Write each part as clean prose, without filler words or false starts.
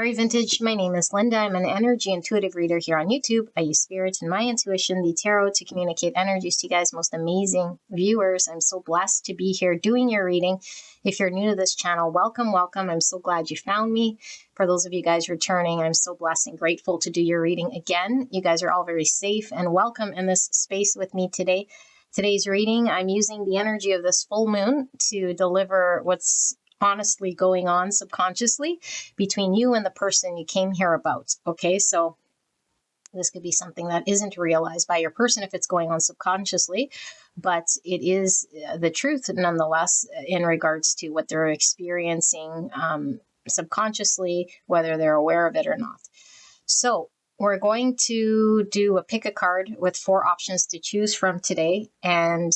Sorry, Vintage. My name is Linda. I'm an energy intuitive reader here on YouTube. I use spirit and my intuition, the tarot, to communicate energies to you guys, most amazing viewers. I'm so blessed to be here doing your reading. If you're new to this channel, welcome, welcome. I'm so glad you found me. For those of you guys returning, I'm so blessed and grateful to do your reading again. You guys are all very safe and welcome in this space with me today. Today's reading, I'm using the energy of this full moon to deliver what's honestly going on subconsciously between you and the person you came here about. Okay, so this could be something that isn't realized by your person if it's going on subconsciously, but it is the truth nonetheless in regards to what they're experiencing subconsciously, whether they're aware of it or not. So we're going to do a pick a card with 4 options to choose from today, and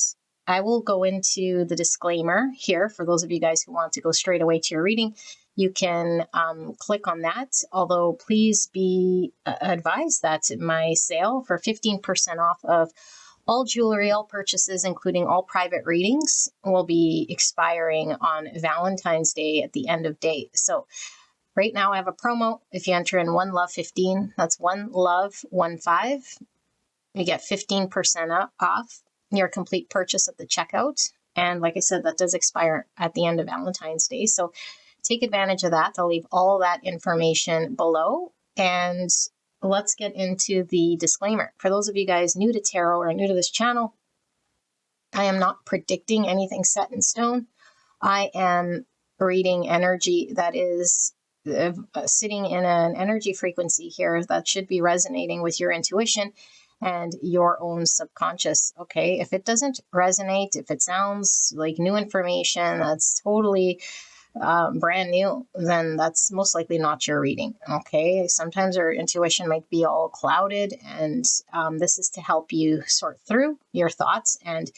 I will go into the disclaimer here for those of you guys who want to go straight away to your reading. You can click on that, although please be advised that my sale for 15% off of all jewelry, all purchases, including all private readings, will be expiring on Valentine's Day at the end of day. So right now I have a promo. If you enter in One Love 15, that's One Love 15, you get 15% off your complete purchase at the checkout. And like I said, that does expire at the end of Valentine's Day. So take advantage of that. I'll leave all that information below. And let's get into the disclaimer. For those of you guys new to tarot or new to this channel, I am not predicting anything set in stone. I am reading energy that is sitting in an energy frequency here that should be resonating with your intuition and your own subconscious. Okay, if it doesn't resonate, if it sounds like new information that's totally brand new, then that's most likely not your reading. Okay, sometimes our intuition might be all clouded, and this is to help you sort through your thoughts, and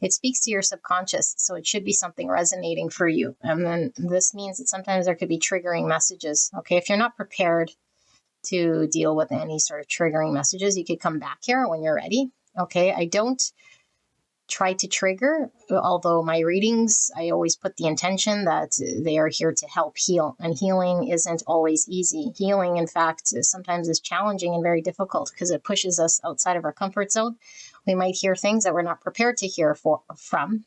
it speaks to your subconscious, so it should be something resonating for you. And then this means that sometimes there could be triggering messages. Okay, if you're not prepared to deal with any sort of triggering messages, you could come back here when you're ready. Okay, I don't try to trigger, although my readings, I always put the intention that they are here to help heal, and healing isn't always easy. Healing, in fact, sometimes is challenging and very difficult because it pushes us outside of our comfort zone. We might hear things that we're not prepared to hear from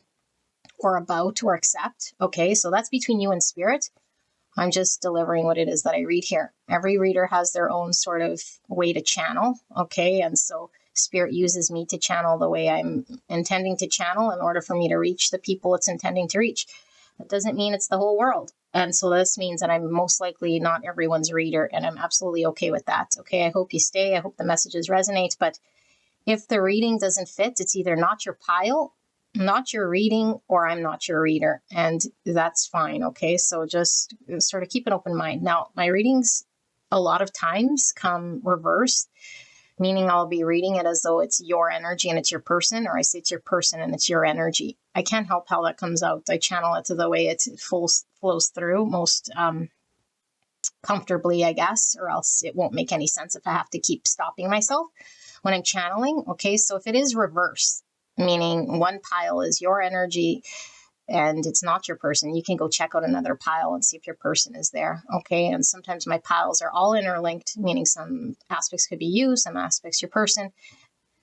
or about or accept. Okay, so that's between you and spirit. I'm just delivering what it is that I read here. Every reader has their own sort of way to channel, okay? And so spirit uses me to channel the way I'm intending to channel in order for me to reach the people it's intending to reach. That doesn't mean it's the whole world. And so this means that I'm most likely not everyone's reader, and I'm absolutely okay with that, okay? I hope you stay. I hope the messages resonate. But if the reading doesn't fit, it's either not your pile, not your reading, or I'm not your reader, and that's fine. Okay, so just sort of keep an open mind. Now, my readings a lot of times come reversed, meaning I'll be reading it as though it's your energy and it's your person, or I say it's your person and it's your energy. I can't help how that comes out. I channel it to the way it flows through most comfortably, I guess, or else it won't make any sense if I have to keep stopping myself when I'm channeling. Okay, so if it is reverse, meaning one pile is your energy and it's not your person, you can go check out another pile and see if your person is there. Okay, and sometimes my piles are all interlinked, meaning some aspects could be you, some aspects your person,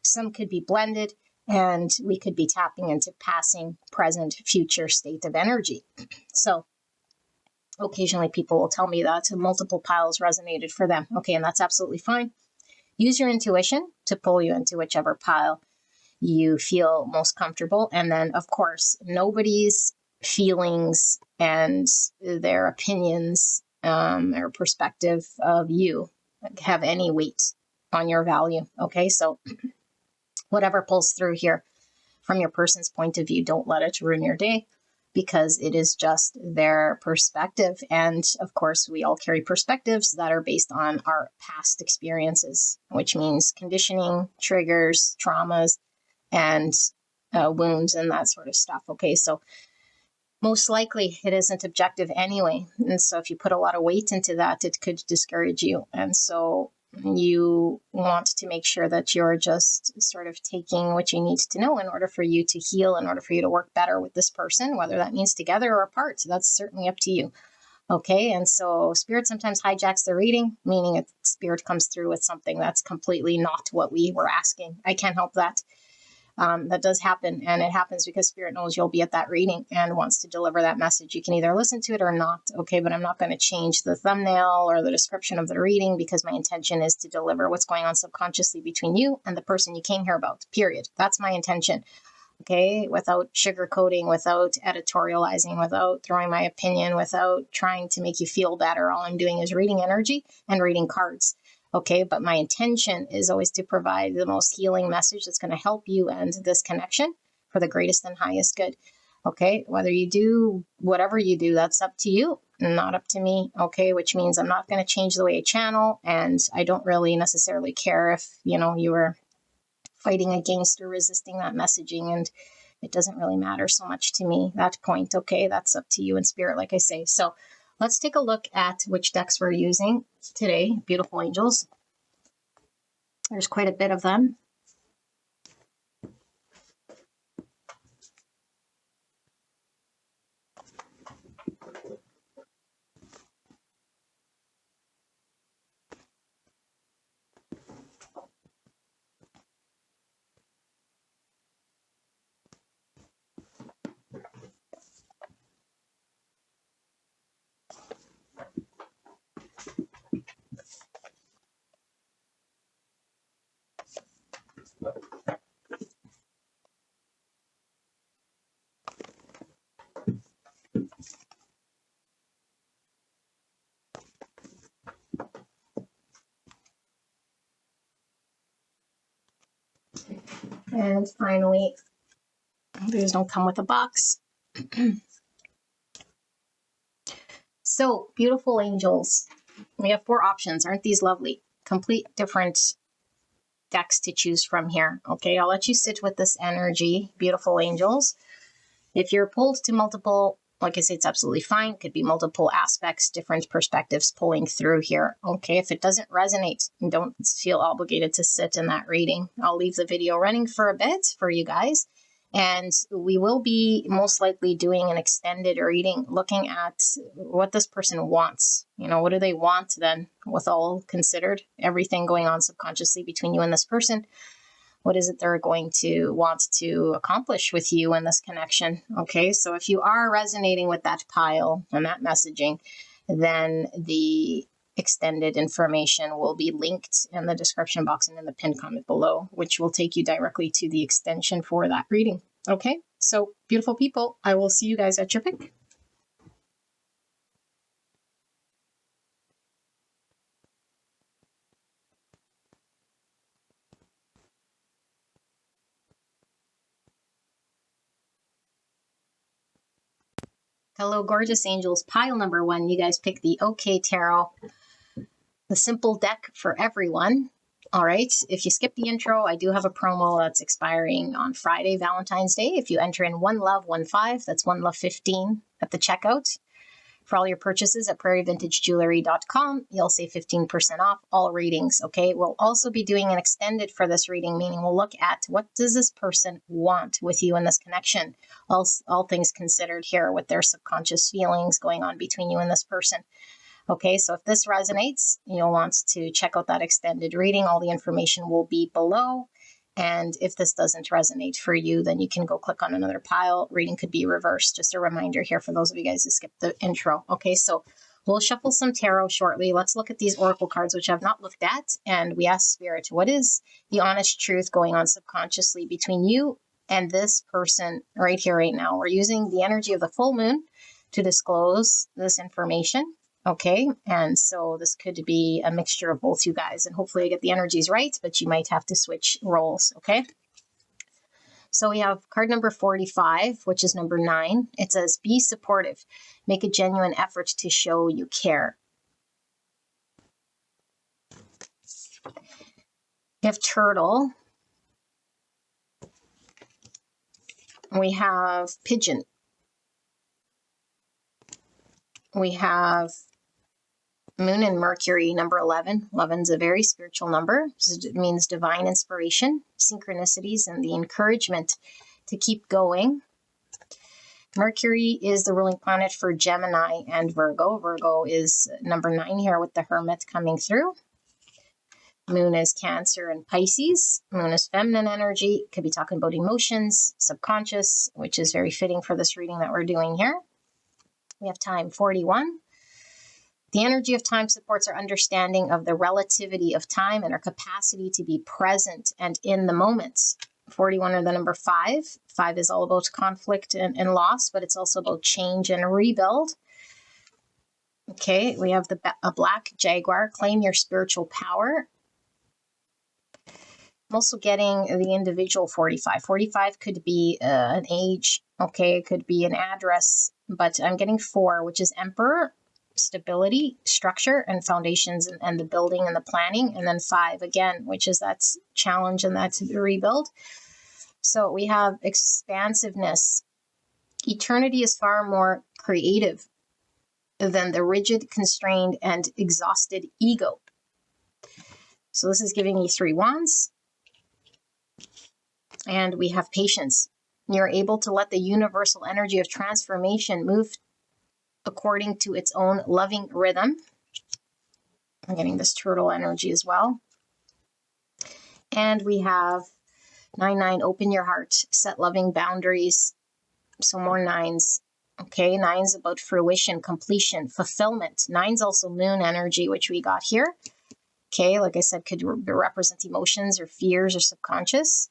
some could be blended, and we could be tapping into passing, present, future state of energy. So occasionally people will tell me that multiple piles resonated for them. Okay, and that's absolutely fine. Use your intuition to pull you into whichever pile you feel most comfortable. And then, of course, nobody's feelings and their opinions or perspective of you have any weight on your value. Okay, so whatever pulls through here from your person's point of view, don't let it ruin your day, because it is just their perspective. And of course, we all carry perspectives that are based on our past experiences, which means conditioning, triggers, traumas, and wounds and that sort of stuff. Okay, so most likely it isn't objective anyway. And so if you put a lot of weight into that, it could discourage you. And so you want to make sure that you're just sort of taking what you need to know in order for you to heal, in order for you to work better with this person, whether that means together or apart. So that's certainly up to you. Okay, and so Spirit sometimes hijacks the reading, meaning if Spirit comes through with something that's completely not what we were asking. I can't help that. That does happen, and it happens because Spirit knows you'll be at that reading and wants to deliver that message. You can either listen to it or not, okay, but I'm not going to change the thumbnail or the description of the reading because my intention is to deliver what's going on subconsciously between you and the person you came here about, period. That's my intention. Okay, without sugarcoating, without editorializing, without throwing my opinion, without trying to make you feel better. All I'm doing is reading energy and reading cards. Okay, but my intention is always to provide the most healing message that's going to help you end this connection for the greatest and highest good. Okay, whether you do whatever you do, that's up to you, not up to me. Okay, which means I'm not going to change the way I channel, and I don't really necessarily care if, you were fighting against or resisting that messaging, and it doesn't really matter so much to me, that point. Okay, that's up to you in Spirit, like I say. So let's take a look at which decks we're using today, beautiful angels. There's quite a bit of them. And finally, these don't come with a box. So, beautiful angels, we have 4 options. Aren't these lovely? Complete different decks to choose from here. Okay, I'll let you sit with this energy, beautiful angels. If you're pulled to multiple, like I say, it's absolutely fine. Could be multiple aspects, different perspectives pulling through here. Okay, if it doesn't resonate, don't feel obligated to sit in that reading. I'll leave the video running for a bit for you guys. And we will be most likely doing an extended reading, looking at what this person wants. What do they want then, with all considered, everything going on subconsciously between you and this person? What is it they're going to want to accomplish with you in this connection? Okay, so if you are resonating with that pile and that messaging, then the extended information will be linked in the description box and in the pinned comment below, which will take you directly to the extension for that reading. Okay, so beautiful people, I will see you guys at your pick. Hello, gorgeous angels. Pile number 1, you guys pick the OK Tarot, the simple deck for everyone. All right, if you skip the intro, I do have a promo that's expiring on Friday, Valentine's Day. If you enter in One Love 15, that's One Love 15 at the checkout. For all your purchases at prairievintagejewelry.com, you'll save 15% off all readings, okay? We'll also be doing an extended for this reading, meaning we'll look at what does this person want with you in this connection, all things considered here with their subconscious feelings going on between you and this person. Okay, so if this resonates, you'll want to check out that extended reading. All the information will be below. And if this doesn't resonate for you, then you can go click on another pile. Reading could be reversed. Just a reminder here for those of you guys who skipped the intro. Okay, so we'll shuffle some tarot shortly. Let's look at these oracle cards, which I've not looked at. And we ask Spirit, what is the honest truth going on subconsciously between you and this person right here, right now? We're using the energy of the full moon to disclose this information. Okay, and so this could be a mixture of both you guys, and hopefully I get the energies right, but you might have to switch roles, okay? So we have card number 45, which is number 9. It says, be supportive. Make a genuine effort to show you care. We have turtle. We have pigeon. We have Moon and Mercury, number 11. 11's a very spiritual number. It means divine inspiration, synchronicities, and the encouragement to keep going. Mercury is the ruling planet for Gemini and Virgo. Virgo is number 9 here with the Hermit coming through. Moon is Cancer and Pisces. Moon is feminine energy. Could be talking about emotions, subconscious, which is very fitting for this reading that we're doing here. We have time 41. The energy of time supports our understanding of the relativity of time and our capacity to be present and in the moment. 41 or the number 5. 5 is all about conflict and loss, but it's also about change and rebuild. Okay, we have a black jaguar. Claim your spiritual power. I'm also getting the individual 45. 45 could be an age, okay, it could be an address, but I'm getting 4, which is Emperor, stability, structure, and foundations, and the building and the planning. And then 5 again, which is that challenge and that rebuild. So we have expansiveness. Eternity is far more creative than the rigid, constrained, and exhausted ego. So this is giving me 3 wands. And we have patience. You're able to let the universal energy of transformation move according to its own loving rhythm. I'm getting this turtle energy as well. And we have 9-9, open your heart, set loving boundaries. So more 9s. Okay, 9's about fruition, completion, fulfillment. 9's also moon energy, which we got here. Okay, like I said, could represent emotions or fears or subconscious.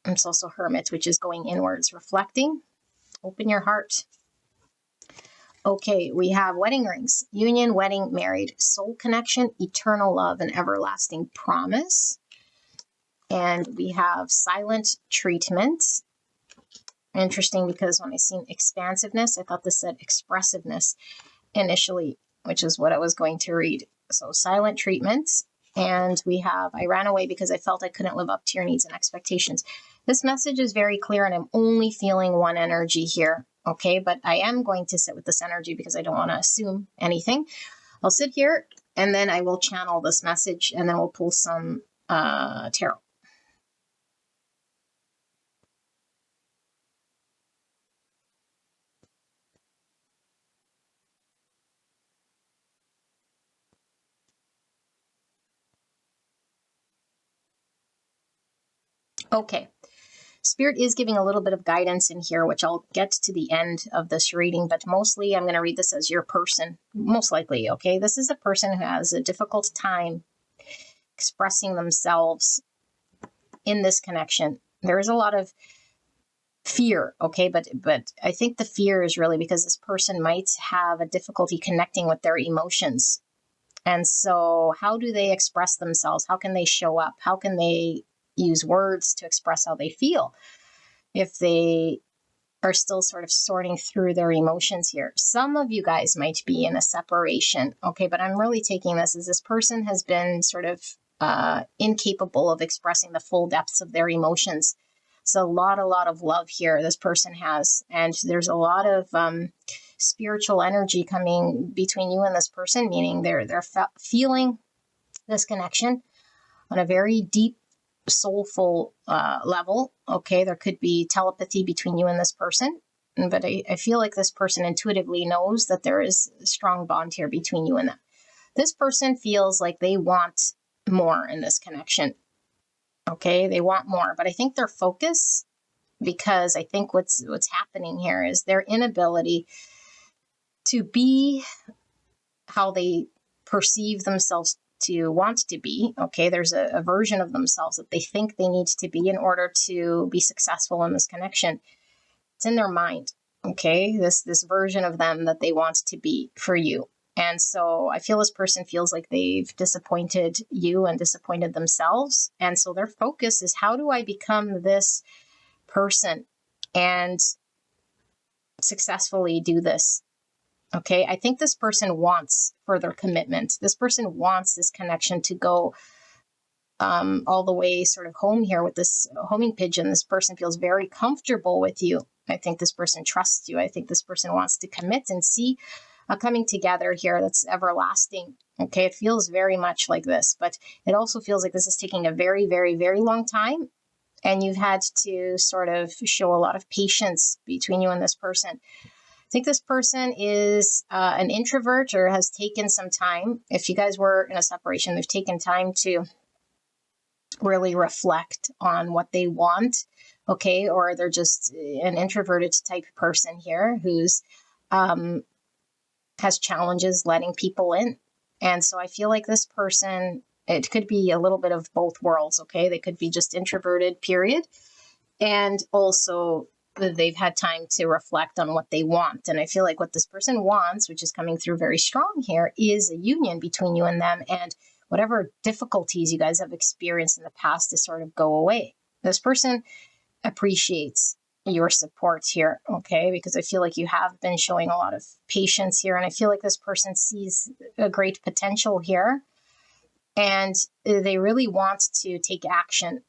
It's also Hermit, which is going inwards, reflecting. Open your heart. Okay, we have wedding rings. Union, wedding, married, soul connection, eternal love, and everlasting promise. And we have silent treatment. Interesting, because when I seen expansiveness, I thought this said expressiveness initially, which is what I was going to read. So silent treatment. And we have, I ran away because I felt I couldn't live up to your needs and expectations. This message is very clear, and I'm only feeling one energy here. Okay, but I am going to sit with this energy because I don't want to assume anything. I'll sit here and then I will channel this message, and then we'll pull some tarot. Okay. Spirit is giving a little bit of guidance in here, which I'll get to the end of this reading, but mostly I'm going to read this as your person, most likely, okay? This is a person who has a difficult time expressing themselves in this connection. There is a lot of fear, okay? But I think the fear is really because this person might have a difficulty connecting with their emotions. And so how do they express themselves? How can they show up? How can they use words to express how they feel if they are still sort of sorting through their emotions here? Some of you guys might be in a separation, okay, but I'm really taking this as this person has been sort of incapable of expressing the full depths of their emotions. So a lot of love here this person has, and there's a lot of spiritual energy coming between you and this person, meaning they're feeling this connection on a very deep, soulful level. Okay, there could be telepathy between you and this person, but I feel like this person intuitively knows that there is a strong bond here between you and them. This person feels like they want more in this connection. Okay, they want more, but I think their focus, because I think what's happening here is their inability to be how they perceive themselves to want to be. Okay, there's a version of themselves that they think they need to be in order to be successful in this connection. It's in their mind. Okay, this version of them that they want to be for you. And so I feel this person feels like they've disappointed you and disappointed themselves. And so their focus is, how do I become this person and successfully do this? Okay, I think this person wants further commitment. This person wants this connection to go all the way sort of home here with this homing pigeon. This person feels very comfortable with you. I think this person trusts you. I think this person wants to commit and see a coming together here that's everlasting. Okay, it feels very much like this, but it also feels like this is taking a very, very, very long time. and you've had to sort of show a lot of patience between you and this person. I think this person is an introvert or has taken some time. If you guys were in a separation, they've taken time to really reflect on what they want, okay? Or they're just an introverted type person here who's has challenges letting people in. And so I feel like this person, it could be a little bit of both worlds, okay? They could be just introverted, period. And also they've had time to reflect on what they want. And I feel like what this person wants, which is coming through very strong here, is a union between you and them, and whatever difficulties you guys have experienced in the past to sort of go away. This person appreciates your support here, okay? Because I feel like you have been showing a lot of patience here, and I feel like this person sees a great potential here, and they really want to take action,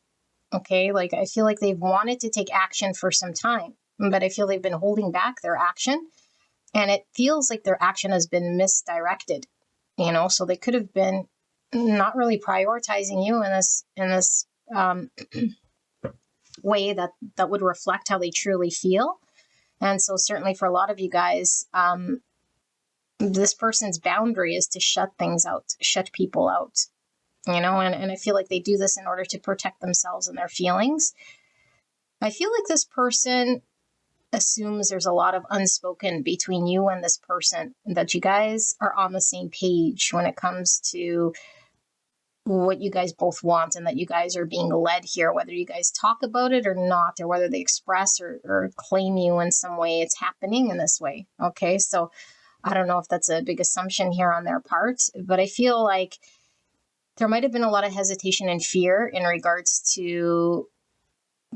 okay? Like, I feel like they've wanted to take action for some time, but I feel they've been holding back their action, and it feels like their action has been misdirected, you know? So they could have been not really prioritizing you in this way that would reflect how they truly feel. And so certainly for a lot of you guys, this person's boundary is to shut things out, shut people out, you know, and I feel like they do this in order to protect themselves and their feelings. I feel like this person assumes there's a lot of unspoken between you and this person, that you guys are on the same page when it comes to what you guys both want, and that you guys are being led here, whether you guys talk about it or not, or whether they express or claim you in some way, it's happening in this way. Okay. So I don't know if that's a big assumption here on their part, but I feel like there might have been a lot of hesitation and fear in regards to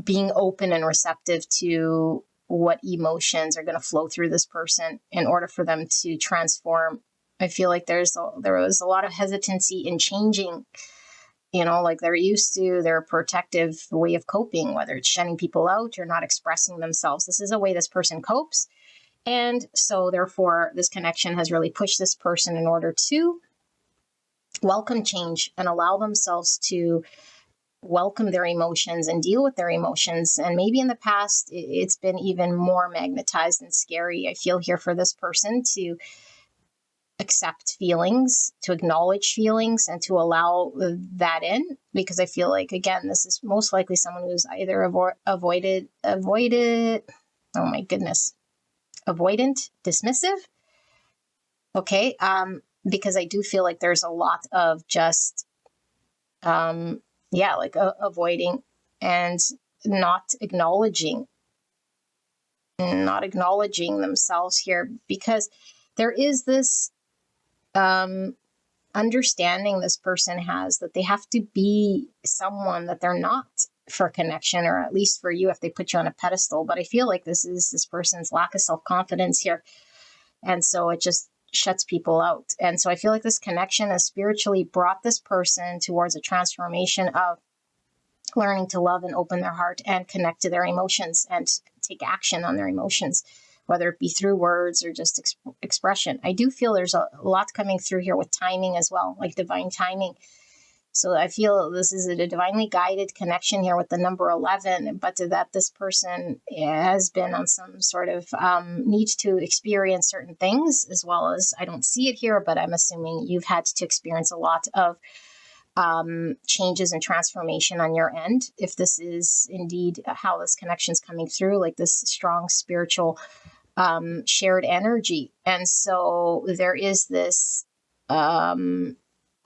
being open and receptive to what emotions are going to flow through this person in order for them to transform. I feel like there was a lot of hesitancy in changing, you know, like they're used to their protective way of coping, whether it's shutting people out or not expressing themselves. This is a way this person copes. And so therefore, this connection has really pushed this person in order to welcome change and allow themselves to welcome their emotions and deal with their emotions. And maybe in the past, it's been even more magnetized and scary, I feel, here for this person to accept feelings, to acknowledge feelings, and to allow that in, because I feel like, again, this is most likely someone who's either avoided, oh my goodness, avoidant, dismissive. Okay. Because I do feel like there's a lot of just, avoiding and not acknowledging themselves here, because there is this understanding this person has that they have to be someone that they're not for connection, or at least for you if they put you on a pedestal. But I feel like this is this person's lack of self-confidence here. And so it just shuts people out. And so I feel like this connection has spiritually brought this person towards a transformation of learning to love and open their heart and connect to their emotions and take action on their emotions, whether it be through words or just expression. I do feel there's a lot coming through here with timing as well, like divine timing. So I feel this is a divinely guided connection here with the number 11, but that this person has been on some sort of need to experience certain things, as well as, I don't see it here, but I'm assuming you've had to experience a lot of changes and transformation on your end, if this is indeed how this connection is coming through, like this strong spiritual shared energy. And so there is this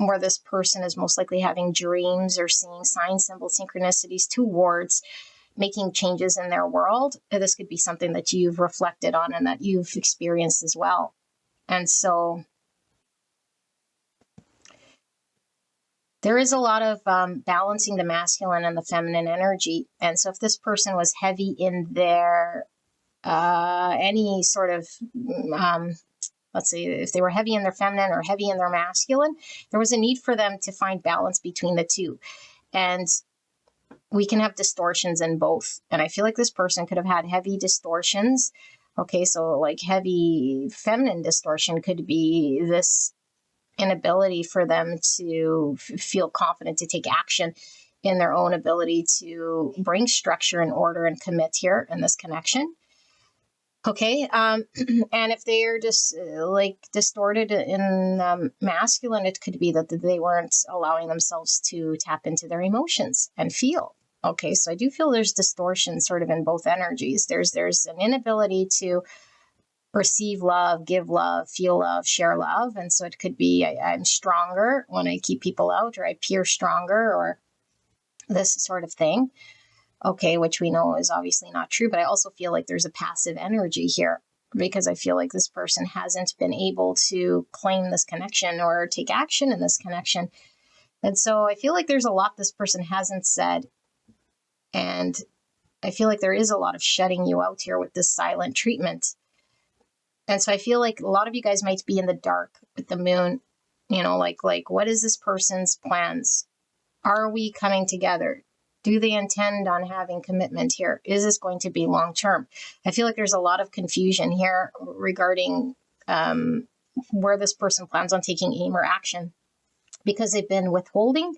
where this person is most likely having dreams or seeing signs, symbols, synchronicities towards making changes in their world. This could be something that you've reflected on and that you've experienced as well. And so there is a lot of balancing the masculine and the feminine energy. And so if this person was heavy in their any sort of let's say if they were heavy in their feminine or heavy in their masculine, there was a need for them to find balance between the two. And we can have distortions in both. And I feel like this person could have had heavy distortions. Okay, so like heavy feminine distortion could be this inability for them to feel confident to take action in their own ability to bring structure and order and commit here in this connection. Okay. And if they're just like distorted in masculine, it could be that they weren't allowing themselves to tap into their emotions and feel. Okay. So I do feel there's distortion sort of in both energies. There's an inability to receive love, give love, feel love, share love. And so it could be I'm stronger when I keep people out, or I appear stronger, or this sort of thing. Okay, which we know is obviously not true, but I also feel like there's a passive energy here, because I feel like this person hasn't been able to claim this connection or take action in this connection. And so I feel like there's a lot this person hasn't said. And I feel like there is a lot of shutting you out here with this silent treatment. And so I feel like a lot of you guys might be in the dark with the moon, like what is this person's plans? Are we coming together? Do they intend on having commitment here? Is this going to be long-term? I feel like there's a lot of confusion here regarding where this person plans on taking aim or action, because they've been withholding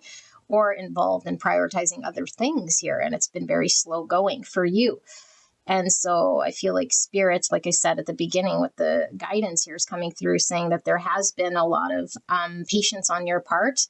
or involved in prioritizing other things here. And it's been very slow going for you. And so I feel like Spirit, like I said at the beginning with the guidance here, is coming through saying that there has been a lot of patience on your part.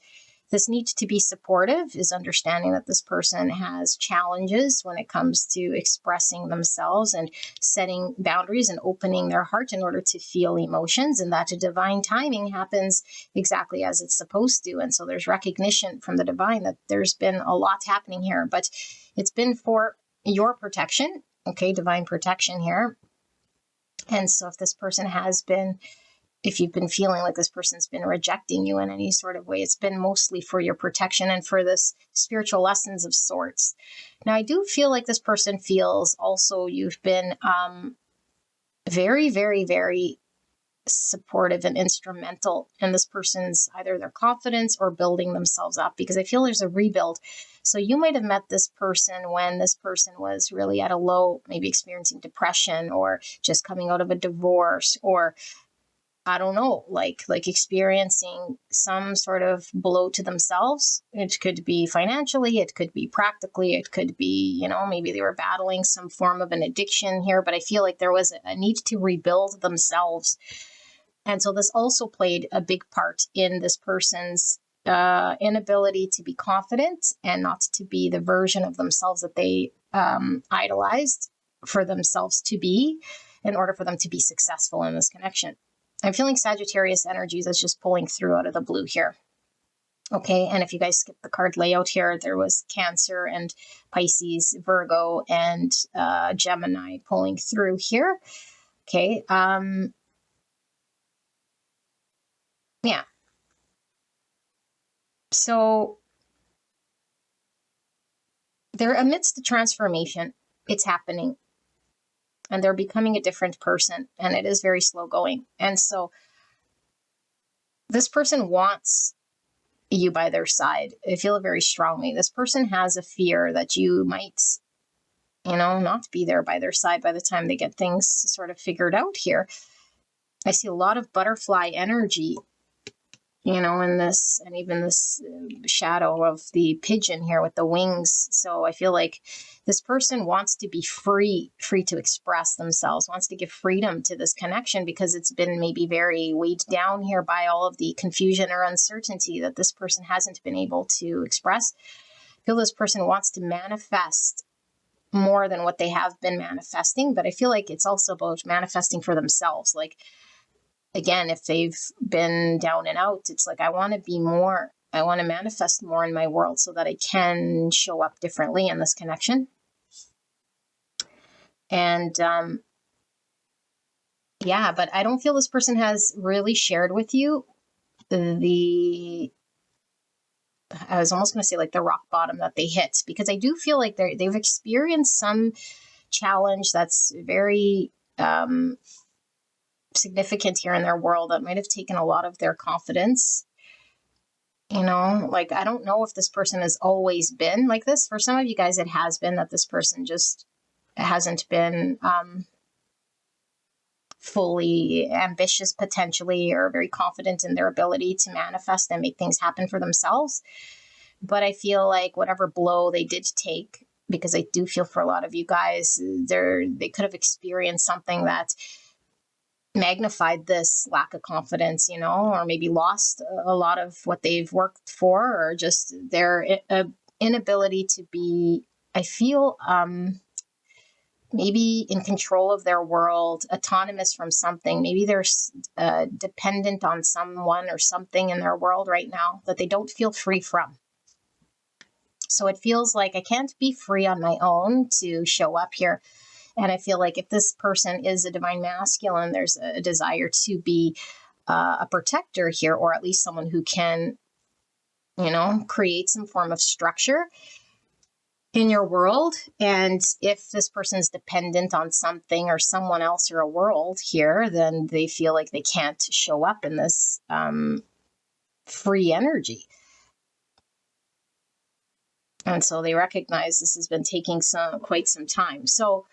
This need to be supportive is understanding that this person has challenges when it comes to expressing themselves and setting boundaries and opening their heart in order to feel emotions, and that a divine timing happens exactly as it's supposed to. And so there's recognition from the divine that there's been a lot happening here, but it's been for your protection. Okay, divine protection here. And so if this person has been, if you've been feeling like this person's been rejecting you in any sort of way, it's been mostly for your protection and for this spiritual lessons of sorts. Now, I do feel like this person feels also you've been very, very, very supportive and instrumental in this person's either their confidence or building themselves up, because I feel there's a rebuild. So you might have met this person when this person was really at a low, maybe experiencing depression or just coming out of a divorce, or I don't know, like experiencing some sort of blow to themselves. It could be financially, it could be practically, it could be, maybe they were battling some form of an addiction here, but I feel like there was a need to rebuild themselves. And so this also played a big part in this person's inability to be confident and not to be the version of themselves that they idolized for themselves to be in order for them to be successful in this connection. I'm feeling Sagittarius energies as just pulling through out of the blue here. Okay, and if you guys skip the card layout here, there was Cancer and Pisces, Virgo, and Gemini pulling through here. Okay, yeah. So they're amidst the transformation. It's happening. And they're becoming a different person. And it is very slow going. And so this person wants you by their side. I feel it very strongly. This person has a fear that you might, not be there by their side by the time they get things sort of figured out here. I see a lot of butterfly energy, in this, and even this shadow of the pigeon here with the wings. So I feel like this person wants to be free to express themselves, wants to give freedom to this connection, because it's been maybe very weighed down here by all of the confusion or uncertainty that this person hasn't been able to express. I feel this person wants to manifest more than what they have been manifesting, but I feel like it's also about manifesting for themselves. Like, again, if they've been down and out, it's like, I want to be more, I want to manifest more in my world so that I can show up differently in this connection. And but I don't feel this person has really shared with you I was almost going to say like the rock bottom that they hit, because I do feel like they've experienced some challenge that's very significant here in their world that might have taken a lot of their confidence. Like, I don't know if this person has always been like this. For some of you guys, it has been that this person just hasn't been fully ambitious potentially, or very confident in their ability to manifest and make things happen for themselves. But I feel like whatever blow they did take, because I do feel for a lot of you guys, they could have experienced something that magnified this lack of confidence, you know, or maybe lost a lot of what they've worked for, or just their inability to be, I feel, maybe in control of their world, autonomous from something. Maybe they're dependent on someone or something in their world right now that they don't feel free from. So it feels like I can't be free on my own to show up here. And I feel like if this person is a divine masculine, there's a desire to be a protector here, or at least someone who can, you know, create some form of structure in your world. And if this person's dependent on something or someone else or a world here, then they feel like they can't show up in this free energy. And so they recognize this has been taking quite some time. So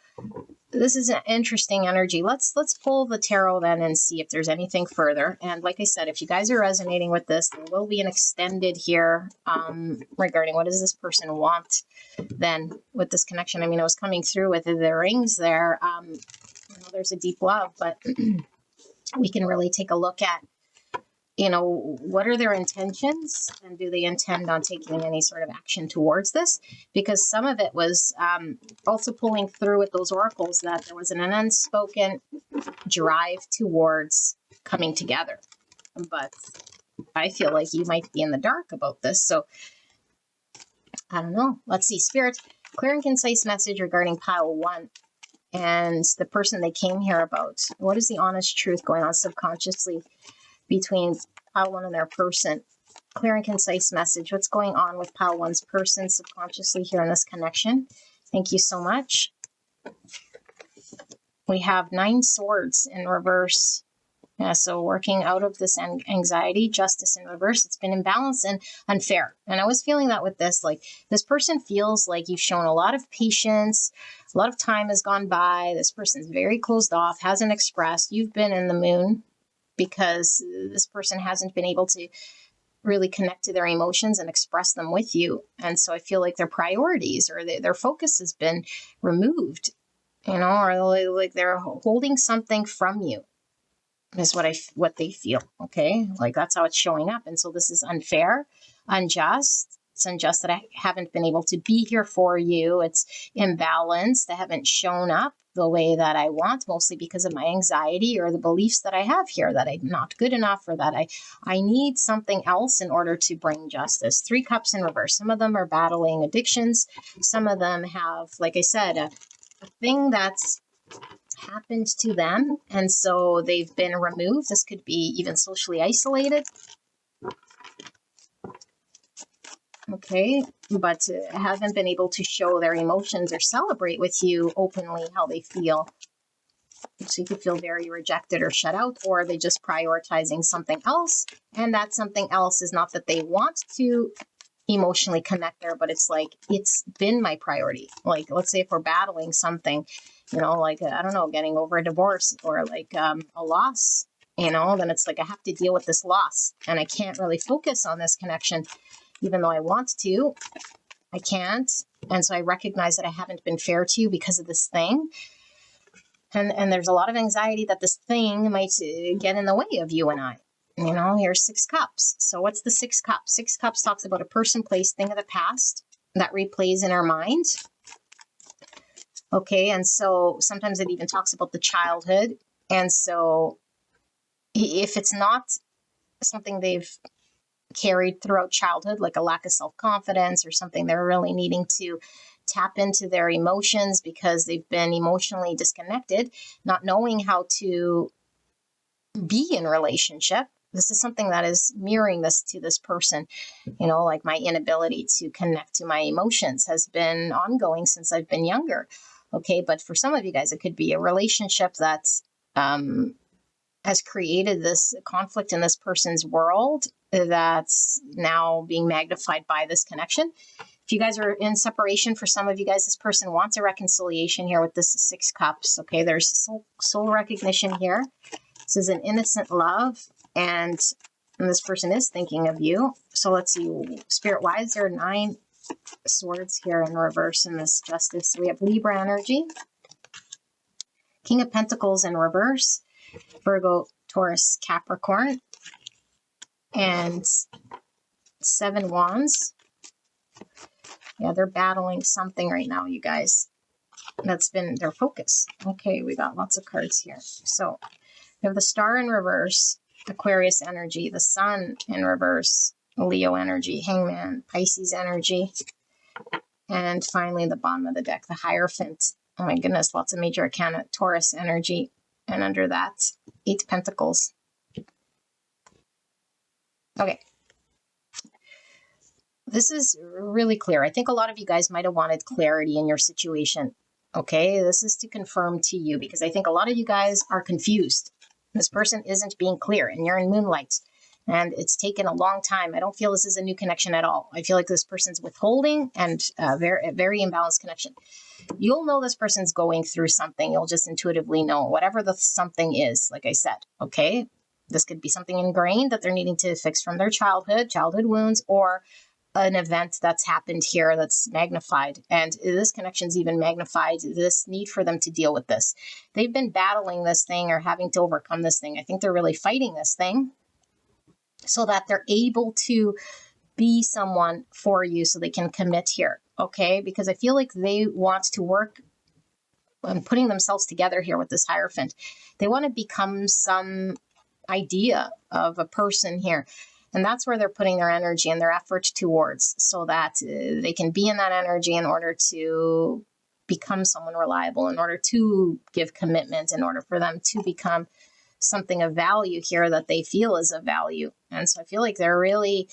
this is an interesting energy. Let's pull the tarot then and see if there's anything further. And like I said, if you guys are resonating with this, there will be an extended here regarding what does this person want then with this connection. I mean, it was coming through with the rings there. You know, there's a deep love, but we can really take a look at, you know, what are their intentions, and do they intend on taking any sort of action towards this? Because some of it was also pulling through with those oracles that there was an unspoken drive towards coming together. But I feel like you might be in the dark about this. So I don't know. Let's see. Spirit, clear and concise message regarding pile 1 and the person they came here about. What is the honest truth going on subconsciously between pile 1 and their person? Clear and concise message. What's going on with pile 1's person subconsciously here in this connection? Thank you so much. We have 9 swords in reverse. Yeah, so working out of this anxiety, justice in reverse. It's been imbalanced and unfair. And I was feeling that with this, like this person feels like you've shown a lot of patience, a lot of time has gone by. This person's very closed off, hasn't expressed. You've been in the moon, because this person hasn't been able to really connect to their emotions and express them with you. And so I feel like their priorities or their focus has been removed, you know, or like they're holding something from you is what they feel. Okay. Like that's how it's showing up. And so this is unfair, unjust. It's unjust that I haven't been able to be here for you. It's imbalanced. I haven't shown up the way that I want, mostly because of my anxiety or the beliefs that I have here, that I'm not good enough, or that I need something else in order to bring justice. 3 cups in reverse. Some of them are battling addictions. Some of them have, like I said, a thing that's happened to them, and so they've been removed. This could be even socially isolated. Okay, but haven't been able to show their emotions or celebrate with you openly how they feel. So you could feel very rejected or shut out, or they're just prioritizing something else. And that something else is not that they want to emotionally connect there, but it's like, it's been my priority. Like, let's say if we're battling something, you know, like, I don't know, getting over a divorce or like a loss, you know, then it's like, I have to deal with this loss and I can't really focus on this connection. Even though I want to, I can't. And so I recognize that I haven't been fair to you because of this thing. And there's a lot of anxiety that this thing might get in the way of you and I. You know, here's 6 cups. So what's the 6 cups? 6 cups talks about a person, place, thing of the past that replays in our mind. Okay, and so sometimes it even talks about the childhood. And so if it's not something they've carried throughout childhood, like a lack of self-confidence or something they're really needing to tap into their emotions because they've been emotionally disconnected, not knowing how to be in relationship. This is something that is mirroring this to this person, you know, like my inability to connect to my emotions has been ongoing since I've been younger. Okay, but for some of you guys, it could be a relationship that's has created this conflict in this person's world that's now being magnified by this connection. If you guys are in separation, for some of you guys, this person wants a reconciliation here with this 6 cups. Okay, there's soul recognition here. This is an innocent love, and And this person is thinking of you. So let's see, Spirit, why is there 9 swords here in reverse in this justice? So we have Libra energy, King of Pentacles in reverse, Virgo, Taurus, Capricorn, and 7 wands. Yeah, they're battling something right now, you guys. That's been their focus. Okay, we got lots of cards here. So we have the Star in reverse, Aquarius energy, the Sun in reverse, Leo energy, Hangman, Pisces energy, and finally the bottom of the deck, the Hierophant. Oh my goodness, lots of major arcana, Taurus energy, and under that, 8 Pentacles. Okay. This is really clear. I think a lot of you guys might have wanted clarity in your situation. Okay, this is to confirm to you because I think a lot of you guys are confused. This person isn't being clear and you're in moonlight and it's taken a long time. I don't feel this is a new connection at all. I feel like this person's withholding and a very imbalanced connection. You'll know this person's going through something. You'll just intuitively know whatever the something is, like I said, okay? This could be something ingrained that they're needing to fix from their childhood wounds, or an event that's happened here that's magnified. And this connection's even magnified this need for them to deal with this. They've been battling this thing or having to overcome this thing. I think they're really fighting this thing so that they're able to be someone for you so they can commit here. Okay, because I feel like they want to work on putting themselves together here with this Hierophant. They want to become some idea of a person here. And that's where they're putting their energy and their effort towards so that they can be in that energy in order to become someone reliable, in order to give commitment, in order for them to become something of value here that they feel is of value. And so I feel like they're really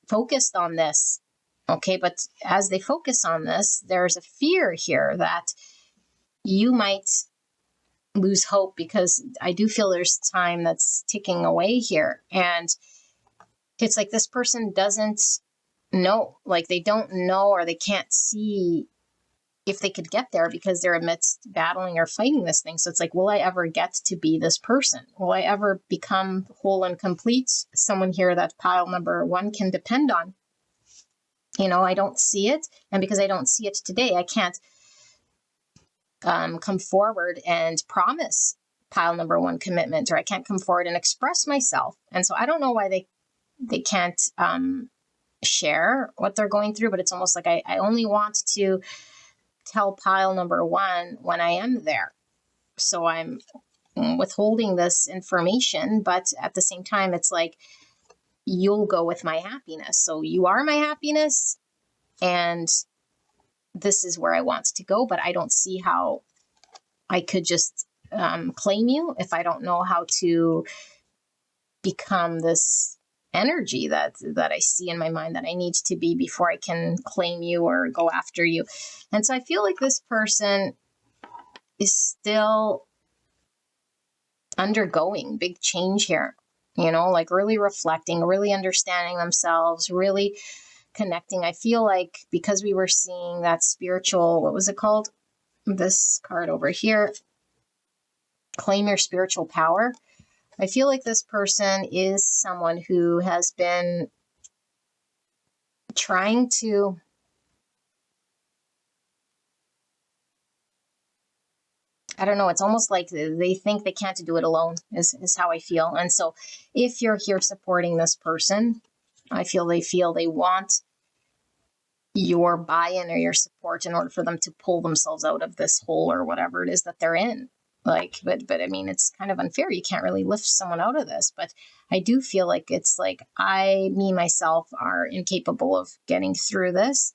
focused on this. Okay, but as they focus on this, there's a fear here that you might lose hope because I do feel there's time that's ticking away here. And it's like this person doesn't know, like they don't know or they can't see if they could get there because they're amidst battling or fighting this thing. So it's like, will I ever get to be this person? Will I ever become whole and complete? Someone here that pile number 1 can depend on. You know, I don't see it. And because I don't see it today, I can't come forward and promise pile number 1 commitment, or I can't come forward and express myself. And so I don't know why they can't share what they're going through, but it's almost like I only want to tell pile number 1 when I am there. So I'm withholding this information, but at the same time, it's like, you'll go with my happiness. So you are my happiness, and this is where I want to go, but I don't see how I could just claim you if I don't know how to become this energy that I see in my mind that I need to be before I can claim you or go after you. And so I feel like this person is still undergoing big change here, you know, like really reflecting, really understanding themselves, really connecting. I feel like because we were seeing that spiritual, what was it called? This card over here, claim your spiritual power. I feel like this person is someone who has been trying to I don't know, it's almost like they think they can't do it alone is how I feel. And so if you're here supporting this person, I feel they want your buy-in or your support in order for them to pull themselves out of this hole or whatever it is that they're in. Like, but I mean, it's kind of unfair. You can't really lift someone out of this, but I do feel like it's like me, myself are incapable of getting through this.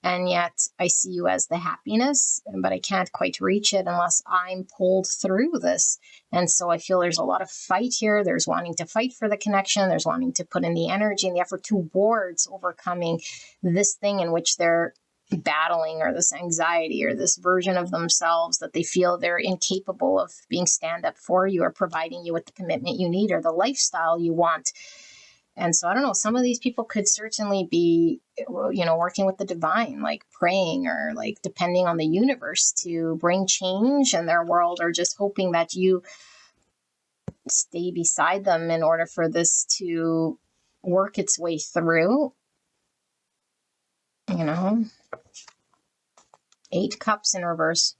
And yet I see you as the happiness, but I can't quite reach it unless I'm pulled through this. And so I feel there's a lot of fight here. There's wanting to fight for the connection. There's wanting to put in the energy and the effort towards overcoming this thing in which they're battling, or this anxiety, or this version of themselves that they feel they're incapable of being stand up for you or providing you with the commitment you need or the lifestyle you want. And so I don't know, some of these people could certainly be, you know, working with the divine, like praying or like depending on the universe to bring change in their world, or just hoping that you stay beside them in order for this to work its way through. You know, 8 cups in reverse.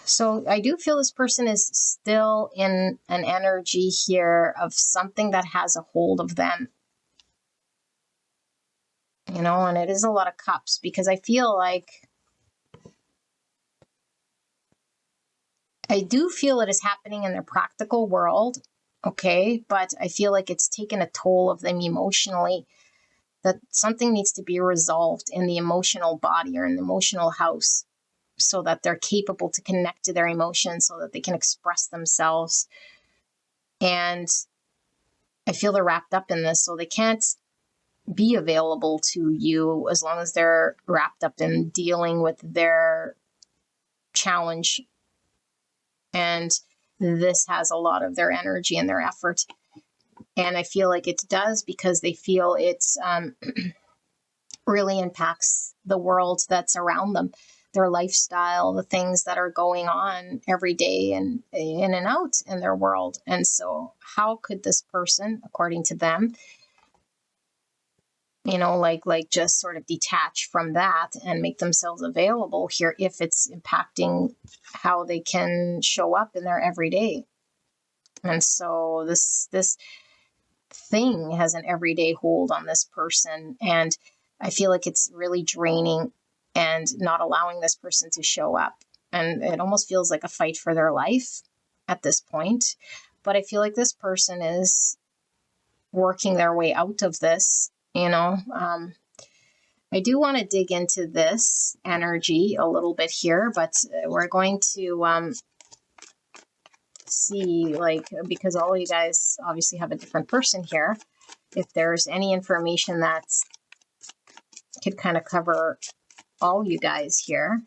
So I do feel this person is still in an energy here of something that has a hold of them. You know, and it is a lot of cups, because I feel like I do feel it is happening in their practical world, okay? But I feel like it's taken a toll of them emotionally, that something needs to be resolved in the emotional body or in the emotional house, so that they're capable to connect to their emotions, so that they can express themselves. And I feel they're wrapped up in this, so they can't be available to you as long as they're wrapped up in dealing with their challenge. And this has a lot of their energy and their effort. And I feel like it does, because they feel it's really impacts the world that's around them, their lifestyle, the things that are going on every day and in and out in their world. And so how could this person, according to them, you know, like just sort of detach from that and make themselves available here if it's impacting how they can show up in their everyday? And so this thing has an everyday hold on this person, and I feel like it's really draining and not allowing this person to show up. And it almost feels like a fight for their life at this point. But I feel like this person is working their way out of this, you know. I do want to dig into this energy a little bit here, but we're going to see, like, because all of you guys obviously have a different person here, if there's any information that could kind of cover all you guys here.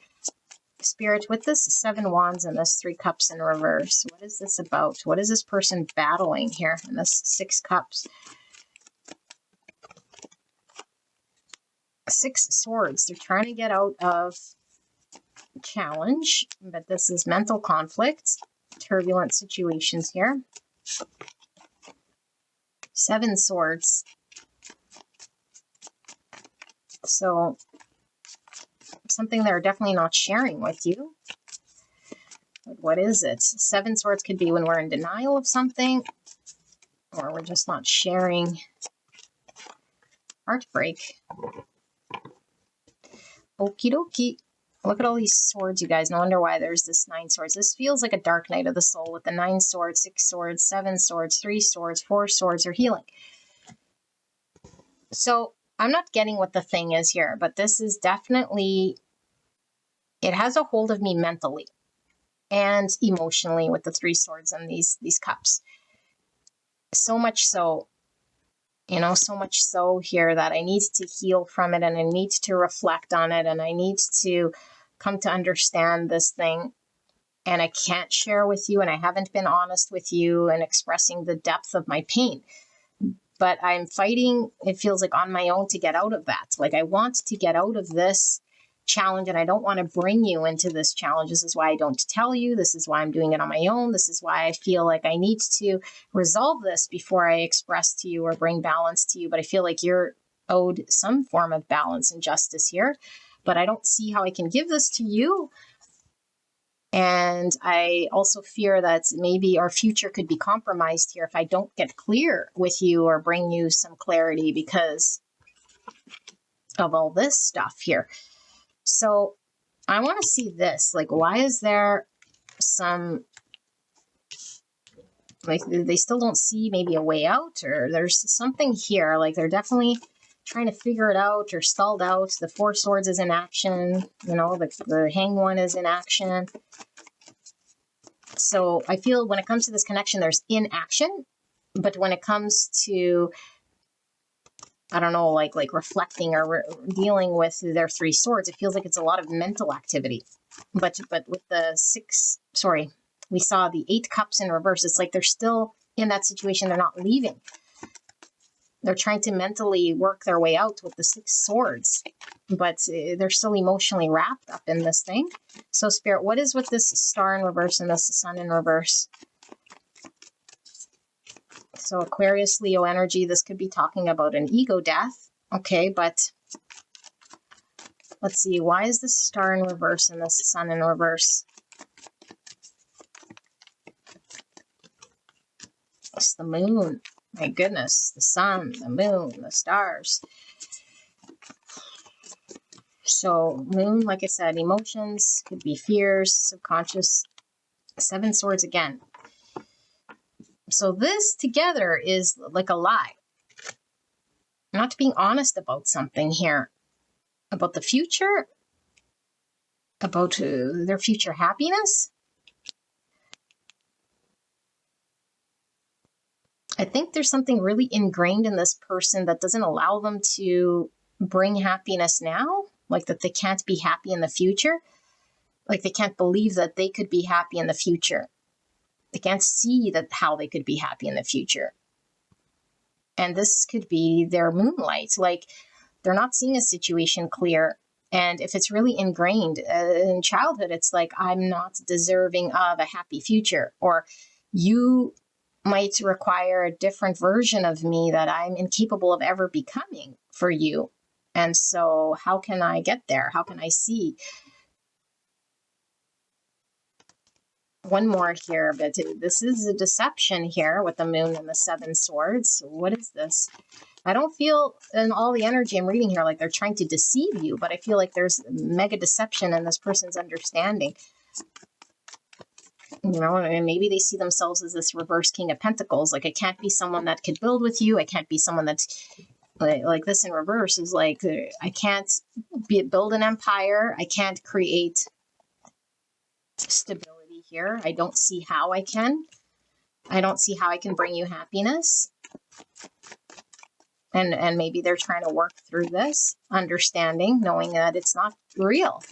Spirit, with this 7 wands and this 3 cups in reverse, what is this about? What is this person battling here in this 6 cups? 6 swords. They're trying to get out of challenge, but this is mental conflict, turbulent situations here. 7 swords. So something they're definitely not sharing with you. But what is it? 7 swords could be when we're in denial of something, or we're just not sharing. Heartbreak. Okie dokie. Look at all these swords, you guys. No wonder why there's this 9 swords. This feels like a dark night of the soul with the 9 swords, 6 swords, 7 swords, 3 swords, 4 swords, or healing. So I'm not getting what the thing is here, but this is definitely, it has a hold of me mentally and emotionally with the 3 swords and these cups. So much so, you know, so much so here that I need to heal from it, and I need to reflect on it, and I need to come to understand this thing. And I can't share with you, and I haven't been honest with you and expressing the depth of my pain. But I'm fighting, it feels like, on my own to get out of that. Like, I want to get out of this challenge, and I don't want to bring you into this challenge. This is why I don't tell you. This is why I'm doing it on my own. This is why I feel like I need to resolve this before I express to you or bring balance to you. But I feel like you're owed some form of balance and justice here, but I don't see how I can give this to you. And I also fear that maybe our future could be compromised here if I don't get clear with you or bring you some clarity because of all this stuff here. So I want to see this. Like, why is there some, like, they still don't see maybe a way out, or there's something here. Like, they're definitely trying to figure it out or stalled out. The 4 swords is in action. You know, the hanged one is in action. So I feel when it comes to this connection, there's inaction. But when it comes to, I don't know, like reflecting or dealing with their 3 swords, it feels like it's a lot of mental activity. But with the 6, sorry, we saw the 8 cups in reverse. It's like they're still in that situation. They're not leaving. They're trying to mentally work their way out with the 6 swords, but they're still emotionally wrapped up in this thing. So Spirit, what is with this Star in reverse and this Sun in reverse? So Aquarius, Leo energy, this could be talking about an ego death. Okay, but let's see. Why is this Star in reverse and this Sun in reverse? It's the Moon. My goodness, the sun, the moon, the stars. So Moon, like I said, emotions, could be fears, subconscious. 7 swords again. So this together is like a lie. Not being honest about something here. About the future. About their future happiness. I think there's something really ingrained in this person that doesn't allow them to bring happiness now, like that they can't be happy in the future, like they can't believe that they could be happy in the future. They can't see that how they could be happy in the future. And this could be their moonlight, like they're not seeing a situation clear. And if it's really ingrained in childhood, it's like, I'm not deserving of a happy future, or you might require a different version of me that I'm incapable of ever becoming for you. And so how can I get there? How can I see? One more here, but this is a deception here with the Moon and the 7 swords. What is this? I don't feel in all the energy I'm reading here like they're trying to deceive you, but I feel like there's mega deception in this person's understanding. You know, and maybe they see themselves as this reverse King of Pentacles. Like, I can't be someone that could build with you. I can't be someone that's like this in reverse is like, I can't build an empire. I can't create stability here. I don't see how I can. I don't see how I can bring you happiness. And maybe they're trying to work through this, understanding, knowing that it's not real.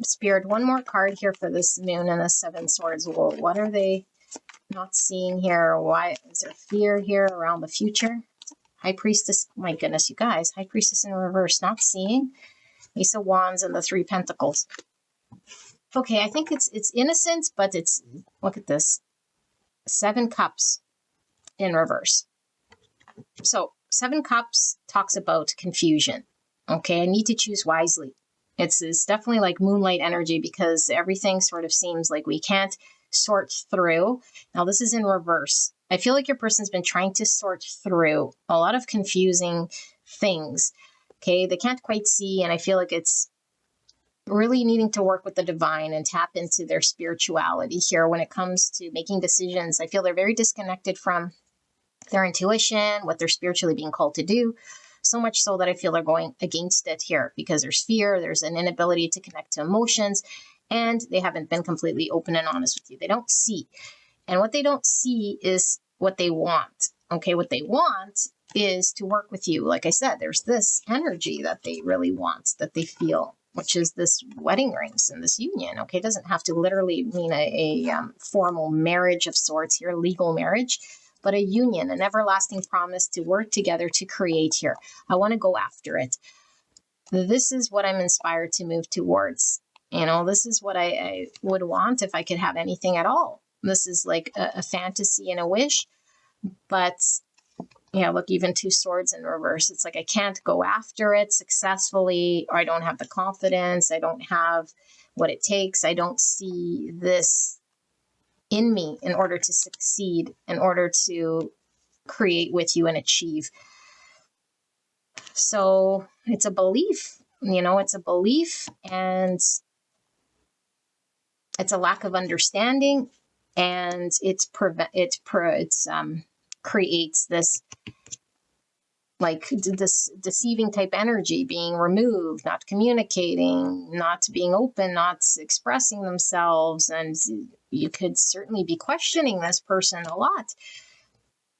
Spirit, one more card here for this Moon and the 7 swords. Well, what are they not seeing here? Why is there fear here around the future? High Priestess, my goodness, you guys. High Priestess in reverse, not seeing. Ace of Wands and the 3 Pentacles. Okay, I think it's innocent, but it's, look at this. 7 Cups in reverse. So 7 Cups talks about confusion. Okay, I need to choose wisely. It's definitely like moonlight energy because everything sort of seems like we can't sort through. Now this is in reverse. I feel like your person's been trying to sort through a lot of confusing things. Okay, they can't quite see, and I feel like it's really needing to work with the divine and tap into their spirituality here when it comes to making decisions. I feel they're very disconnected from their intuition, what they're spiritually being called to do. So much so that I feel they're going against it here because there's fear, there's an inability to connect to emotions, and they haven't been completely open and honest with you. They don't see. And what they don't see is what they want. Okay, what they want is to work with you. Like I said, there's this energy that they really want, that they feel, which is this wedding rings and this union. Okay, it doesn't have to literally mean a formal marriage of sorts here, legal marriage, but a union, an everlasting promise to work together to create here. I want to go after it. This is what I'm inspired to move towards. You know, this is what I would want if I could have anything at all. This is like a fantasy and a wish. But, yeah, look, even 2 swords in reverse. It's like I can't go after it successfully, or I don't have the confidence. I don't have what it takes. I don't see this in me in order to succeed, in order to create with you and achieve. So it's a belief, you know, it's a belief, and it's a lack of understanding, and it creates this like this deceiving type energy, being removed, not communicating, not being open, not expressing themselves. And you could certainly be questioning this person a lot.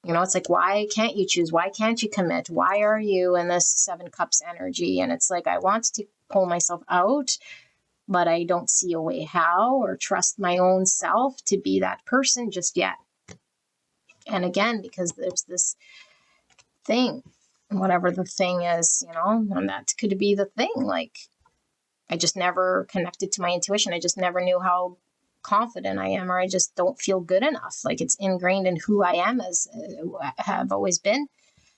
You know, it's like, why can't you choose? Why can't you commit? Why are you in this 7 Cups energy? And it's like, I want to pull myself out, but I don't see a way how, or trust my own self to be that person just yet. And again, because there's this thing, whatever the thing is, you know, and that could be the thing. Like, I just never connected to my intuition. I just never knew how confident I am, or I just don't feel good enough. Like, it's ingrained in who I am, as have always been,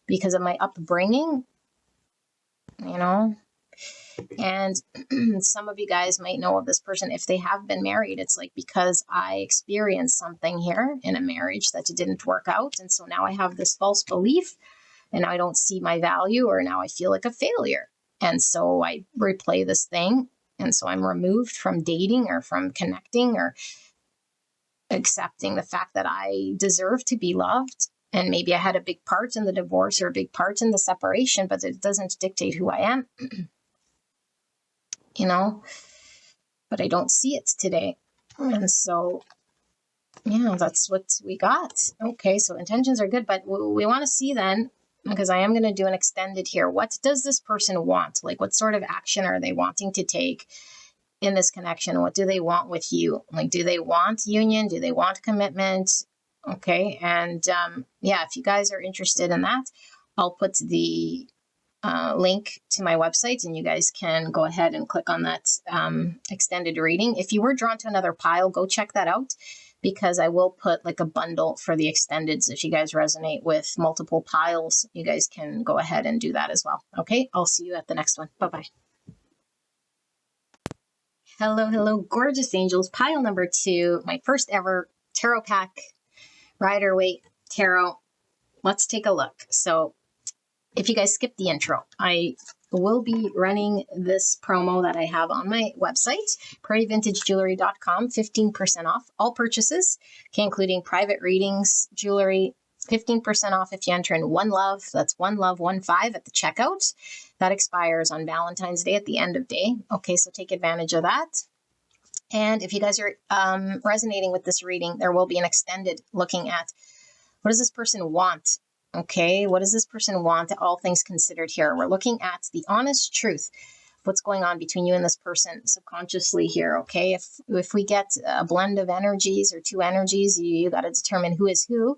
because of my upbringing, you know. And some of you guys might know of this person if they have been married. It's like, because I experienced something here in a marriage that didn't work out, and so now I have this false belief, and I don't see my value, or now I feel like a failure. And so I replay this thing. And so I'm removed from dating or from connecting or accepting the fact that I deserve to be loved. And maybe I had a big part in the divorce or a big part in the separation, but it doesn't dictate who I am, you know, but I don't see it today. And so, yeah, that's what we got. Okay, so intentions are good, but we want to see then, because I am going to do an extended here. What does this person want? Like, what sort of action are they wanting to take in this connection? What do they want with you? Like, do they want union? Do they want commitment? Okay. And yeah, if you guys are interested in that, I'll put the link to my website, and you guys can go ahead and click on that extended reading. If you were drawn to another pile, go check that out, because I will put like a bundle for the extendeds. If you guys resonate with multiple piles, you guys can go ahead and do that as well. Okay, I'll see you at the next one. Bye-bye. Hello, hello, gorgeous angels. Pile number 2, my first ever tarot pack, Rider-Waite Tarot. Let's take a look. So if you guys skipped the intro, I will be running this promo that I have on my website, prairievintagejewelry.com, 15% off all purchases, okay, including private readings, jewelry, 15% off if you enter in One Love. That's One Love 15 at the checkout. That expires on Valentine's Day at the end of day. Okay, so take advantage of that. And if you guys are resonating with this reading, there will be an extended looking at what does this person want. Okay, what does this person want, all things considered here? We're looking at the honest truth of what's going on between you and this person subconsciously here, okay? If we get a blend of energies or two energies, you got to determine who is who,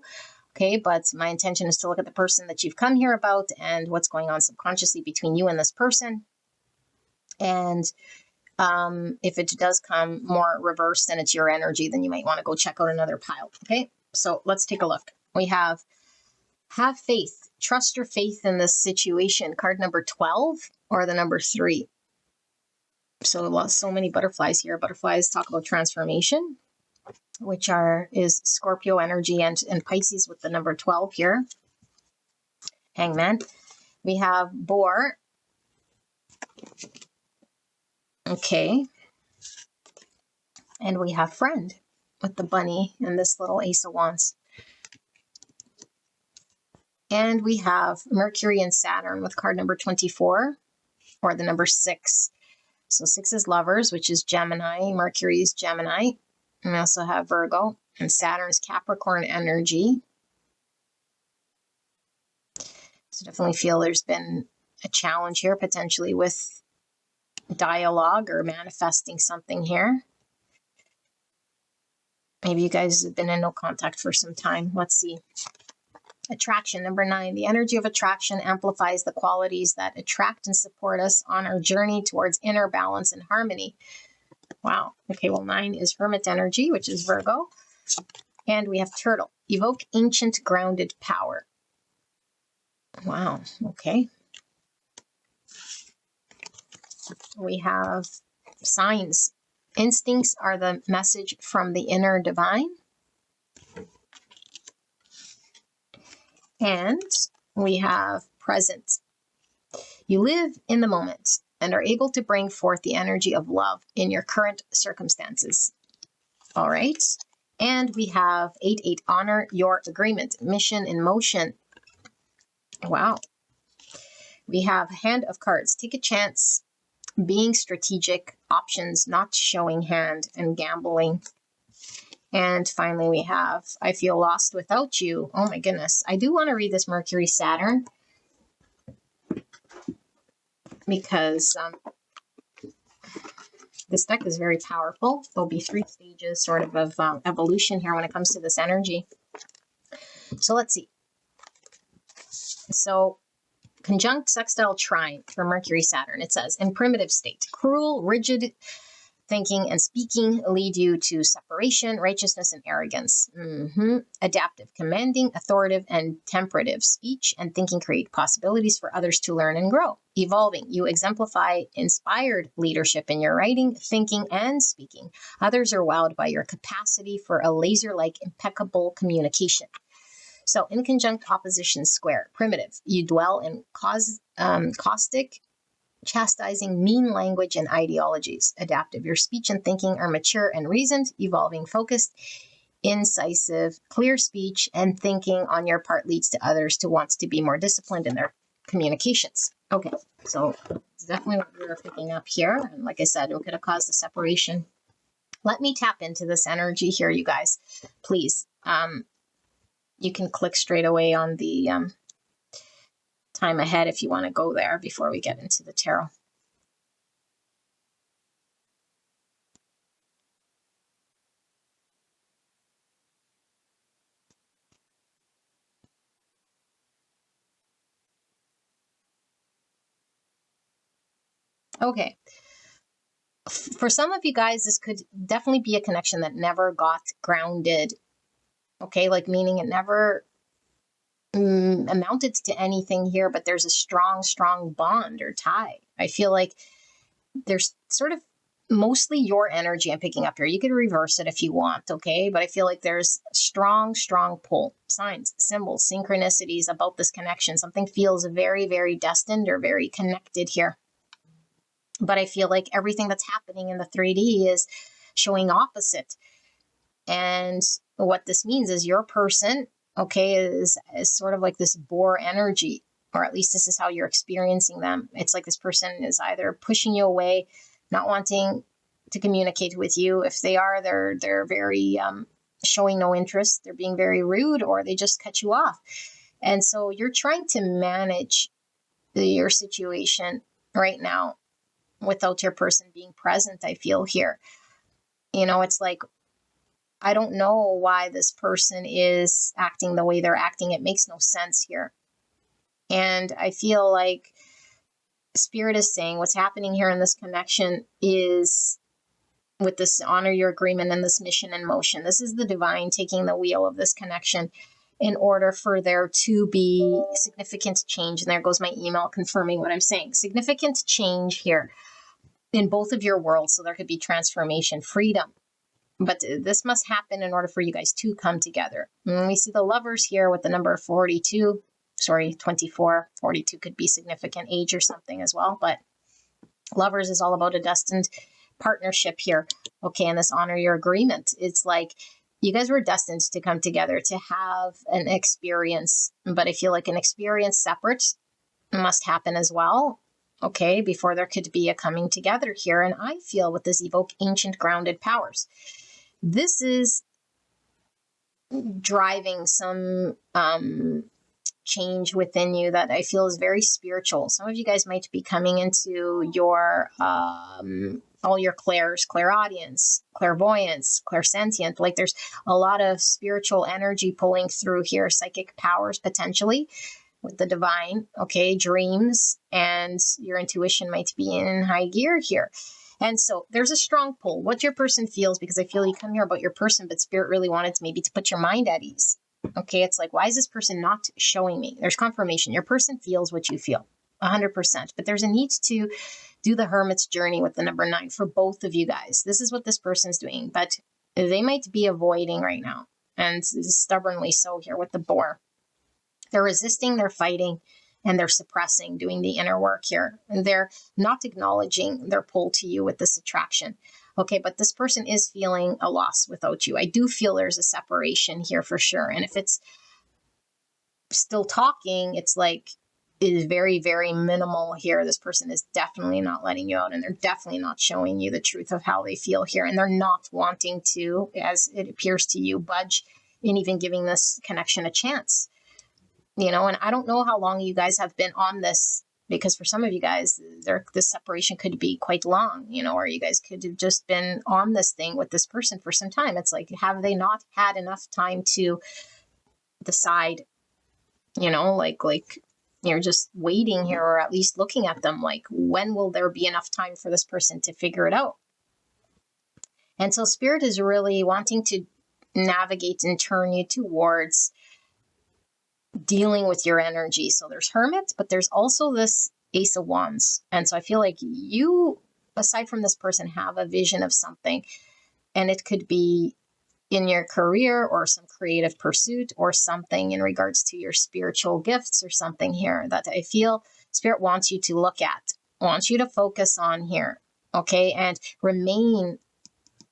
okay? But my intention is to look at the person that you've come here about and what's going on subconsciously between you and this person. And if it does come more reversed and it's your energy, then you might want to go check out another pile, okay? So let's take a look. We have faith, trust your faith in this situation. Card number 12 or the number 3. So many butterflies here. Butterflies talk about transformation, which is Scorpio energy, and Pisces with the number 12 here. Hangman. We have boar. Okay. And we have friend with the bunny and this little ace of wands. And we have Mercury and Saturn with card number 24 or the number 6. So 6 is lovers, which is Gemini. Mercury is Gemini. And we also have Virgo, and Saturn's Capricorn energy. So definitely feel there's been a challenge here potentially with dialogue or manifesting something here. Maybe you guys have been in no contact for some time. Let's see. Attraction, number 9. The energy of attraction amplifies the qualities that attract and support us on our journey towards inner balance and harmony. Wow. Okay, well, 9 is Hermit energy, which is Virgo. And we have Turtle. Evoke ancient grounded power. Wow. Okay. We have signs. Instincts are the message from the inner divine. And we have present. You live in the moment and are able to bring forth the energy of love in your current circumstances. All right. And we have 8-8, honor your agreement, mission in motion. Wow. We have hand of cards, take a chance, being strategic, options, not showing hand, and gambling. And finally, we have, I feel lost without you. Oh my goodness. I do want to read this Mercury Saturn because this deck is very powerful. There'll be 3 stages sort of evolution here when it comes to this energy. So let's see. So conjunct sextile trine for Mercury Saturn, it says, in primitive state, cruel, rigid thinking and speaking lead you to separation, righteousness, and arrogance. Adaptive, commanding, authoritative, and temperative speech and thinking create possibilities for others to learn and grow. Evolving, you exemplify inspired leadership in your writing, thinking, and speaking. Others are wowed by your capacity for a laser-like, impeccable communication. So in conjunct opposition square, primitive, you dwell in caustic, chastising, mean language and ideologies. Adaptive, your speech and thinking are mature and reasoned, evolving, focused, incisive, clear speech and thinking on your part leads to others to want to be more disciplined in their communications. Okay, so it's definitely what we were picking up here. And like I said, it could have caused a separation. Let me tap into this energy here, you guys, please. You can click straight away on the time ahead if you want to go there before we get into the tarot. Okay. For some of you guys, this could definitely be a connection that never got grounded. Okay, like meaning it never amounted to anything here, but there's a strong, strong bond or tie. I feel like there's sort of mostly your energy I'm picking up here. You could reverse it if you want, okay? But I feel like there's strong, strong pull, signs, symbols, synchronicities about this connection. Something feels very, very destined or very connected here. But I feel like everything that's happening in the 3D is showing opposite. And what this means is your person, okay, is sort of like this boar energy, or at least this is how you're experiencing them. It's like this person is either pushing you away, not wanting to communicate with you. If they are, they're very showing no interest. They're being very rude, or they just cut you off. And so you're trying to manage your situation right now without your person being present, I feel here. You know, it's like, I don't know why this person is acting the way they're acting. It makes no sense here. And I feel like Spirit is saying what's happening here in this connection is with this honor your agreement and this mission in motion. This is the divine taking the wheel of this connection in order for there to be significant change. And there goes my email confirming what I'm saying. Significant change here in both of your worlds. So there could be transformation, freedom. But this must happen in order for you guys to come together. And we see the Lovers here with the number 42. Sorry, 24. 42 could be significant age or something as well. But Lovers is all about a destined partnership here. Okay, and this honor your agreement. It's like you guys were destined to come together to have an experience. But I feel like an experience separate must happen as well. Okay, before there could be a coming together here. And I feel with this evoke ancient grounded powers. This is driving some change within you that I feel is very spiritual. Some of you guys might be coming into your all your clairaudience, clairvoyance, clairsentient. Like there's a lot of spiritual energy pulling through here, psychic powers potentially with the divine, okay, dreams, and your intuition might be in high gear here. And so there's a strong pull. What your person feels, because I feel you come here about your person, but Spirit really wanted to maybe to put your mind at ease. Okay, it's like, why is this person not showing me? There's confirmation. Your person feels what you feel, 100%. But there's a need to do the Hermit's journey with the number 9 for both of you guys. This is what this person's doing, but they might be avoiding right now, and stubbornly so here with the boar. They're resisting, they're fighting, and they're suppressing, doing the inner work here. And they're not acknowledging their pull to you with this attraction. Okay, but this person is feeling a loss without you. I do feel there's a separation here for sure. And if it's still talking, it's like it is very, very minimal here. This person is definitely not letting you out, and they're definitely not showing you the truth of how they feel here. And they're not wanting to, as it appears to you, budge in even giving this connection a chance. You know, and I don't know how long you guys have been on this, because for some of you guys, this separation could be quite long, you know, or you guys could have just been on this thing with this person for some time. It's like, have they not had enough time to decide, you know, like You're just waiting here, or at least looking at them like, when will there be enough time for this person to figure it out? And so Spirit is really wanting to navigate and turn you towards dealing with your energy. So there's Hermit, but there's also this Ace of Wands. And so I feel like you, aside from this person, have a vision of something, and it could be in your career or some creative pursuit or something in regards to your spiritual gifts or something here that I feel Spirit wants you to look at, wants you to focus on here. Okay. And remain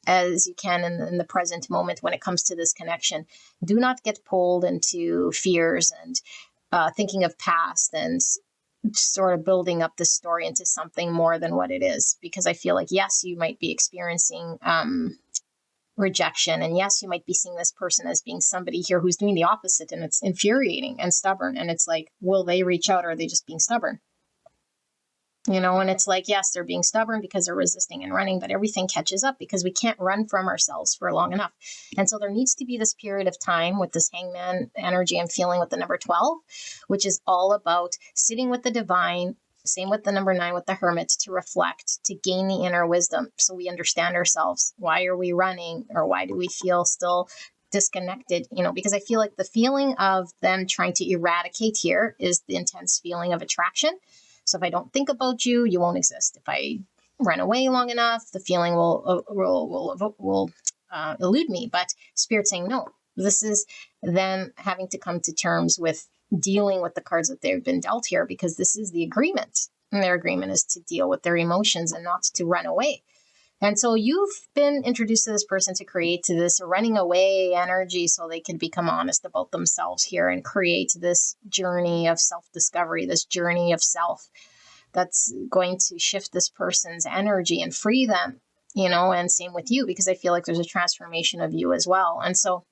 as you can in the present moment when it comes to this connection. Do not get pulled into fears and thinking of past and sort of building up the story into something more than what it is. Because I feel like, yes, you might be experiencing rejection. And yes, you might be seeing this person as being somebody here who's doing the opposite, and it's infuriating and stubborn. And it's like, will they reach out, or are they just being stubborn? And it's like, yes, they're being stubborn because they're resisting and running, but everything catches up because we can't run from ourselves for long enough. And so there needs to be this period of time with this Hangman energy I'm feeling with the number 12, which is all about sitting with the divine. Same with the number 9 with the Hermit, to reflect, to gain the inner wisdom so we understand ourselves. Why are we running, or why do we feel still disconnected? Because I feel like the feeling of them trying to eradicate here is the intense feeling of attraction. So if I don't think about you, you won't exist. If I run away long enough, the feeling will elude me. But Spirit's saying, no, this is them having to come to terms with dealing with the cards that they've been dealt here, because this is the agreement. And their agreement is to deal with their emotions and not to run away. And so you've been introduced to this person to create this running away energy so they can become honest about themselves here and create this journey of self-discovery, this journey of self that's going to shift this person's energy and free them, and same with you, because I feel like there's a transformation of you as well. And so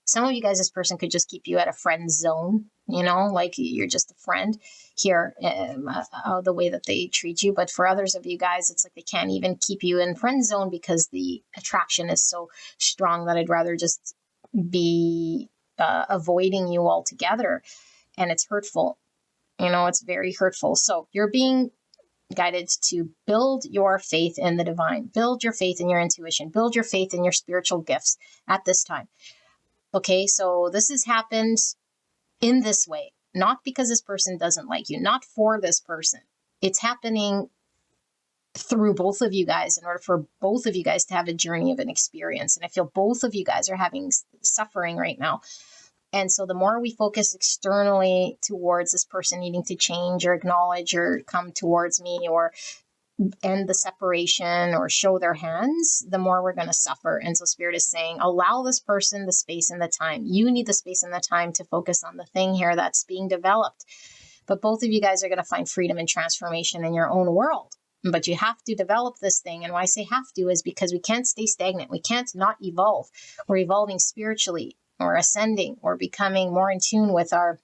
some of you guys, this person could just keep you at a friend zone, like you're just a friend here, the way that they treat you. But for others of you guys, it's like they can't even keep you in friend zone because the attraction is so strong that I'd rather just be avoiding you altogether. And it's hurtful. It's very hurtful. So you're being guided to build your faith in the divine, build your faith in your intuition, build your faith in your spiritual gifts at this time. Okay, so this has happened in this way, not because this person doesn't like you, not for this person. It's happening through both of you guys in order for both of you guys to have a journey of an experience. And I feel both of you guys are having suffering right now. And so the more we focus externally towards this person needing to change or acknowledge or come towards me or end the separation or show their hands, the more we're going to suffer. And so Spirit is saying, allow this person the space and the time. You need the space and the time to focus on the thing here that's being developed. But both of you guys are going to find freedom and transformation in your own world. But you have to develop this thing. And why I say have to is because we can't stay stagnant. We can't not evolve. We're evolving spiritually, or ascending, or becoming more in tune with our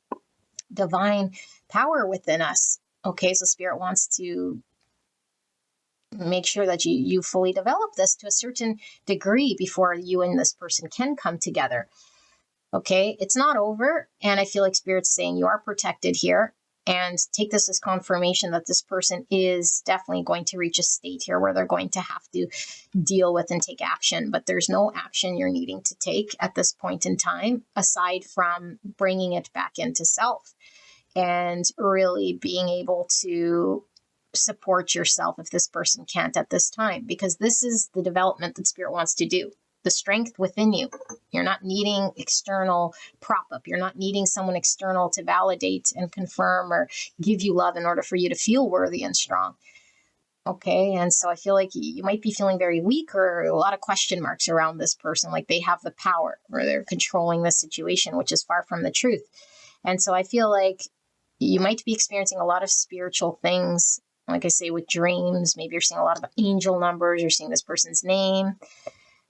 divine power within us. Okay, so Spirit wants to make sure that you fully develop this to a certain degree before you and this person can come together. Okay, it's not over. And I feel like Spirit's saying you are protected here. And take this as confirmation that this person is definitely going to reach a state here where they're going to have to deal with and take action. But there's no action you're needing to take at this point in time, aside from bringing it back into self and really being able to support yourself if this person can't at this time, because this is the development that Spirit wants to do. The strength within you. You're not needing external prop up. You're not needing someone external to validate and confirm or give you love in order for you to feel worthy and strong. Okay. And so I feel like you might be feeling very weak, or a lot of question marks around this person, like they have the power or they're controlling the situation, which is far from the truth. And so I feel like you might be experiencing a lot of spiritual things. Like I say, with dreams, maybe you're seeing a lot of angel numbers, you're seeing this person's name,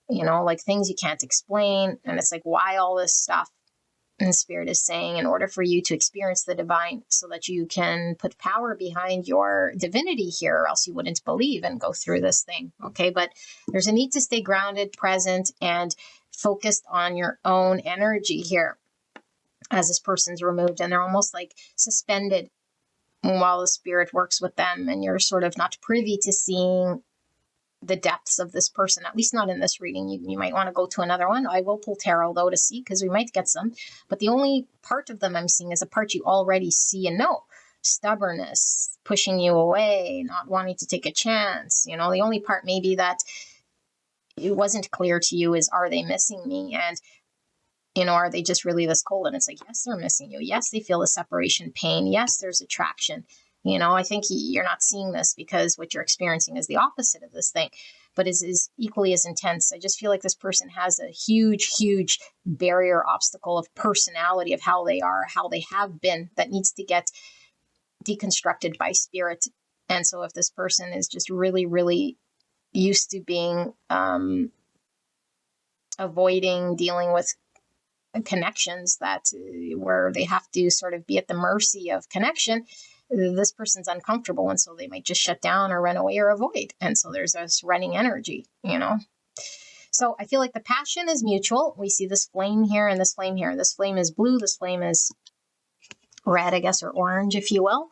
like things you can't explain. And it's like, why all this stuff? And Spirit is saying, in order for you to experience the divine so that you can put power behind your divinity here, or else you wouldn't believe and go through this thing. Okay. But there's a need to stay grounded, present, and focused on your own energy here. as this person's removed, and they're almost like suspended while the spirit works with them, and you're sort of not privy to seeing the depths of this person, at least not in this reading. You might want to go to another one. I will pull tarot though to see, because we might get some, but the only part of them I'm seeing is a part you already see and know. Stubbornness, pushing you away, not wanting to take a chance. You know, the only part maybe that it wasn't clear to you is, are they missing me? And you know, are they just really this cold? And it's like, yes, they're missing you. Yes, they feel the separation pain. Yes, there's attraction. You know, I think you're not seeing this because what you're experiencing is the opposite of this thing, but is equally as intense. I just feel like this person has a huge, huge barrier, obstacle of personality, of how they are, how they have been, that needs to get deconstructed by spirit. And so if this person is just really, really used to being avoiding dealing with connections that where they have to sort of be at the mercy of connection, this person's uncomfortable, and so they might just shut down or run away or avoid. And so there's this running energy, you know. So I feel like the passion is mutual. We see this flame here and this flame here. This flame is blue, this flame is red, I guess, or orange, if you will.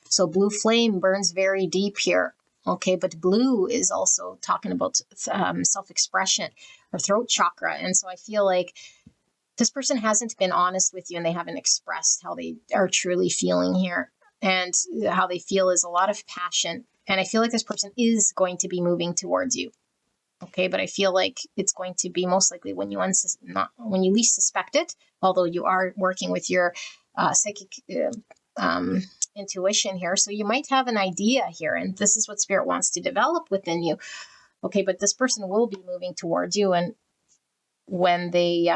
So blue flame burns very deep here. Okay, but blue is also talking about self-expression or throat chakra. And so I feel like this person hasn't been honest with you, and they haven't expressed how they are truly feeling here. And how they feel is a lot of passion. And I feel like this person is going to be moving towards you. Okay, but I feel like it's going to be most likely when you when you least suspect it, although you are working with your psychic intuition here. So you might have an idea here, and this is what spirit wants to develop within you. Okay, but this person will be moving towards you, and when they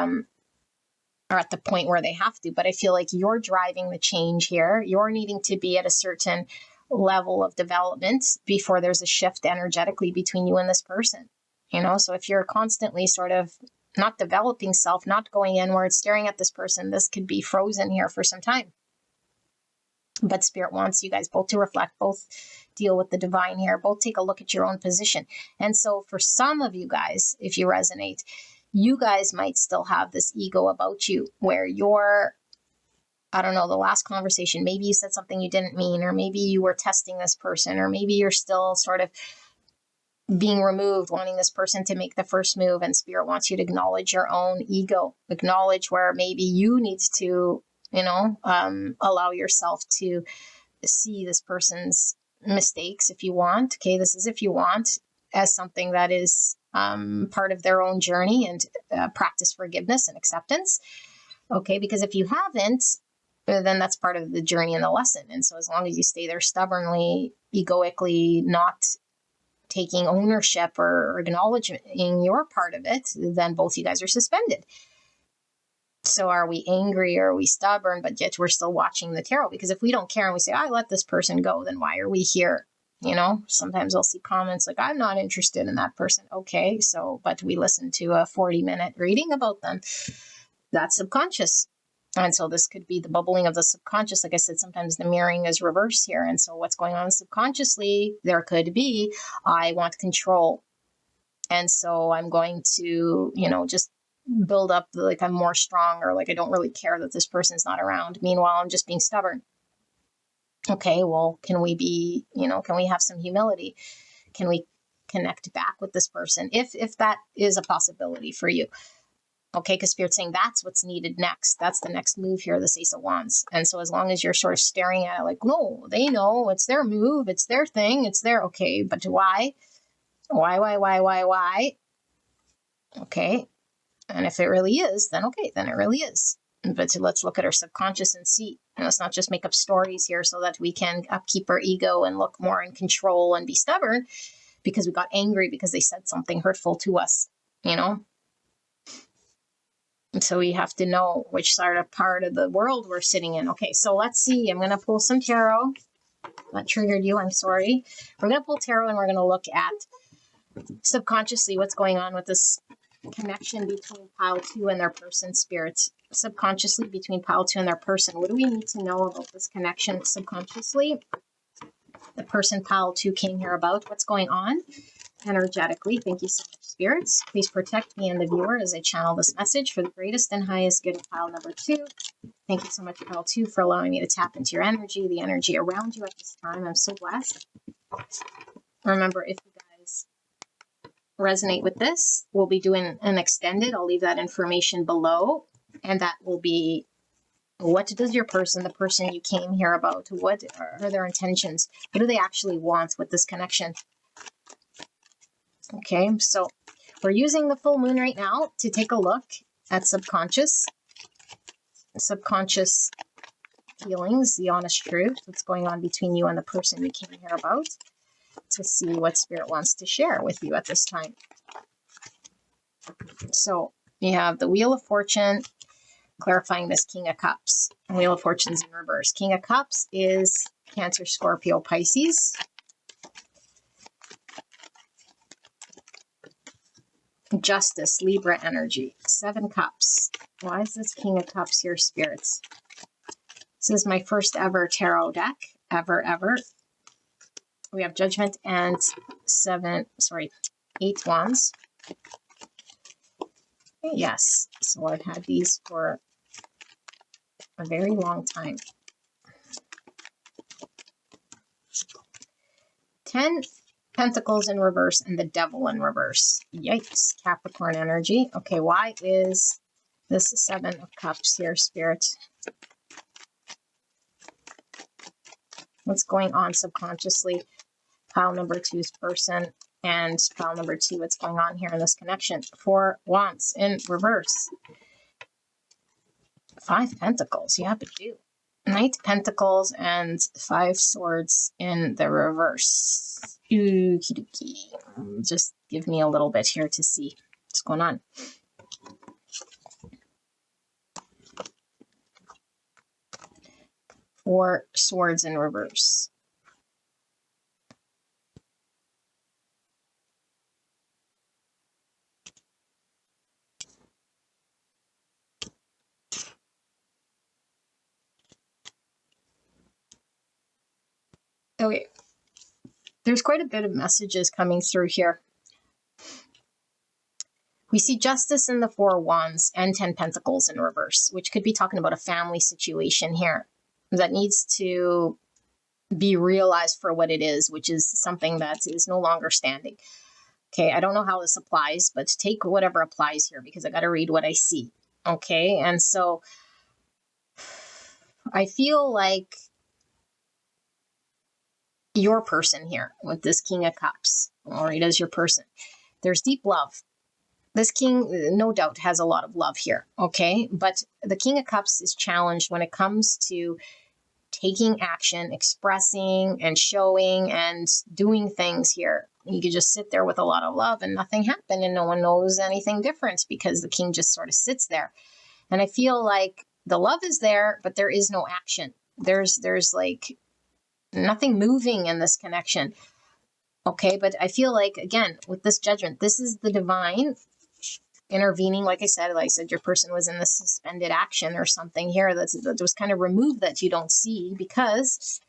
are at the point where they have to. But I feel like you're driving the change here. You're needing to be at a certain level of development before there's a shift energetically between you and this person. You know, so if you're constantly sort of not developing self, not going inward, staring at this person, this could be frozen here for some time. But spirit wants you guys both to reflect, both deal with the divine here, both take a look at your own position. And so for some of you guys, if you resonate, you guys might still have this ego about you where you're, I don't know, the last conversation, maybe you said something you didn't mean, or maybe you were testing this person, or maybe you're still sort of being removed, wanting this person to make the first move, and spirit wants you to acknowledge your own ego, acknowledge where maybe you need to, you know, allow yourself to see this person's mistakes if you want. Okay, this is if you want, as something that is part of their own journey, and practice forgiveness and acceptance. Okay, because if you haven't, then that's part of the journey and the lesson. And so as long as you stay there stubbornly, egoically, not taking ownership or acknowledging your part of it, then both you guys are suspended. So are we angry, or are we stubborn, but yet we're still watching the tarot? Because if we don't care and we say, I let this person go, then why are we here? You know, sometimes I'll see comments like, I'm not interested in that person. Okay, so, but we listen to a 40-minute reading about them. That's subconscious. And so this could be the bubbling of the subconscious. Like I said, sometimes the mirroring is reverse here. And so what's going on subconsciously, there could be, I want control. And so I'm going to, you know, just build up like I'm more strong, or like I don't really care that this person's not around. Meanwhile, I'm just being stubborn. Okay, well, can we be, you know, can we have some humility? Can we connect back with this person if that is a possibility for you? Okay, because Spirit's saying that's what's needed next. That's the next move here, this Ace of Wands. And so as long as you're sort of staring at it like, no, they know, it's their move, it's their thing, it's their, okay, but why? Why? Okay, and if it really is, then okay, then it really is. But let's look at our subconscious and see. And let's not just make up stories here so that we can upkeep our ego and look more in control and be stubborn because we got angry because they said something hurtful to us, you know? And so we have to know which sort of part of the world we're sitting in. Okay, so let's see. I'm going to pull some tarot. That triggered you. I'm sorry. We're going to pull tarot, and we're going to look at subconsciously what's going on with this connection between pile 2 and their person, Spirit. Subconsciously between pile 2 and their person. What do we need to know about this connection subconsciously? The person pile 2 came here about. What's going on? energetically. Thank you so much, spirits. Please protect me and the viewer as I channel this message for the greatest and highest good of pile number 2. Thank you so much, pile 2, for allowing me to tap into your energy, the energy around you at this time. I'm so blessed. Remember, if you guys resonate with this, we'll be doing an extended. I'll leave that information below, and that will be, what does your person, the person you came here about, what are their intentions? What do they actually want with this connection? Okay, so we're using the full moon right now to take a look at subconscious feelings, the honest truth, what's going on between you and the person you came here about, to see what spirit wants to share with you at this time. So you have the Wheel of Fortune, clarifying this King of Cups. Wheel of Fortune's in reverse. King of Cups is Cancer, Scorpio, Pisces. Justice, Libra energy. 7 Cups. Why is this King of Cups here, spirits? This is my first ever tarot deck. Ever. We have Judgment and 8 Wands. Yes, so I've had these for a very long time. 10 Pentacles in reverse and the Devil in reverse. Yikes, Capricorn energy. Okay, why is this 7 of Cups here, Spirit? What's going on subconsciously? Pile number 2's person and pile number 2, what's going on here in this connection? 4 Wands in reverse. 5 Pentacles, yeah, but do. Knight Pentacles and 5 Swords in the reverse. Okie dokie. Just give me a little bit here to see what's going on. Four Swords in reverse. Okay, there's quite a bit of messages coming through here. We see Justice in the 4 Wands and 10 Pentacles in reverse, which could be talking about a family situation here that needs to be realized for what it is, which is something that is no longer standing. Okay, I don't know how this applies, but take whatever applies here because I got to read what I see. Okay, and so I feel like your person here with this King of Cups, or it is your person. There's deep love. This king, no doubt, has a lot of love here, okay? But the King of Cups is challenged when it comes to taking action, expressing and showing and doing things here. You could just sit there with a lot of love and nothing happened and no one knows anything different because the king just sort of sits there. And I feel like the love is there, but there is no action. There's like nothing moving in this connection. Okay, but I feel like, again, with this Judgment, this is the divine intervening. Like I said, your person was in the suspended action or something here that was kind of removed that you don't see because,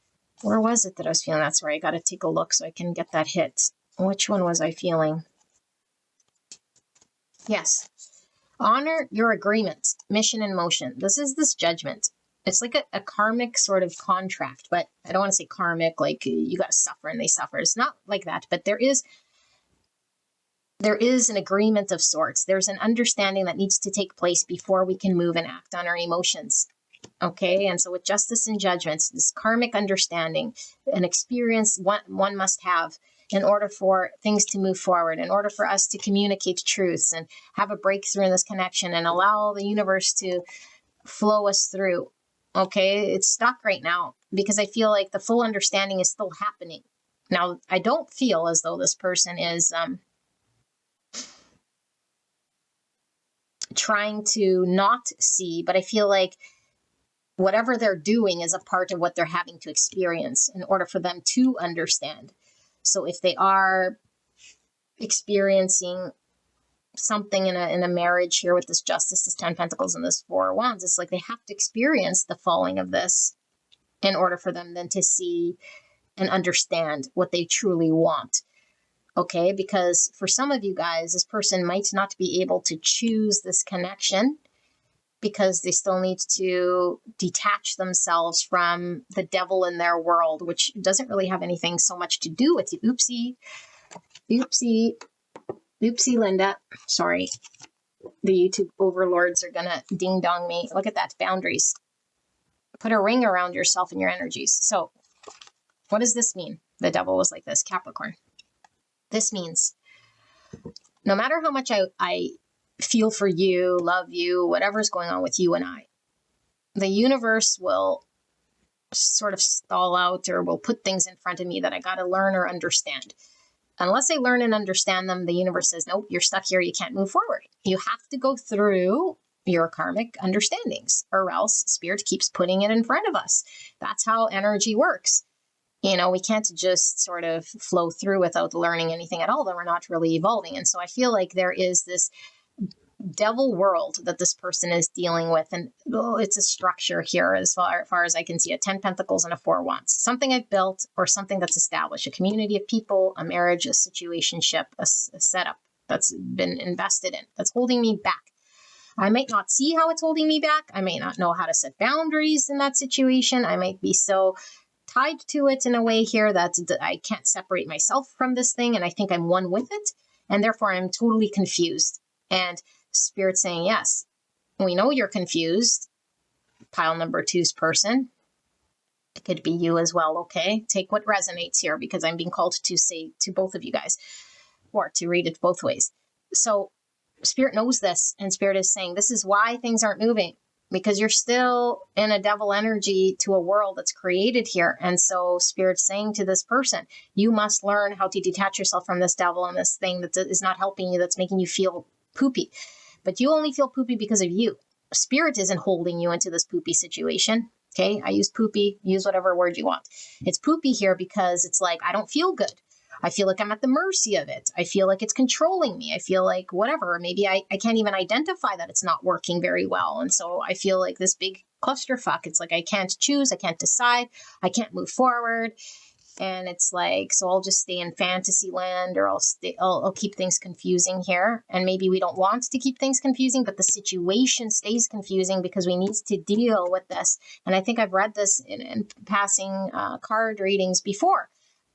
where was it that I was feeling? That's where I got to take a look so I can get that hit. Which one was I feeling? Yes. Honor your agreement, mission in motion. This is this Judgment. It's like a karmic sort of contract, but I don't want to say karmic, like you got to suffer and they suffer. It's not like that, but there is an agreement of sorts. There's an understanding that needs to take place before we can move and act on our emotions. Okay, and so with Justice and Judgment, this karmic understanding, an experience one must have in order for things to move forward, in order for us to communicate truths and have a breakthrough in this connection and allow the universe to flow us through. Okay, it's stuck right now because I feel like the full understanding is still happening. Now, I don't feel as though this person is trying to not see, but I feel like whatever they're doing is a part of what they're having to experience in order for them to understand. So if they are experiencing something in a marriage here with this Justice, this 10 Pentacles, and this 4 Wands, it's like they have to experience the falling of this in order for them then to see and understand what they truly want. Okay, because for some of you guys, this person might not be able to choose this connection because they still need to detach themselves from the devil in their world, which doesn't really have anything so much to do with you. Oopsie, Linda. Sorry. The YouTube overlords are going to ding dong me. Look at that. Boundaries. Put a ring around yourself and your energies. So what does this mean? The devil was like this, Capricorn. This means no matter how much I feel for you, love you, whatever's going on with you and I, the universe will sort of stall out or will put things in front of me that I got to learn or understand. Unless I learn and understand them, the universe says, nope, you're stuck here. You can't move forward. You have to go through your karmic understandings, or else spirit keeps putting it in front of us. That's how energy works. You know, we can't just sort of flow through without learning anything at all. Then we're not really evolving. And so I feel like there is this devil world that this person is dealing with. And it's a structure here as far as I can see, a 10 pentacles and a 4 wands. Something I've built or something that's established, a community of people, a marriage, a situationship, a setup that's been invested in, that's holding me back. I might not see how it's holding me back. I may not know how to set boundaries in that situation. I might be so tied to it in a way here that I can't separate myself from this thing. And I think I'm one with it. And therefore I'm totally confused. And Spirit saying, yes, we know you're confused. Pile number 2's person. It could be you as well. Okay. Take what resonates here, because I'm being called to say to both of you guys, or to read it both ways. So Spirit knows this, and Spirit is saying, this is why things aren't moving, because you're still in a devil energy to a world that's created here. And so Spirit's saying to this person, you must learn how to detach yourself from this devil and this thing that is not helping you, that's making you feel poopy. But you only feel poopy because of you. Spirit isn't holding you into this poopy situation. Okay, I use poopy, use whatever word you want. It's poopy here because it's like, I don't feel good. I feel like I'm at the mercy of it. I feel like it's controlling me. I feel like whatever, maybe I can't even identify that it's not working very well. And so I feel like this big clusterfuck. It's like, I can't choose. I can't decide. I can't move forward. And it's like, so I'll just stay in fantasy land, or I'll keep things confusing here. And maybe we don't want to keep things confusing, but the situation stays confusing because we need to deal with this. And I think I've read this in passing card readings before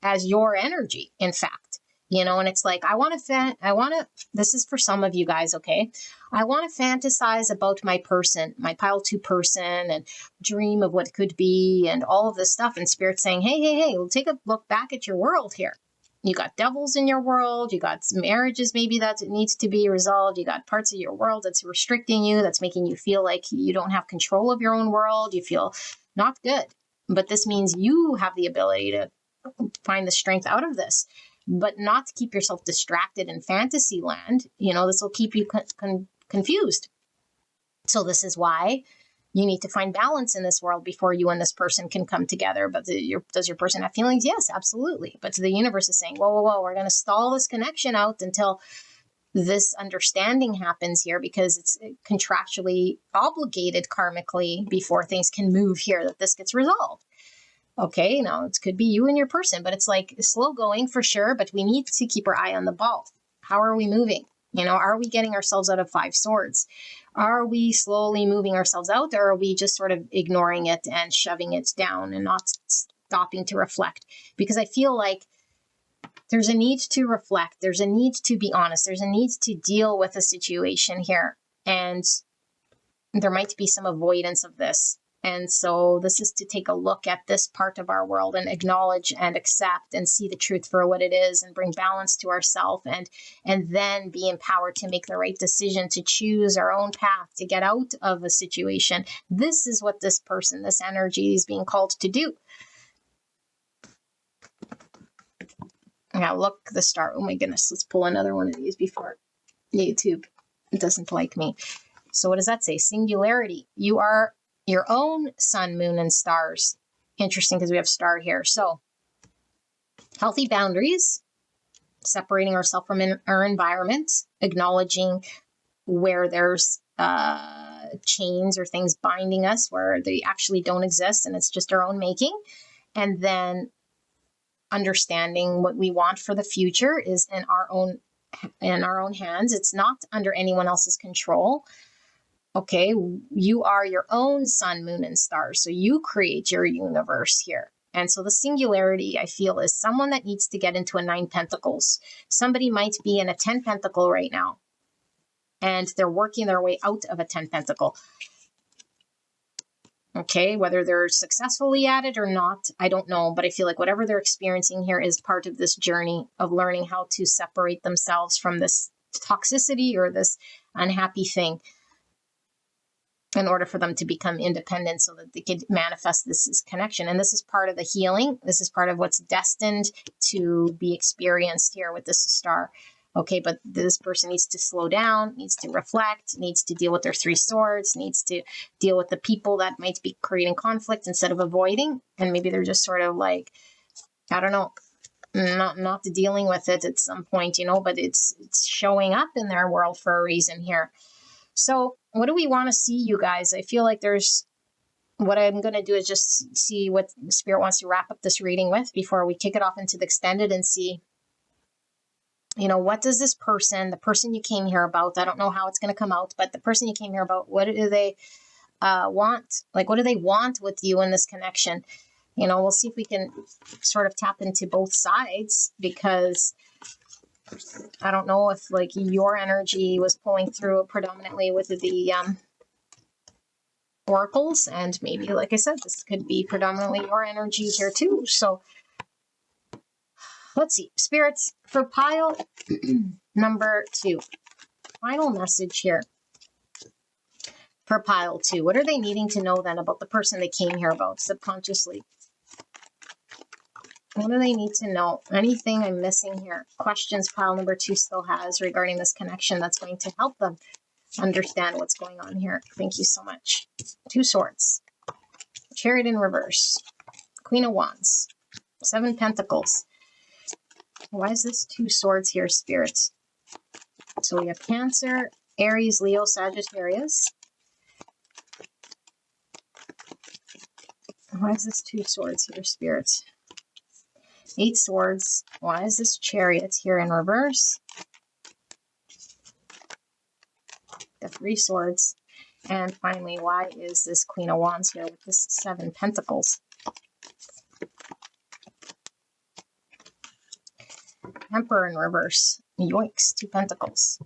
as your energy, in fact, you know, and it's like, this is for some of you guys. Okay. I want to fantasize about my person, my pile 2 person, and dream of what could be and all of this stuff. And Spirit saying, hey, we'll take a look back at your world here. You got devils in your world. You got marriages maybe that needs to be resolved. You got parts of your world that's restricting you, that's making you feel like you don't have control of your own world. You feel not good. But this means you have the ability to find the strength out of this, but not to keep yourself distracted in fantasy land. You know, this will keep you confused. So this is why you need to find balance in this world before you and this person can come together. But does your person have feelings? Yes, absolutely. But the universe is saying, whoa, we're going to stall this connection out until this understanding happens here, because it's contractually obligated karmically before things can move here, that this gets resolved. Okay, now it could be you and your person, but it's like slow going for sure, but we need to keep our eye on the ball. How are we moving? You know, are we getting ourselves out of 5 swords? Are we slowly moving ourselves out, or are we just sort of ignoring it and shoving it down and not stopping to reflect? Because I feel like there's a need to reflect. There's a need to be honest. There's a need to deal with a situation here. And there might be some avoidance of this. And so this is to take a look at this part of our world and acknowledge and accept and see the truth for what it is, and bring balance to ourselves, and then be empowered to make the right decision, to choose our own path, to get out of a situation. This is what this person, this energy is being called to do. Now look, the star. Oh my goodness. Let's pull another one of these before YouTube doesn't like me. So what does that say? Singularity. You are your own sun, moon, and stars. Interesting, because we have star here. So healthy boundaries, separating ourselves from our environment, acknowledging where there's chains or things binding us where they actually don't exist and it's just our own making. And then understanding what we want for the future is in our own hands. It's not under anyone else's control. Okay, you are your own sun, moon, and stars. So you create your universe here. And so the singularity, I feel, is someone that needs to get into a 9 pentacles. Somebody might be in a 10 pentacle right now, and they're working their way out of a 10 pentacle. Okay, whether they're successfully at it or not, I don't know. But I feel like whatever they're experiencing here is part of this journey of learning how to separate themselves from this toxicity or this unhappy thing, in order for them to become independent so that they could manifest this connection. And this is part of the healing. This is part of what's destined to be experienced here with this star. Okay, but this person needs to slow down, needs to reflect, needs to deal with their 3 swords, needs to deal with the people that might be creating conflict instead of avoiding. And maybe they're just sort of like, I don't know, not dealing with it at some point, you know, but it's showing up in their world for a reason here. So what do we want to see, you guys? I feel like what I'm going to do is just see what Spirit wants to wrap up this reading with before we kick it off into the extended and see, you know, what does this person, the person you came here about, I don't know how it's going to come out, but the person you came here about, what do they want? Like, what do they want with you in this connection? You know, we'll see if we can sort of tap into both sides, because I don't know if like your energy was pulling through predominantly with the oracles, and maybe, like I said, this could be predominantly your energy here too. So let's see, spirits, for pile number 2, final message here for pile 2. What are they needing to know then about the person they came here about subconsciously? What do they need to know? Anything I'm missing here? Questions pile number 2 still has regarding this connection that's going to help them understand what's going on here. Thank you so much. 2 swords. Chariot in reverse. Queen of Wands. 7 pentacles. Why is this 2 swords here, spirits? So we have Cancer, Aries, Leo, Sagittarius. Why is this 2 swords here, spirits? 8 swords. Why is this Chariot here in reverse? The 3 swords. And finally, why is this Queen of Wands here with this 7 pentacles? Emperor in reverse. Yoinks, 2 pentacles.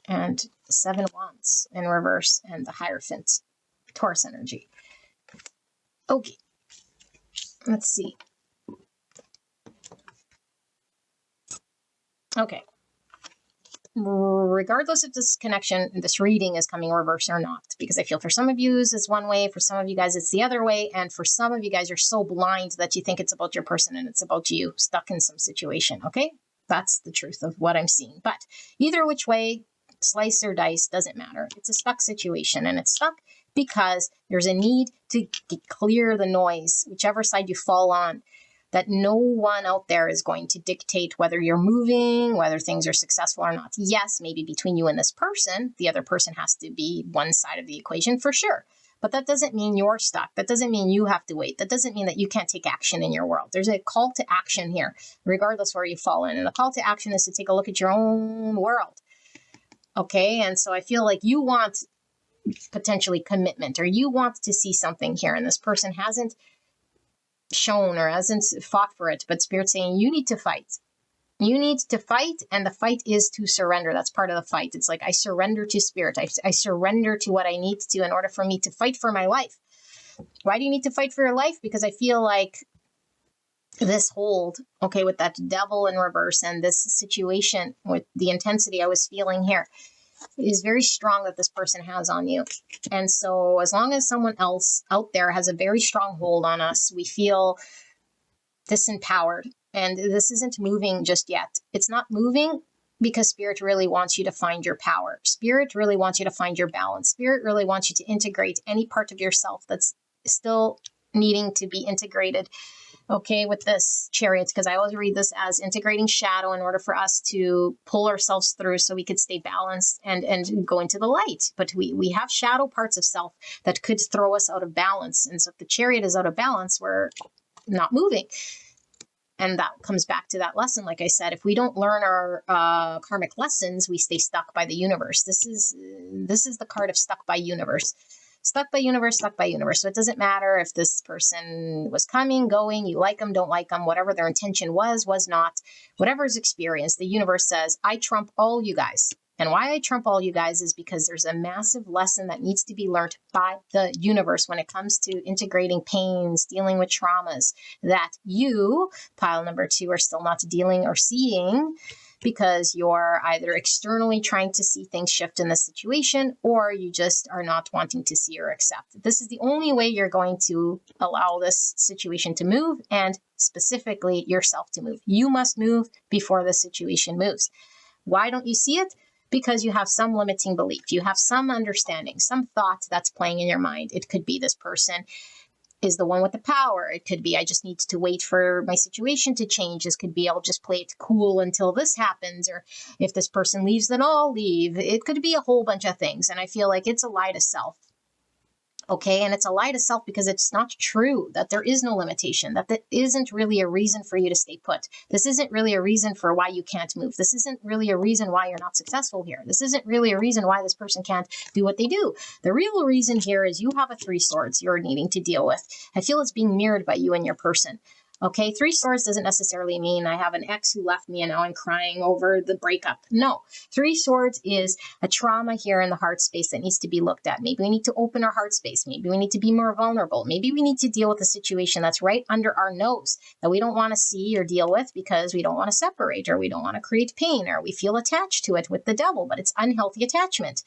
And 7 wands in reverse, and the Hierophant, Taurus energy. Okay. Let's see. Okay. Regardless if this connection, this reading is coming reverse or not, because I feel for some of you it's one way, for some of you guys it's the other way, and for some of you guys you're so blind that you think it's about your person and it's about you stuck in some situation, okay? That's the truth of what I'm seeing. But either which way, slice or dice, doesn't matter. It's a stuck situation, and it's stuck because there's a need to clear the noise, whichever side you fall on. That no one out there is going to dictate whether you're moving, whether things are successful or not. Yes, maybe between you and this person, the other person has to be one side of the equation for sure. But that doesn't mean you're stuck. That doesn't mean you have to wait. That doesn't mean that you can't take action in your world. There's a call to action here, regardless where you fall in. And the call to action is to take a look at your own world. Okay, and so I feel like you want potentially commitment, or you want to see something here, and this person hasn't shown or hasn't fought for it, but Spirit's saying you need to fight. You need to fight, and the fight is to surrender. That's part of the fight. It's like I surrender to Spirit. I surrender to what I need to in order for me to fight for my life. Why do you need to fight for your life? Because I feel like this hold, okay, with that devil in reverse and this situation with the intensity I was feeling here, is very strong that this person has on you. And so as long as someone else out there has a very strong hold on us, we feel disempowered. And this isn't moving just yet. It's not moving because Spirit really wants you to find your power. Spirit really wants you to find your balance. Spirit really wants you to integrate any part of yourself that's still needing to be integrated. Okay, with this Chariot, because I always read this as integrating shadow in order for us to pull ourselves through so we could stay balanced and go into the light. But we have shadow parts of self that could throw us out of balance. And so if the Chariot is out of balance, we're not moving. And that comes back to that lesson. Like I said, if we don't learn our karmic lessons, we stay stuck by the universe. This is the card of stuck by universe. Stuck by universe, stuck by universe. So it doesn't matter if this person was coming, going, you like them, don't like them, whatever their intention was not, whatever is experienced, the universe says, I trump all you guys. And why I trump all you guys is because there's a massive lesson that needs to be learned by the universe when it comes to integrating pains, dealing with traumas that you, pile number 2, are still not dealing or seeing because you're either externally trying to see things shift in the situation or you just are not wanting to see or accept. This is the only way you're going to allow this situation to move, and specifically yourself to move. You must move before the situation moves. Why don't you see it? Because you have some limiting belief. You have some understanding, some thought that's playing in your mind. It could be this person is the one with the power. It could be I just need to wait for my situation to change. This could be I'll just play it cool until this happens. Or if this person leaves, then I'll leave. It could be a whole bunch of things. And I feel like it's a lie to self. Okay, and it's a lie to self because it's not true that there is no limitation, that isn't really a reason for you to stay put. This isn't really a reason for why you can't move. This isn't really a reason why you're not successful here. This isn't really a reason why this person can't do what they do. The real reason here is you have a 3 swords you're needing to deal with. I feel it's being mirrored by you and your person. Okay, 3 swords doesn't necessarily mean I have an ex who left me and now I'm crying over the breakup. No, 3 swords is a trauma here in the heart space that needs to be looked at. Maybe we need to open our heart space. Maybe we need to be more vulnerable. Maybe we need to deal with a situation that's right under our nose that we don't want to see or deal with because we don't want to separate, or we don't want to create pain, or we feel attached to it with the devil, but it's unhealthy attachment.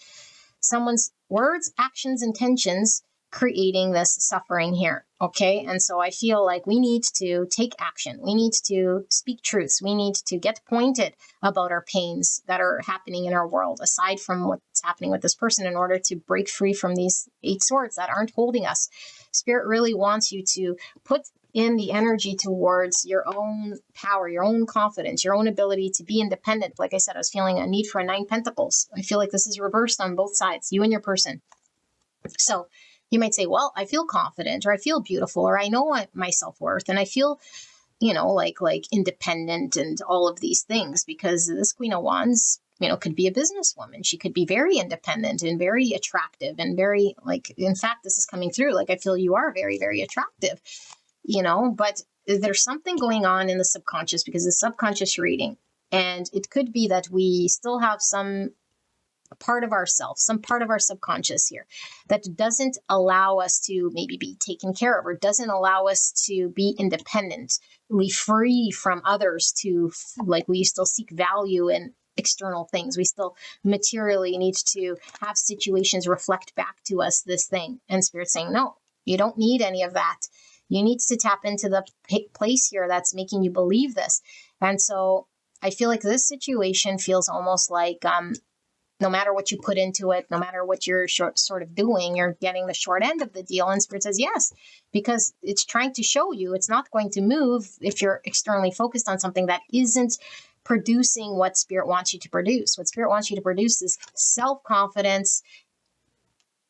Someone's words, actions, intentions creating this suffering here. Okay. And so I feel like we need to take action. We need to speak truths. We need to get pointed about our pains that are happening in our world, aside from what's happening with this person, in order to break free from these 8 swords that aren't holding us. Spirit really wants you to put in the energy towards your own power, your own confidence, your own ability to be independent. Like I said, I was feeling a need for a 9 pentacles. I feel like this is reversed on both sides, you and your person. So you might say, well, I feel confident, or I feel beautiful, or I know my self-worth, and I feel, like independent and all of these things, because this Queen of Wands, could be a businesswoman. She could be very independent and very attractive and very, in fact, this is coming through. I feel you are very, very attractive, but there's something going on in the subconscious, because the subconscious reading, and it could be that we still have some part of ourselves, some part of our subconscious here that doesn't allow us to maybe be taken care of, or doesn't allow us to be independently free from others, to we still seek value in external things. We still materially need to have situations reflect back to us this thing. And Spirit's saying, no, you don't need any of that. You need to tap into the place here that's making you believe this. And so I feel like this situation feels almost like, no matter what you put into it, no matter what you're sort of doing, you're getting the short end of the deal. And Spirit says yes, because it's trying to show you it's not going to move if you're externally focused on something that isn't producing what Spirit wants you to produce. What Spirit wants you to produce is self-confidence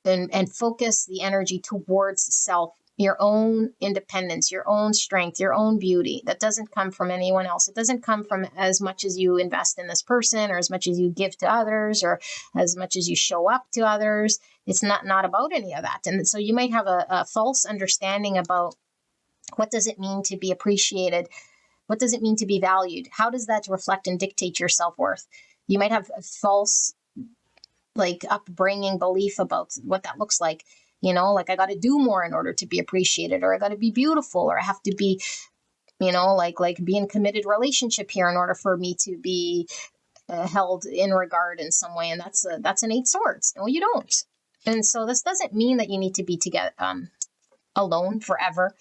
and focus the energy towards self, your own independence, your own strength, your own beauty. That doesn't come from anyone else. It doesn't come from as much as you invest in this person, or as much as you give to others, or as much as you show up to others. It's not about any of that. And so you might have a false understanding about what does it mean to be appreciated? What does it mean to be valued? How does that reflect and dictate your self-worth? You might have a false upbringing belief about what that looks like. I got to do more in order to be appreciated, or I got to be beautiful, or I have to be, be in a committed relationship here in order for me to be held in regard in some way. And that's an 8 swords. No, you don't. And so this doesn't mean that you need to be together alone forever.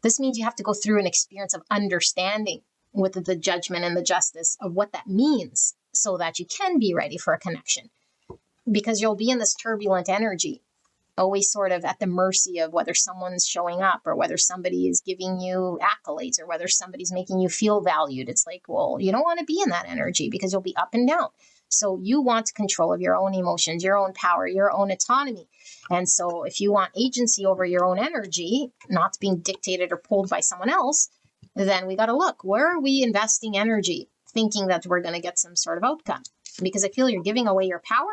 This means you have to go through an experience of understanding with the judgment and the justice of what that means, so that you can be ready for a connection, because you'll be in this turbulent energy, always sort of at the mercy of whether someone's showing up, or whether somebody is giving you accolades, or whether somebody's making you feel valued. It's like, well, you don't want to be in that energy, because you'll be up and down. So you want control of your own emotions, your own power, your own autonomy. And so if you want agency over your own energy, not being dictated or pulled by someone else, then we got to look, where are we investing energy thinking that we're going to get some sort of outcome? Because I feel you're giving away your power.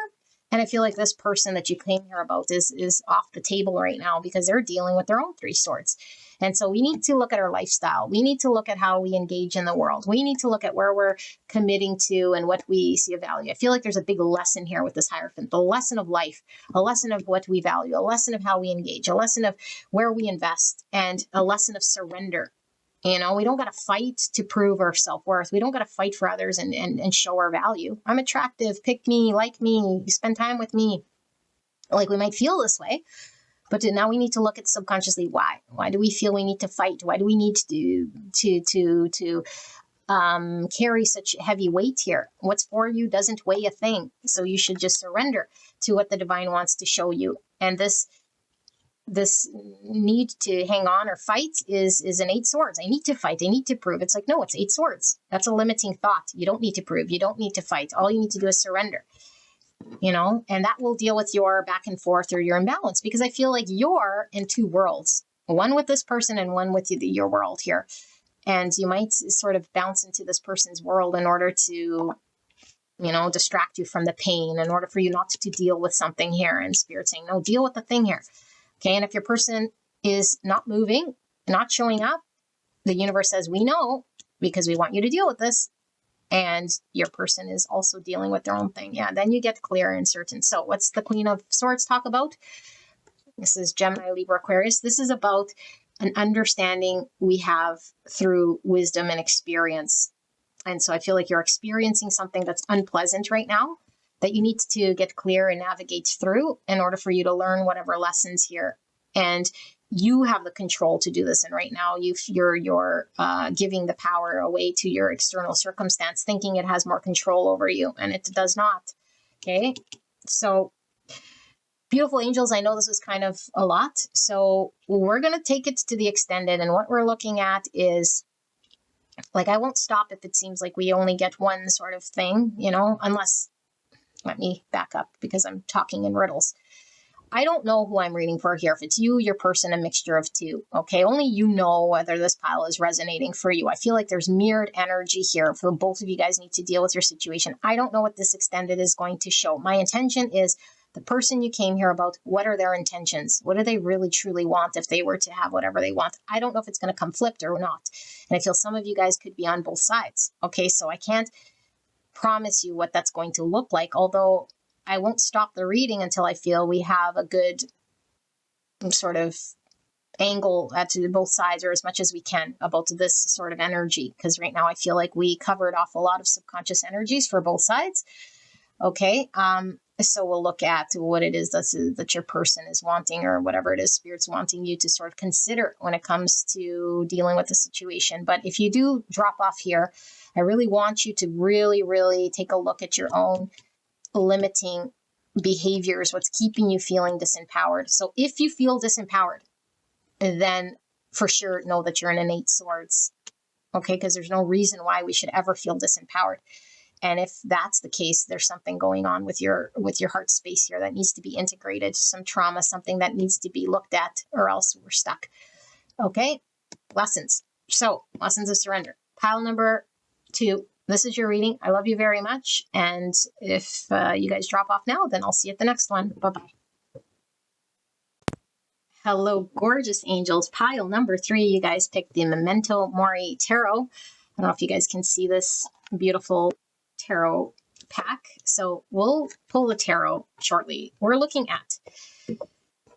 And I feel like this person that you came here about is off the table right now because they're dealing with their own 3 swords. And so we need to look at our lifestyle. We need to look at how we engage in the world. We need to look at where we're committing to and what we see a value. I feel like there's a big lesson here with this Hierophant, the lesson of life, a lesson of what we value, a lesson of how we engage, a lesson of where we invest, and a lesson of surrender. You know, we don't got to fight to prove our self-worth. We don't got to fight for others and show our value. I'm attractive, pick me, like me, spend time with me. Like, we might feel this way, but now we need to look at subconsciously why. Why do we feel we need to fight? Why do we need to carry such heavy weight here? What's for you doesn't weigh a thing. So you should just surrender to what the divine wants to show you. And this need to hang on or fight is an 8 swords. I need to fight. I need to prove. It's like, no, it's 8 swords. That's a limiting thought. You don't need to prove. You don't need to fight. All you need to do is surrender, you know, and that will deal with your back and forth or your imbalance, because I feel like you're in 2 worlds, one with this person and one with your world here. And you might sort of bounce into this person's world in order to, you know, distract you from the pain, in order for you not to deal with something here. And Spirit saying, no, deal with the thing here. Okay, and if your person is not moving, not showing up, the universe says, we know, because we want you to deal with this. And your person is also dealing with their own thing. Yeah, then you get clear and certain. So what's the Queen of Swords talk about? This is Gemini, Libra, Aquarius. This is about an understanding we have through wisdom and experience. And so I feel like you're experiencing something that's unpleasant right now, that you need to get clear and navigate through in order for you to learn whatever lessons here. And you have the control to do this. And right now you're giving the power away to your external circumstance, thinking it has more control over you, and it does not. Okay. So beautiful angels, I know this was kind of a lot. So we're going to take it to the extended. And what we're looking at is, like, I won't stop if it seems like we only get one sort of thing, you know, unless, let me back up because I'm talking in riddles. I don't know who I'm reading for here. If it's you, your person, a mixture of 2. Okay, only you know whether this pile is resonating for you. I feel like there's mirrored energy here for both of you guys need to deal with your situation. I don't know what this extended is going to show. My intention is the person you came here about, what are their intentions? What do they really truly want if they were to have whatever they want? I don't know if it's going to come flipped or not. And I feel some of you guys could be on both sides. Okay, so I can't promise you what that's going to look like, although I won't stop the reading until I feel we have a good sort of angle to both sides, or as much as we can, about this sort of energy. Because right now I feel like we covered off a lot of subconscious energies for both sides. Okay. So we'll look at what it is that your person is wanting, or whatever it is Spirit's wanting you to sort of consider when it comes to dealing with the situation. But if you do drop off here, I really want you to really, really take a look at your own limiting behaviors, what's keeping you feeling disempowered. So if you feel disempowered, then for sure know that you're in an 8 swords. Okay, because there's no reason why we should ever feel disempowered. And if that's the case, there's something going on with your heart space here that needs to be integrated, some trauma, something that needs to be looked at, or else we're stuck. Okay, lessons. So lessons of surrender. Pile number 2. This is your reading. I love you very much. And if you guys drop off now, then I'll see you at the next one. Bye-bye. Hello, gorgeous angels. Pile number 3. You guys picked the Memento Mori Tarot. I don't know if you guys can see this beautiful tarot pack. So we'll pull the tarot shortly. We're looking at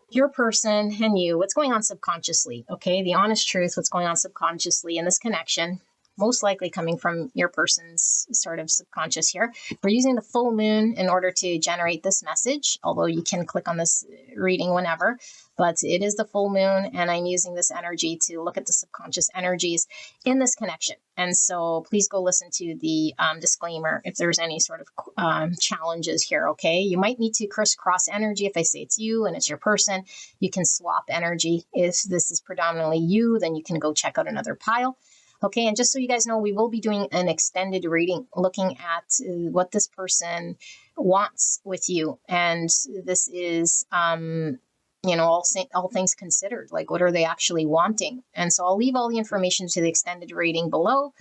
your person and you, what's going on subconsciously. Okay, the honest truth, what's going on subconsciously in this connection, most likely coming from your person's sort of subconscious here. We're using the full moon in order to generate this message, although you can click on this reading whenever, but it is the full moon, and I'm using this energy to look at the subconscious energies in this connection. And so please go listen to the disclaimer if there's any sort of challenges here, okay? You might need to crisscross energy. If I say it's you and it's your person, you can swap energy. If this is predominantly you, then you can go check out another pile. Okay, and just so you guys know, we will be doing an extended reading looking at what this person wants with you. And this is you know, all things considered, like what are they actually wanting? And so I'll leave all the information to the extended reading below.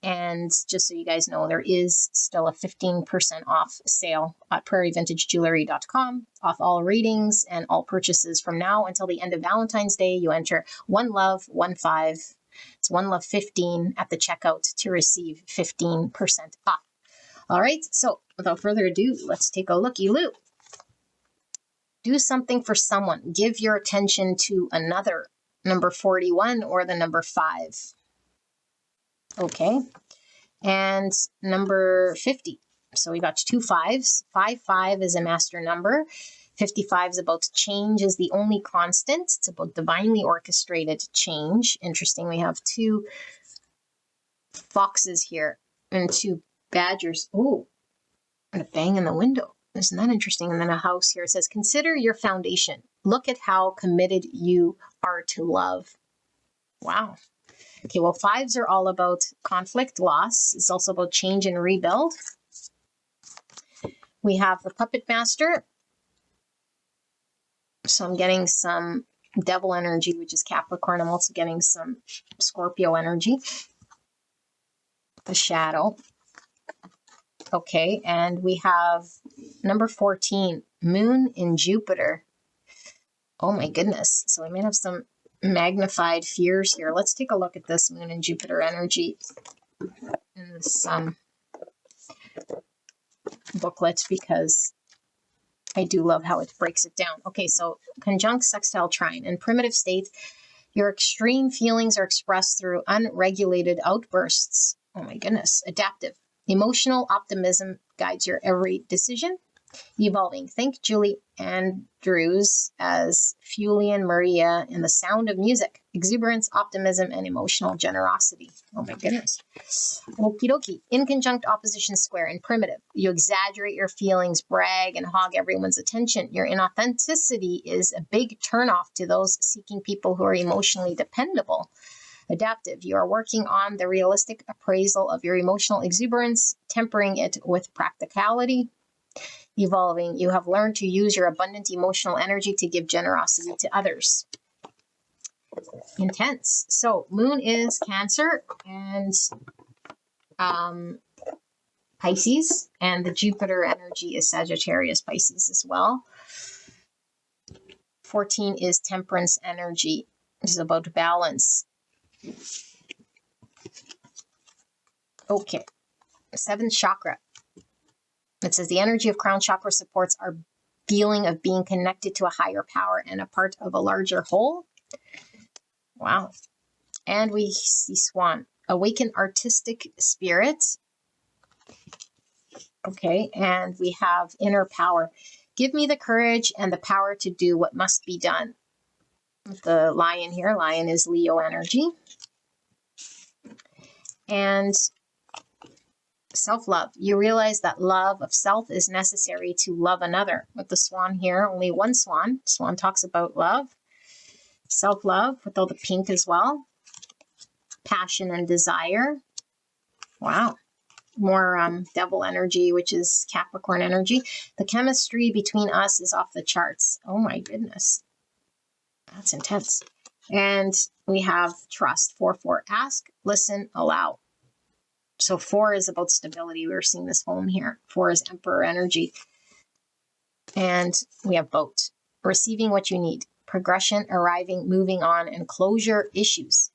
And just so you guys know, there is still a 15% off sale at prairievintagejewelry.com, off all readings and all purchases from now until the end of Valentine's Day. You enter One Love 15. It's One Love 15 at the checkout to receive 15% off. All right, so without further ado, let's take a looky-loo. Do something for someone. Give your attention to another. Number 41 or the number 5. Okay. And number 50. So we got 2 5s. 5 is a master number. 55 is about change is the only constant. It's about divinely orchestrated change. Interesting. We have 2 foxes here and 2 badgers. Oh, and a bang in the window. Isn't that interesting? And then a house here. It says, consider your foundation. Look at how committed you are to love. Wow. Okay, well, 5s are all about conflict, loss. It's also about change and rebuild. We have the Puppet Master. So I'm getting some Devil energy, which is Capricorn. I'm also getting some Scorpio energy. The Shadow. Okay, and we have number 14, Moon in Jupiter. Oh my goodness. So we may have some magnified fears here. Let's take a look at this Moon in Jupiter energy in this booklet, because I do love how it breaks it down. Okay, so conjunct, sextile, trine. In primitive state, your extreme feelings are expressed through unregulated outbursts. Oh my goodness. Adaptive. Emotional optimism guides your every decision. Evolving. Think Julie Andrews as Fulian Maria in The Sound of Music. Exuberance, optimism, and emotional generosity. Oh my goodness. Okie dokie. In conjunct, opposition, square. In primitive, you exaggerate your feelings, brag, and hog everyone's attention. Your inauthenticity is a big turnoff to those seeking people who are emotionally dependable. Adaptive, you are working on the realistic appraisal of your emotional exuberance, tempering it with practicality. Evolving, you have learned to use your abundant emotional energy to give generosity to others. Intense. So Moon is Cancer and Pisces, and the Jupiter energy is Sagittarius, Pisces as well. 14 is Temperance energy. This is about balance. Okay. 7th chakra. It says the energy of crown chakra supports our feeling of being connected to a higher power and a part of a larger whole. Wow. And we see Swan. Awaken artistic spirit. Okay. And we have inner power. Give me the courage and the power to do what must be done. With the Lion here. Lion is Leo energy. And self-love. You realize that love of self is necessary to love another. With the Swan here, only one Swan. Swan talks about love. Self-love with all the pink as well. Passion and desire. Wow. More Devil energy, which is Capricorn energy. The chemistry between us is off the charts. Oh my goodness. That's intense. And we have trust. 4-4. Ask, listen, allow. So 4 is about stability. We're seeing this home here. 4 is Emperor energy. And we have boat. Receiving what you need. Progression, arriving, moving on, and closure issues.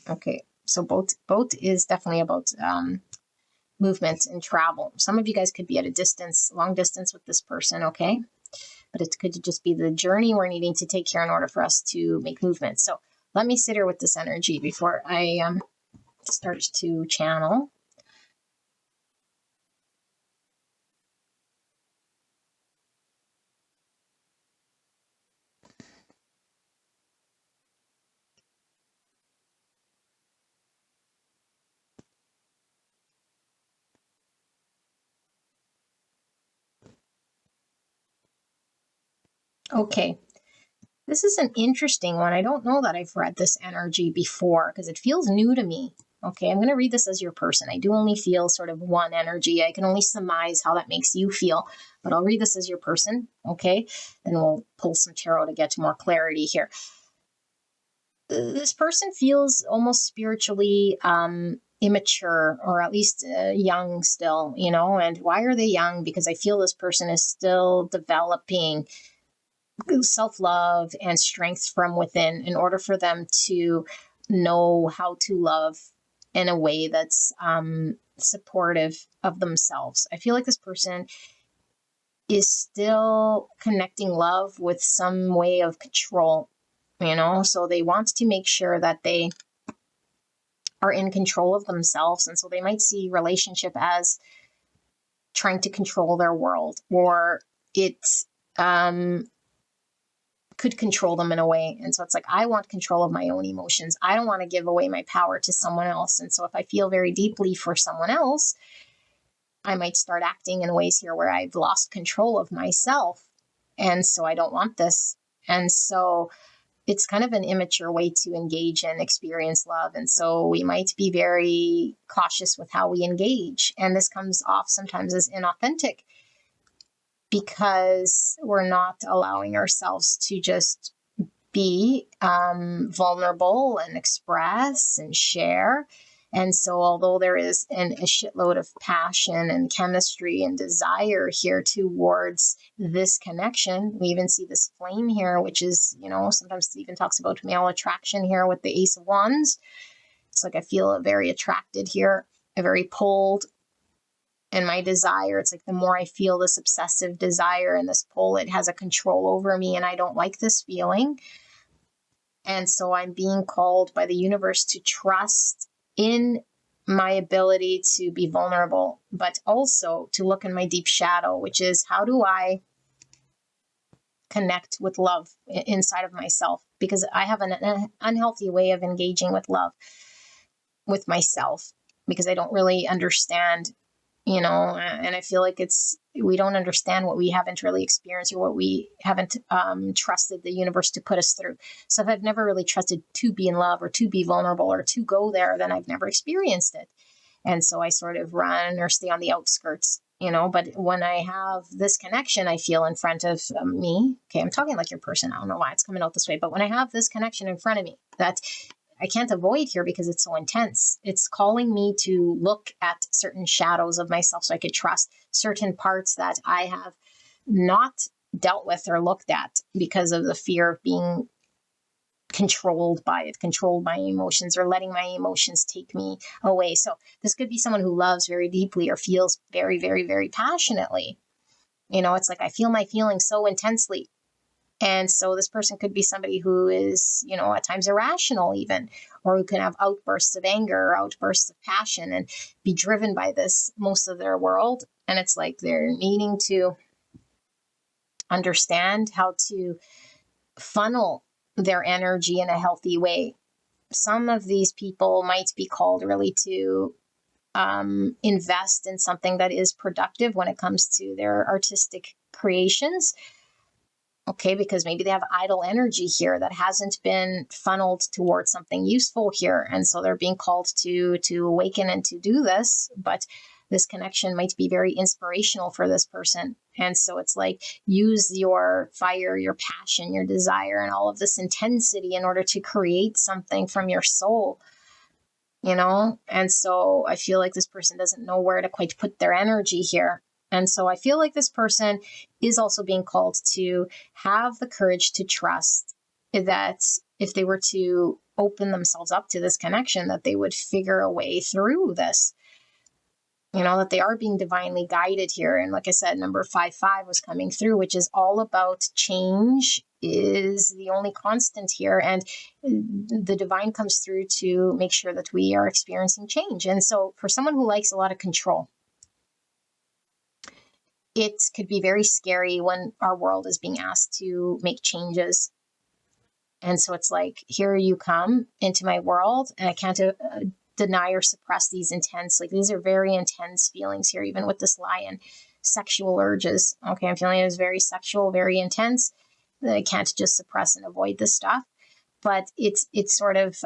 Okay, so boat is definitely about movement and travel. Some of you guys could be at a distance, long distance with this person, okay? But it could just be the journey we're needing to take here in order for us to make movement. So let me sit here with this energy before I start to channel. Okay, this is an interesting one. I don't know that I've read this energy before because it feels new to me. Okay, I'm going to read this as your person. I do only feel sort of one energy. I can only surmise how that makes you feel, but I'll read this as your person, okay? And we'll pull some tarot to get to more clarity here. This person feels almost spiritually immature, or at least young still, you know. And why are they young? Because I feel this person is still developing self-love and strength from within in order for them to know how to love in a way that's supportive of themselves. I feel like this person is still connecting love with some way of control, you know, so they want to make sure that they are in control of themselves. And so they might see relationship as trying to control their world, or it could control them in a way. And so it's like, I want control of my own emotions. I don't want to give away my power to someone else. And so if I feel very deeply for someone else, I might start acting in ways here where I've lost control of myself. And so I don't want this. And so it's kind of an immature way to engage and experience love. And so we might be very cautious with how we engage. And this comes off sometimes as inauthentic, because we're not allowing ourselves to just be vulnerable and express and share. And so although there is a shitload of passion and chemistry and desire here towards this connection, we even see this flame here, which is, you know, sometimes it even talks about male attraction here with the Ace of Wands. It's like I feel very attracted here, very pulled. And my desire, it's like the more I feel this obsessive desire and this pull, it has a control over me, and I don't like this feeling. And so I'm being called by the universe to trust in my ability to be vulnerable, but also to look in my deep shadow, which is, how do I connect with love inside of myself? Because I have an unhealthy way of engaging with love with myself, because I don't really understand, you know, and I feel like we don't understand what we haven't really experienced, or what we haven't trusted the universe to put us through. So if I've never really trusted to be in love, or to be vulnerable, or to go there, then I've never experienced it. And so I sort of run or stay on the outskirts, you know. But when I have this connection, I feel in front of me. Okay, I'm talking like your person. I don't know why it's coming out this way, but when I have this connection in front of me, that I can't avoid here because it's so intense. It's calling me to look at certain shadows of myself so I could trust certain parts that I have not dealt with or looked at because of the fear of being controlled by it, controlled my emotions, or letting my emotions take me away. So this could be someone who loves very deeply or feels very, very, very passionately. You know, it's like I feel my feelings so intensely. And so this person could be somebody who is, you know, at times irrational even, or who can have outbursts of anger or outbursts of passion and be driven by this most of their world. And it's like they're needing to understand how to funnel their energy in a healthy way. Some of these people might be called really to invest in something that is productive when it comes to their artistic creations. Okay, because maybe they have idle energy here that hasn't been funneled towards something useful here. And so they're being called to awaken and to do this. But this connection might be very inspirational for this person. And so it's like, use your fire, your passion, your desire, and all of this intensity in order to create something from your soul, you know? And so I feel like this person doesn't know where to quite put their energy here. And so I feel like this person is also being called to have the courage to trust that if they were to open themselves up to this connection, that they would figure a way through this. You know, that they are being divinely guided here. And like I said, number 55 was coming through, which is all about change is the only constant here. And the divine comes through to make sure that we are experiencing change. And so for someone who likes a lot of control, it could be very scary when our world is being asked to make changes. And so it's like, here you come into my world, and I can't deny or suppress these intense, like these are very intense feelings here, even with this lion, sexual urges. Okay, I'm feeling it is very sexual, very intense. I can't just suppress and avoid this stuff. but it sort of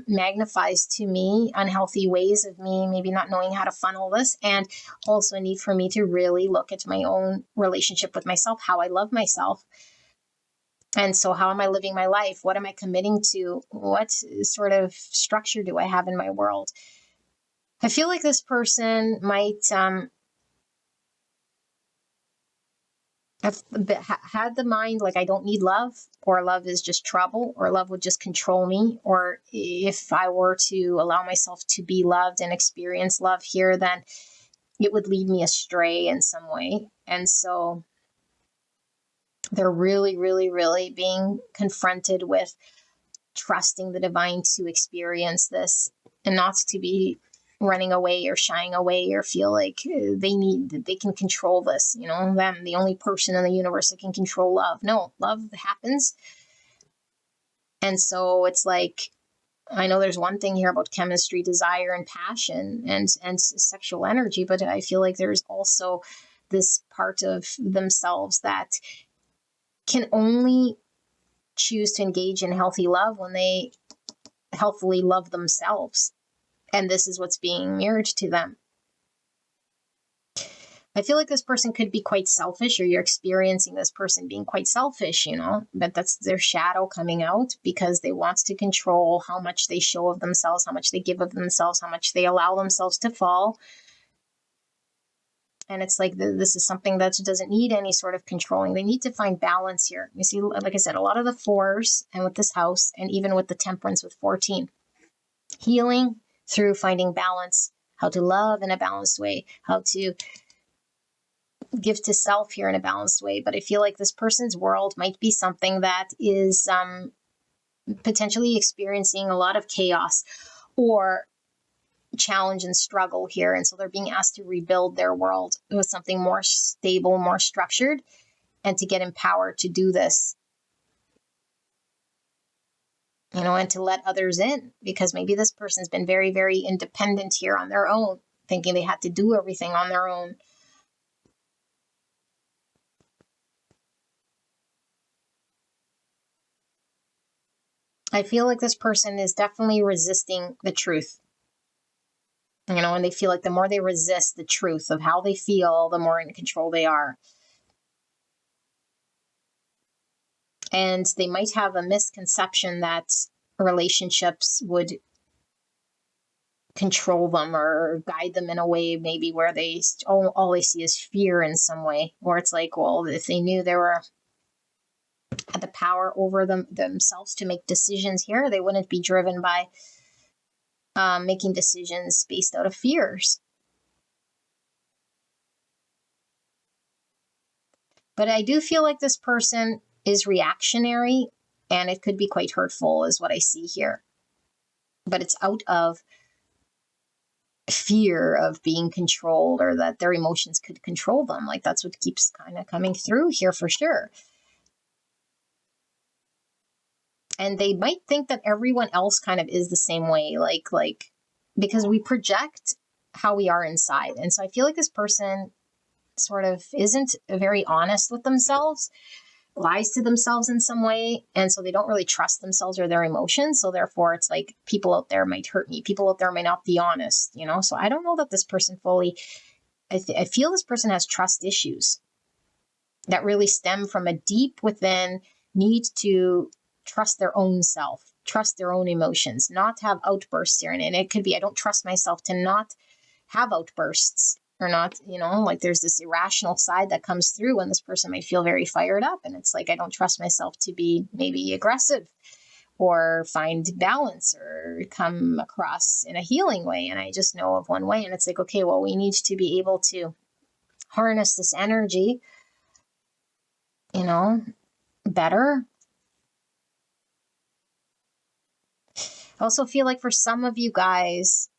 magnifies to me unhealthy ways of me maybe not knowing how to funnel this, and also a need for me to really look at my own relationship with myself, how I love myself. And so how am I living my life? What am I committing to? What sort of structure do I have in my world? I feel like this person might have had the mind like, I don't need love, or love is just trouble, or love would just control me, or if I were to allow myself to be loved and experience love here, then it would lead me astray in some way. And so they're really, really, really being confronted with trusting the divine to experience this, and not to be running away or shying away or feel like they can control this, them, the only person in the universe that can control love. No, love happens. And so it's like, I know there's one thing here about chemistry, desire, and passion, and sexual energy, but I feel like there's also this part of themselves that can only choose to engage in healthy love when they healthily love themselves. And this is what's being mirrored to them. I feel like this person could be quite selfish, or you're experiencing this person being quite selfish, but that's their shadow coming out, because they want to control how much they show of themselves, how much they give of themselves, how much they allow themselves to fall. And it's like, this is something that doesn't need any sort of controlling. They need to find balance here. You see, like I said, a lot of the fours, and with this house, and even with the temperance with 14, healing through finding balance, how to love in a balanced way, how to give to self here in a balanced way. But I feel like this person's world might be something that is potentially experiencing a lot of chaos or challenge and struggle here. And so they're being asked to rebuild their world with something more stable, more structured, and to get empowered to do this. And to let others in, because maybe this person's been very, very independent here on their own, thinking they had to do everything on their own. I feel like this person is definitely resisting the truth. And they feel like the more they resist the truth of how they feel, the more in control they are. And they might have a misconception that relationships would control them or guide them in a way maybe where all they see is fear in some way, or it's like, well, if they knew they had the power over themselves to make decisions here, they wouldn't be driven by making decisions based out of fears. But I do feel like this person is reactionary, and it could be quite hurtful is what I see here. But it's out of fear of being controlled, or that their emotions could control them. Like, that's what keeps kind of coming through here for sure. And they might think that everyone else kind of is the same way, like because we project how we are inside. And so I feel like this person sort of isn't very honest with themselves, lies to themselves in some way. And so they don't really trust themselves or their emotions. So therefore it's like, people out there might hurt me. People out there might not be honest, So I don't know that this person fully, I feel this person has trust issues that really stem from a deep within need to trust their own self, trust their own emotions, not have outbursts here. And it could be, I don't trust myself to not have outbursts, or not, like there's this irrational side that comes through when this person might feel very fired up. And it's like, I don't trust myself to be maybe aggressive or find balance or come across in a healing way. And I just know of one way. And it's like, okay, well, we need to be able to harness this energy, better. I also feel like for some of you guys,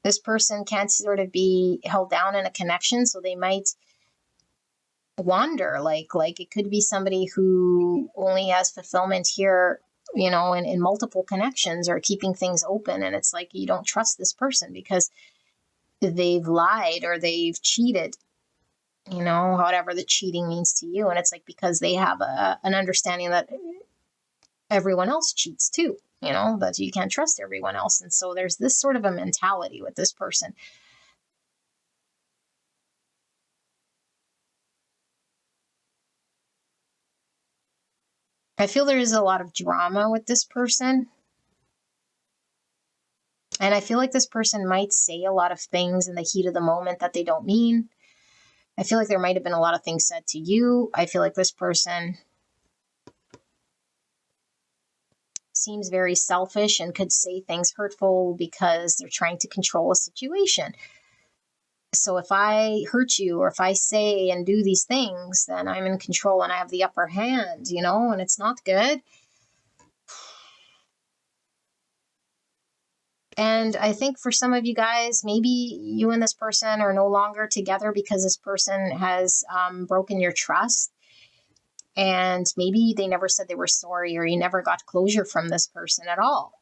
this person can't sort of be held down in a connection, so they might wander. Like it could be somebody who only has fulfillment here, in multiple connections, or keeping things open. And it's like, you don't trust this person because they've lied or they've cheated, whatever the cheating means to you. And it's like, because they have an understanding that everyone else cheats too, you know, that you can't trust everyone else. And so there's this sort of a mentality with this person. I feel there is a lot of drama with this person. And I feel like this person might say a lot of things in the heat of the moment that they don't mean. I feel like there might have been a lot of things said to you. I feel like this person seems very selfish and could say things hurtful because they're trying to control a situation. So if I hurt you, or if I say and do these things, then I'm in control and I have the upper hand, you know, and it's not good. And I think for some of you guys, maybe you and this person are no longer together because this person has broken your trust. And maybe they never said they were sorry, or you never got closure from this person at all.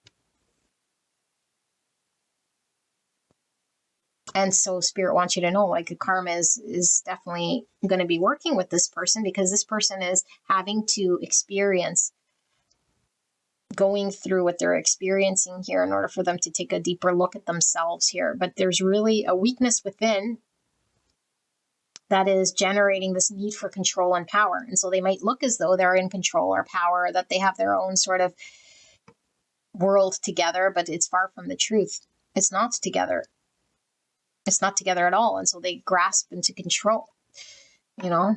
And so Spirit wants you to know, like, karma is definitely going to be working with this person, because this person is having to experience going through what they're experiencing here in order for them to take a deeper look at themselves here. But there's really a weakness within that is generating this need for control and power. And so they might look as though they're in control or power, that they have their own sort of world together, but it's far from the truth. It's not together. It's not together at all. And so they grasp into control, you know?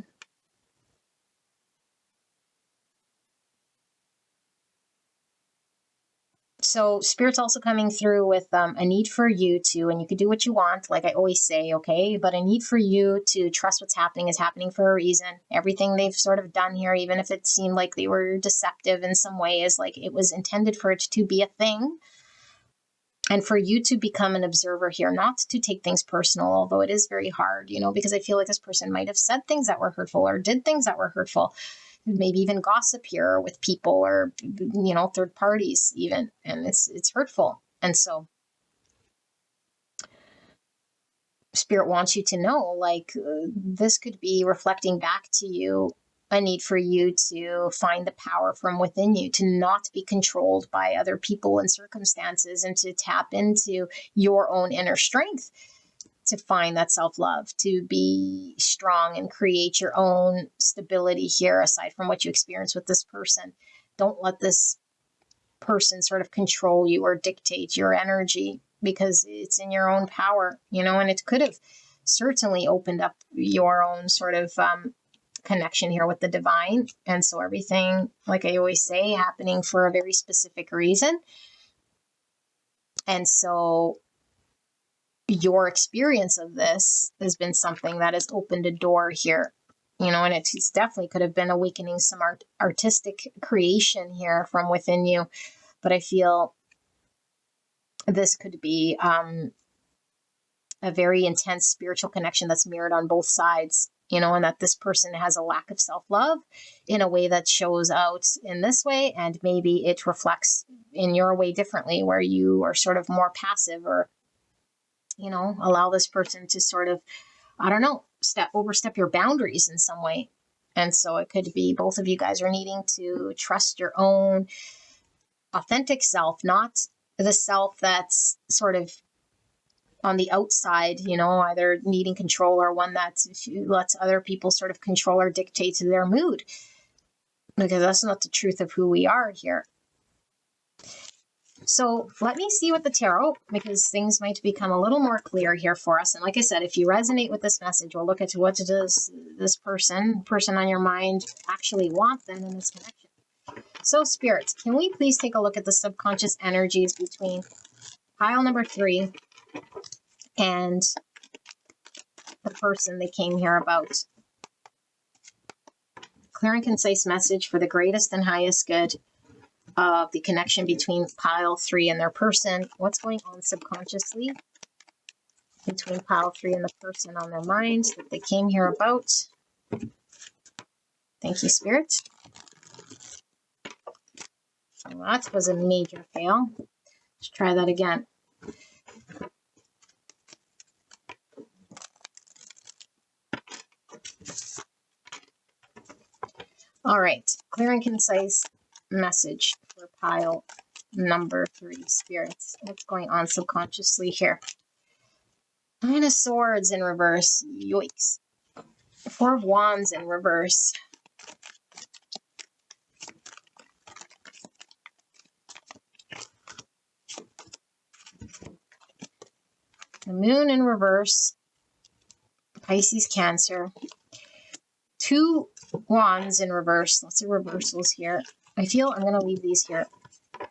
So Spirit's also coming through with a need for you to, and you can do what you want, like I always say, okay, but a need for you to trust what's happening is happening for a reason. Everything they've sort of done here, even if it seemed like they were deceptive in some ways, like it was intended for it to be a thing. And for you to become an observer here, not to take things personal, although it is very hard, you know, because I feel like this person might have said things that were hurtful or did things that were hurtful. Maybe even gossip here with people, or, you know, third parties even. And it's hurtful. And so Spirit wants you to know, like, this could be reflecting back to you a need for you to find the power from within you, to not be controlled by other people and circumstances, and to tap into your own inner strength, to find that self-love, to be strong and create your own stability here, aside from what you experience with this person. Don't let this person sort of control you or dictate your energy, because it's in your own power, you know, and it could have certainly opened up your own sort of connection here with the divine. And so everything, like I always say, happening for a very specific reason. And so your experience of this has been something that has opened a door here, you know, and it's definitely could have been awakening some artistic creation here from within you. But I feel this could be a very intense spiritual connection that's mirrored on both sides, you know, and that this person has a lack of self-love in a way that shows out in this way, and maybe it reflects in your way differently, where you are sort of more passive, or, you know, allow this person to sort of, I don't know, overstep your boundaries in some way. And so it could be both of you guys are needing to trust your own authentic self, not the self that's sort of on the outside, you know, either needing control, or one that lets other people sort of control or dictate to their mood, because that's not the truth of who we are here. So let me see with the tarot, because things might become a little more clear here for us. And like I said, if you resonate with this message, we'll look at what does this person on your mind actually want then in this connection. So Spirits, can we please take a look at the subconscious energies between pile number 3 and the person they came here about? Clear and concise message for the greatest and highest good of the connection between pile 3 and their person. What's going on subconsciously between pile 3 and the person on their minds that they came here about? Thank you, Spirit. That was a major fail. Let's try that again. All right, clear and concise message for pile number 3, spirits. What's going on subconsciously here? Nine of Swords in reverse. Yikes. Four of Wands in reverse. The Moon in reverse. Pisces, Cancer. Two Wands in reverse. Lots of reversals here. I feel I'm going to leave these here.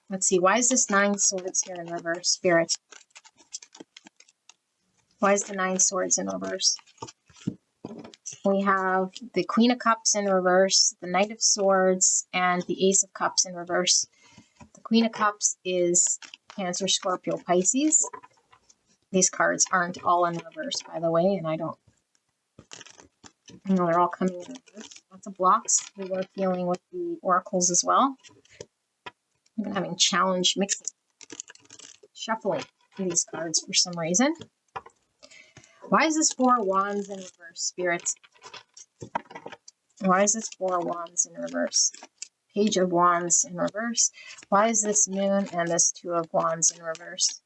Let's see. Why is this 9 Swords here in reverse, Spirit? Why is the 9 Swords in reverse? We have the Queen of Cups in reverse, the Knight of Swords, and the Ace of Cups in reverse. The Queen of Cups is Cancer, Scorpio, Pisces. These cards aren't all in reverse, by the way, and I know they're all coming in reverse. Lots of blocks. We were feeling with the oracles as well. I've been having challenge mixing, shuffling these cards for some reason. Why is this 4 Wands in reverse, Spirits? Why is this 4 Wands in reverse? Page of Wands in reverse. Why is this Moon and this 2 of Wands in reverse?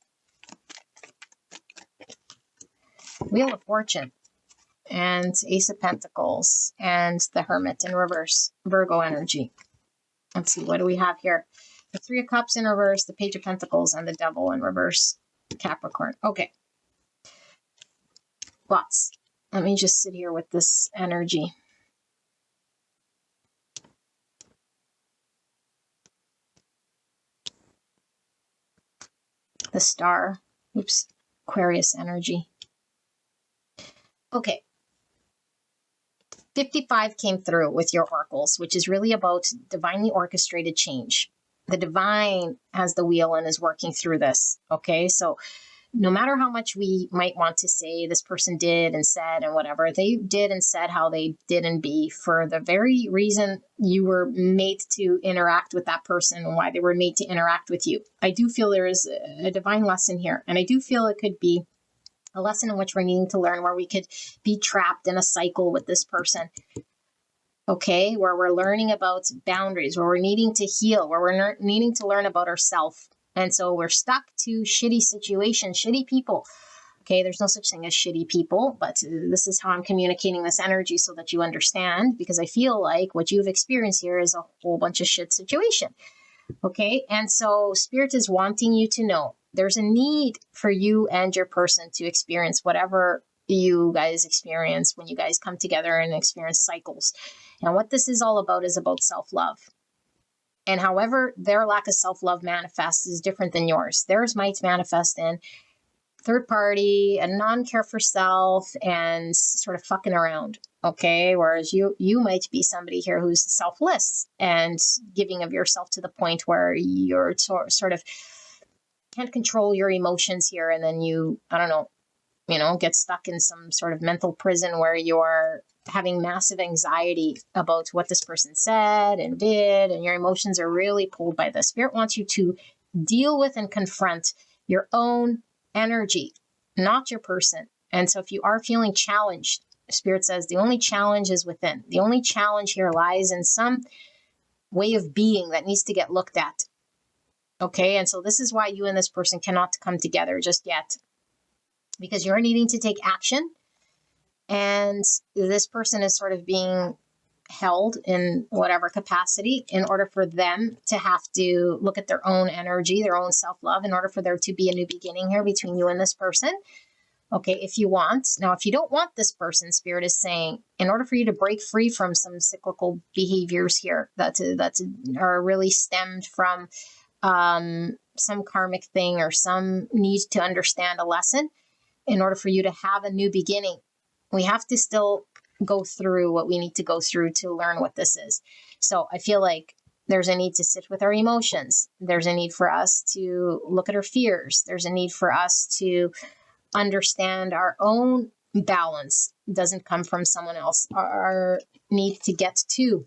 Wheel of Fortune and Ace of Pentacles and the Hermit in reverse. Virgo energy. Let's see, what do we have here? The 3 of Cups in reverse, the Page of Pentacles, and the Devil in reverse. Capricorn. Okay. Lots. Let me just sit here with this energy. The Star. Oops. Aquarius energy. Okay. 55 came through with your oracles, which is really about divinely orchestrated change. The divine has the wheel and is working through this. Okay. So no matter how much we might want to say this person did and said and whatever, they did and said how they did and be for the very reason you were made to interact with that person and why they were made to interact with you. I do feel there is a divine lesson here. And I do feel it could be a lesson in which we're needing to learn where we could be trapped in a cycle with this person. Okay, where we're learning about boundaries, where we're needing to heal, where we're needing to learn about ourselves. And so we're stuck to shitty situations, shitty people. Okay, there's no such thing as shitty people, but this is how I'm communicating this energy so that you understand, because I feel like what you've experienced here is a whole bunch of shit situation. Okay, and so Spirit is wanting you to know there's a need for you and your person to experience whatever you guys experience when you guys come together and experience cycles. And what this is all about is about self-love. And however their lack of self-love manifests is different than yours. Theirs might manifest in third party and non-care for self and sort of fucking around. Okay. Whereas you might be somebody here who's selfless and giving of yourself to the point where you're sort of can't control your emotions here. And then you, I don't know, get stuck in some sort of mental prison where you're having massive anxiety about what this person said and did, and your emotions are really pulled by this. Spirit wants you to deal with and confront your own energy, not your person. And so if you are feeling challenged, Spirit says the only challenge is within. The only challenge here lies in some way of being that needs to get looked at. Okay, and so this is why you and this person cannot come together just yet, because you're needing to take action. And this person is sort of being held in whatever capacity in order for them to have to look at their own energy, their own self-love, in order for there to be a new beginning here between you and this person. Okay, if you want. Now, if you don't want this person, Spirit is saying, in order for you to break free from some cyclical behaviors here that are really stemmed from some karmic thing or some need to understand a lesson, in order for you to have a new beginning, we have to still go through what we need to go through to learn what this is. So I feel like there's a need to sit with our emotions. There's a need for us to look at our fears. There's a need for us to understand our own balance doesn't come from someone else. Our need to get to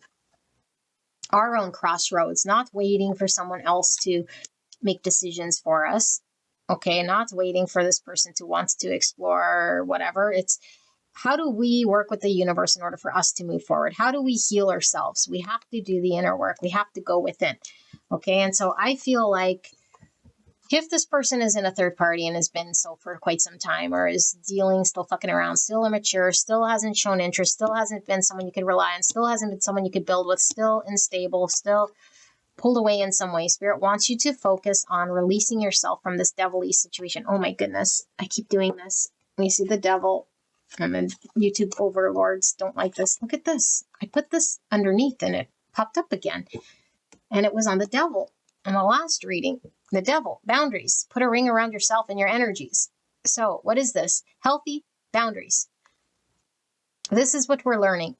our own crossroads, not waiting for someone else to make decisions for us. Okay, not waiting for this person to want to explore whatever. It's how do we work with the universe in order for us to move forward? How do we heal ourselves? We have to do the inner work. We have to go within. Okay. And so I feel like if this person is in a third party and has been so for quite some time, or is dealing, still fucking around, still immature, still hasn't shown interest, still hasn't been someone you could rely on, still hasn't been someone you could build with, still unstable, still pulled away in some way, Spirit wants you to focus on releasing yourself from this devilly situation. Oh my goodness. I keep doing this. When you see the devil, and then YouTube overlords don't like this. Look at this. I put this underneath and it popped up again. And it was on the devil. In the last reading, the devil, boundaries, put a ring around yourself and your energies. So what is this? Healthy boundaries. This is what we're learning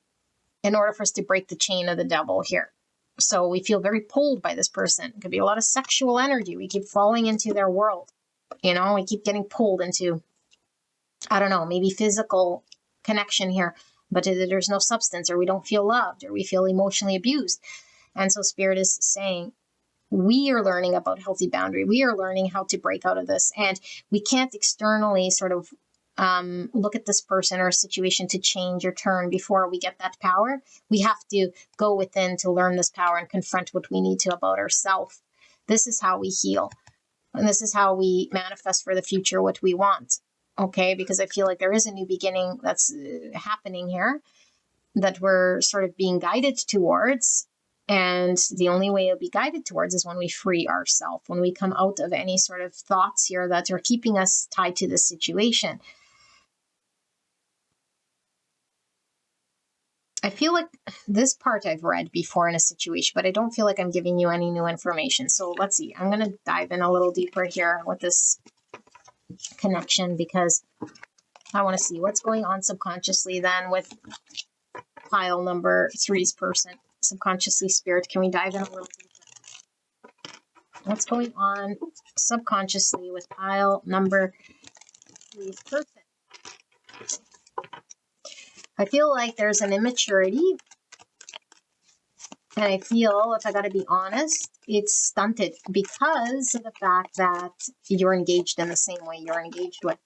in order for us to break the chain of the devil here. So we feel very pulled by this person. It could be a lot of sexual energy. We keep falling into their world. You know, we keep getting pulled into, I don't know, maybe physical connection here, but there's no substance, or we don't feel loved, or we feel emotionally abused. And so Spirit is saying, we are learning about healthy boundary. We are learning how to break out of this. And we can't externally sort of look at this person or a situation to change or turn before we get that power. We have to go within to learn this power and confront what we need to about ourselves. This is how we heal. And this is how we manifest for the future what we want. Okay, because I feel like there is a new beginning that's happening here that we're sort of being guided towards. And the only way it'll be guided towards is when we free ourselves, when we come out of any sort of thoughts here that are keeping us tied to this situation. I feel like this part I've read before in a situation, but I don't feel like I'm giving you any new information. So let's see. I'm going to dive in a little deeper here with this connection, because I want to see what's going on subconsciously then with pile number 3's person. Subconsciously, Spirit, can we dive in a little deeper? What's going on subconsciously with pile number 3's person? I feel like there's an immaturity, and I feel, if I got to be honest, it's stunted because of the fact that you're engaged in the same way you're engaged with.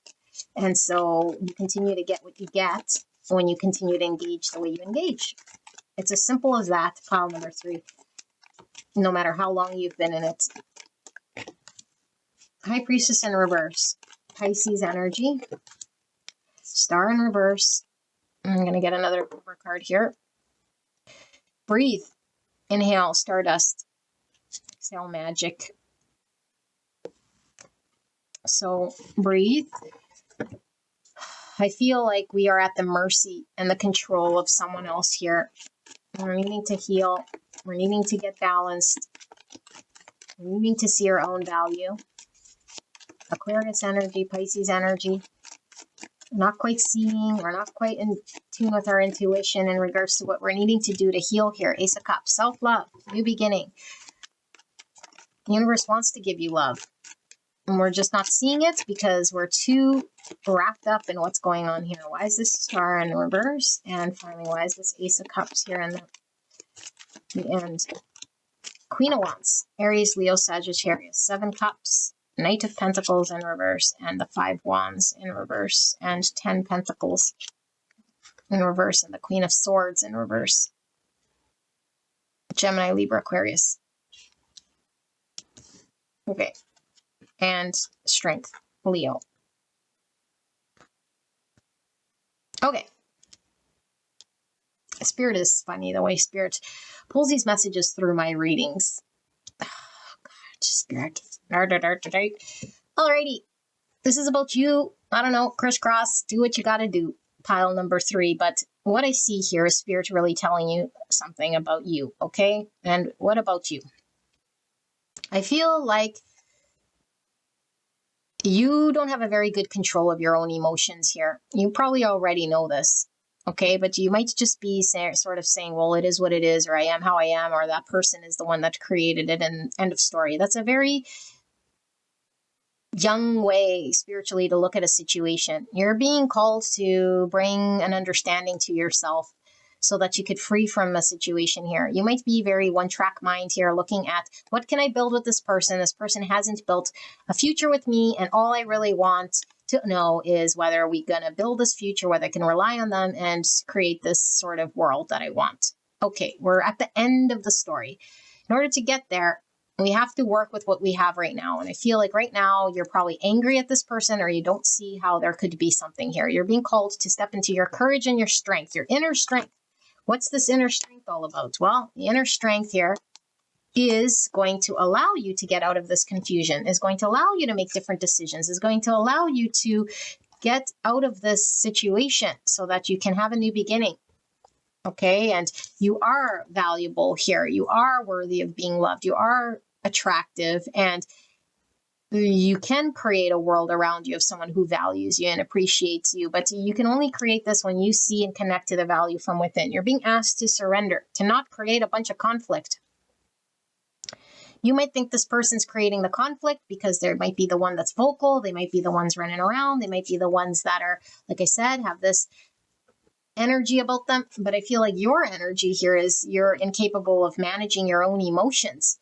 And so you continue to get what you get when you continue to engage the way you engage. It's as simple as that, pile number 3, no matter how long you've been in it. High Priestess in reverse, Pisces energy, Star in reverse. I'm going to get another over card here. Breathe. Inhale, Stardust. Exhale, Magic. So breathe. I feel like we are at the mercy and the control of someone else here. We're needing to heal. We're needing to get balanced. We're needing to see our own value. Aquarius energy, Pisces energy. Not quite seeing, we're not quite in tune with our intuition in regards to what we're needing to do to heal here. Ace of Cups, self-love, new beginning. The universe wants to give you love. And we're just not seeing it because we're too wrapped up in what's going on here. Why is this Star in reverse? And finally, why is this Ace of Cups here in the end? Queen of Wands, Aries, Leo, Sagittarius, 7 Cups, Knight of Pentacles in reverse, and the 5 Wands in reverse, and 10 Pentacles in reverse, and the Queen of Swords in reverse. Gemini, Libra, Aquarius. Okay. And Strength, Leo. Okay. Spirit is funny, the way Spirit pulls these messages through my readings. Oh, God, Spirit. Alrighty. This is about you. I don't know, crisscross, do what you gotta do. Pile number 3. But what I see here is Spirit really telling you something about you, okay? And what about you? I feel like you don't have a very good control of your own emotions here. You probably already know this, okay? But you might just be sort of saying, well, it is what it is, or I am how I am, or that person is the one that created it, and end of story. That's a very young way spiritually to look at a situation. You're being called to bring an understanding to yourself so that you could free from a situation here. You might be very one-track mind here, looking at what can I build with this person? This person hasn't built a future with me, and all I really want to know is whether we're going to build this future, whether I can rely on them and create this sort of world that I want. Okay, we're at the end of the story. In order to get there, we have to work with what we have right now. And I feel like right now you're probably angry at this person, or you don't see how there could be something here. You're being called to step into your courage and your strength, your inner strength. What's this inner strength all about? Well, the inner strength here is going to allow you to get out of this confusion, is going to allow you to make different decisions, is going to allow you to get out of this situation so that you can have a new beginning. Okay, and you are valuable here. You are worthy of being loved. You are attractive, and you can create a world around you of someone who values you and appreciates you. But you can only create this when you see and connect to the value from within. You're being asked to surrender, to not create a bunch of conflict. You might think this person's creating the conflict because they might be the one that's vocal. They might be the ones running around. They might be the ones that are, like I said, have this energy about them. But I feel like your energy here is you're incapable of managing your own emotions.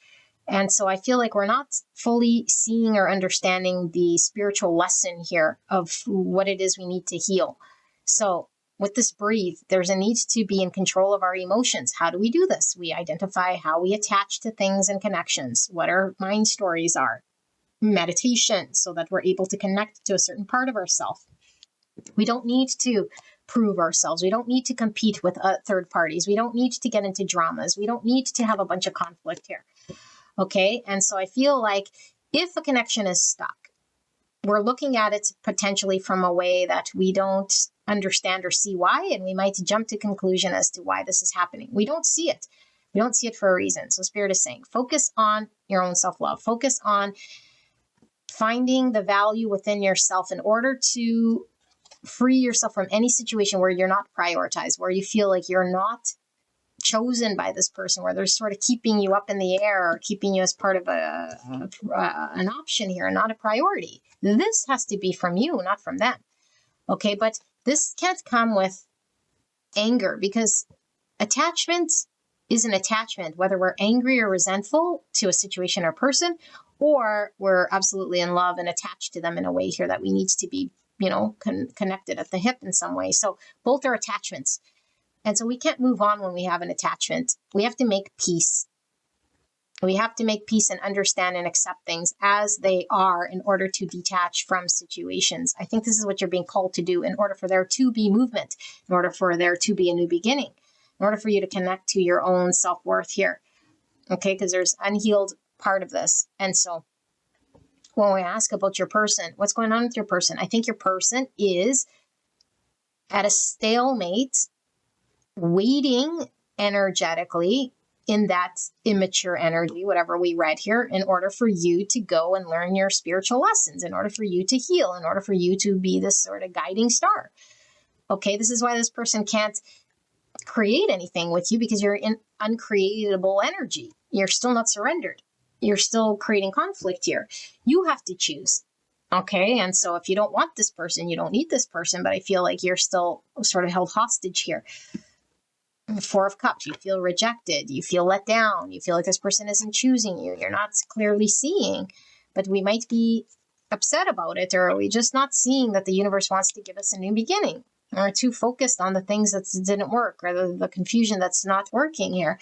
And so I feel like we're not fully seeing or understanding the spiritual lesson here of what it is we need to heal. So with this breathe, there's a need to be in control of our emotions. How do we do this? We identify how we attach to things and connections, what our mind stories are, meditation, so that we're able to connect to a certain part of ourselves. We don't need to prove ourselves. We don't need to compete with third parties. We don't need to get into dramas. We don't need to have a bunch of conflict here. Okay. And so I feel like if a connection is stuck, we're looking at it potentially from a way that we don't understand or see why, and we might jump to conclusion as to why this is happening. We don't see it. We don't see it for a reason. So Spirit is saying, focus on your own self-love. Focus on finding the value within yourself in order to free yourself from any situation where you're not prioritized, where you feel like you're not chosen by this person, where they're sort of keeping you up in the air or keeping you as part of an option here and not a priority. This has to be from you, not from them. Okay, but this can't come with anger, because attachment is an attachment, whether we're angry or resentful to a situation or person, or we're absolutely in love and attached to them in a way here that we need to be, connected at the hip in some way. So both are attachments. And so we can't move on when we have an attachment. We have to make peace. We have to make peace and understand and accept things as they are in order to detach from situations. I think this is what you're being called to do in order for there to be movement, in order for there to be a new beginning, in order for you to connect to your own self-worth here. Okay, because there's unhealed part of this. And so when we ask about your person, what's going on with your person? I think your person is at a stalemate, waiting energetically in that immature energy, whatever we read here, in order for you to go and learn your spiritual lessons, in order for you to heal, in order for you to be this sort of guiding star. Okay, this is why this person can't create anything with you, because you're in uncreatable energy. You're still not surrendered. You're still creating conflict here. You have to choose. Okay, and so if you don't want this person, you don't need this person, but I feel like you're still sort of held hostage here. Four of Cups, you feel rejected, you feel let down, you feel like this person isn't choosing you, you're not clearly seeing, but we might be upset about it, or are we just not seeing that the universe wants to give us a new beginning? Or too focused on the things that didn't work, or the confusion that's not working here.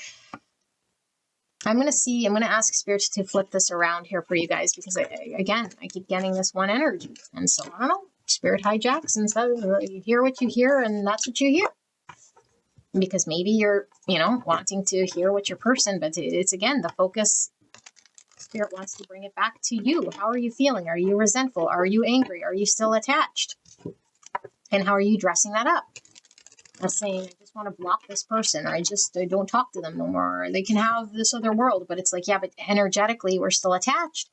I'm going to ask Spirit to flip this around here for you guys, because I keep getting this one energy. And so, I don't know, Spirit hijacks and says, you hear what you hear, and that's what you hear. Because maybe you're, wanting to hear what your person, but it's again, the focus. Spirit wants to bring it back to you. How are you feeling? Are you resentful? Are you angry? Are you still attached? And how are you dressing that up? I'm saying, I just want to block this person, or I don't talk to them no more. Or they can have this other world, but it's like, yeah, but energetically, we're still attached.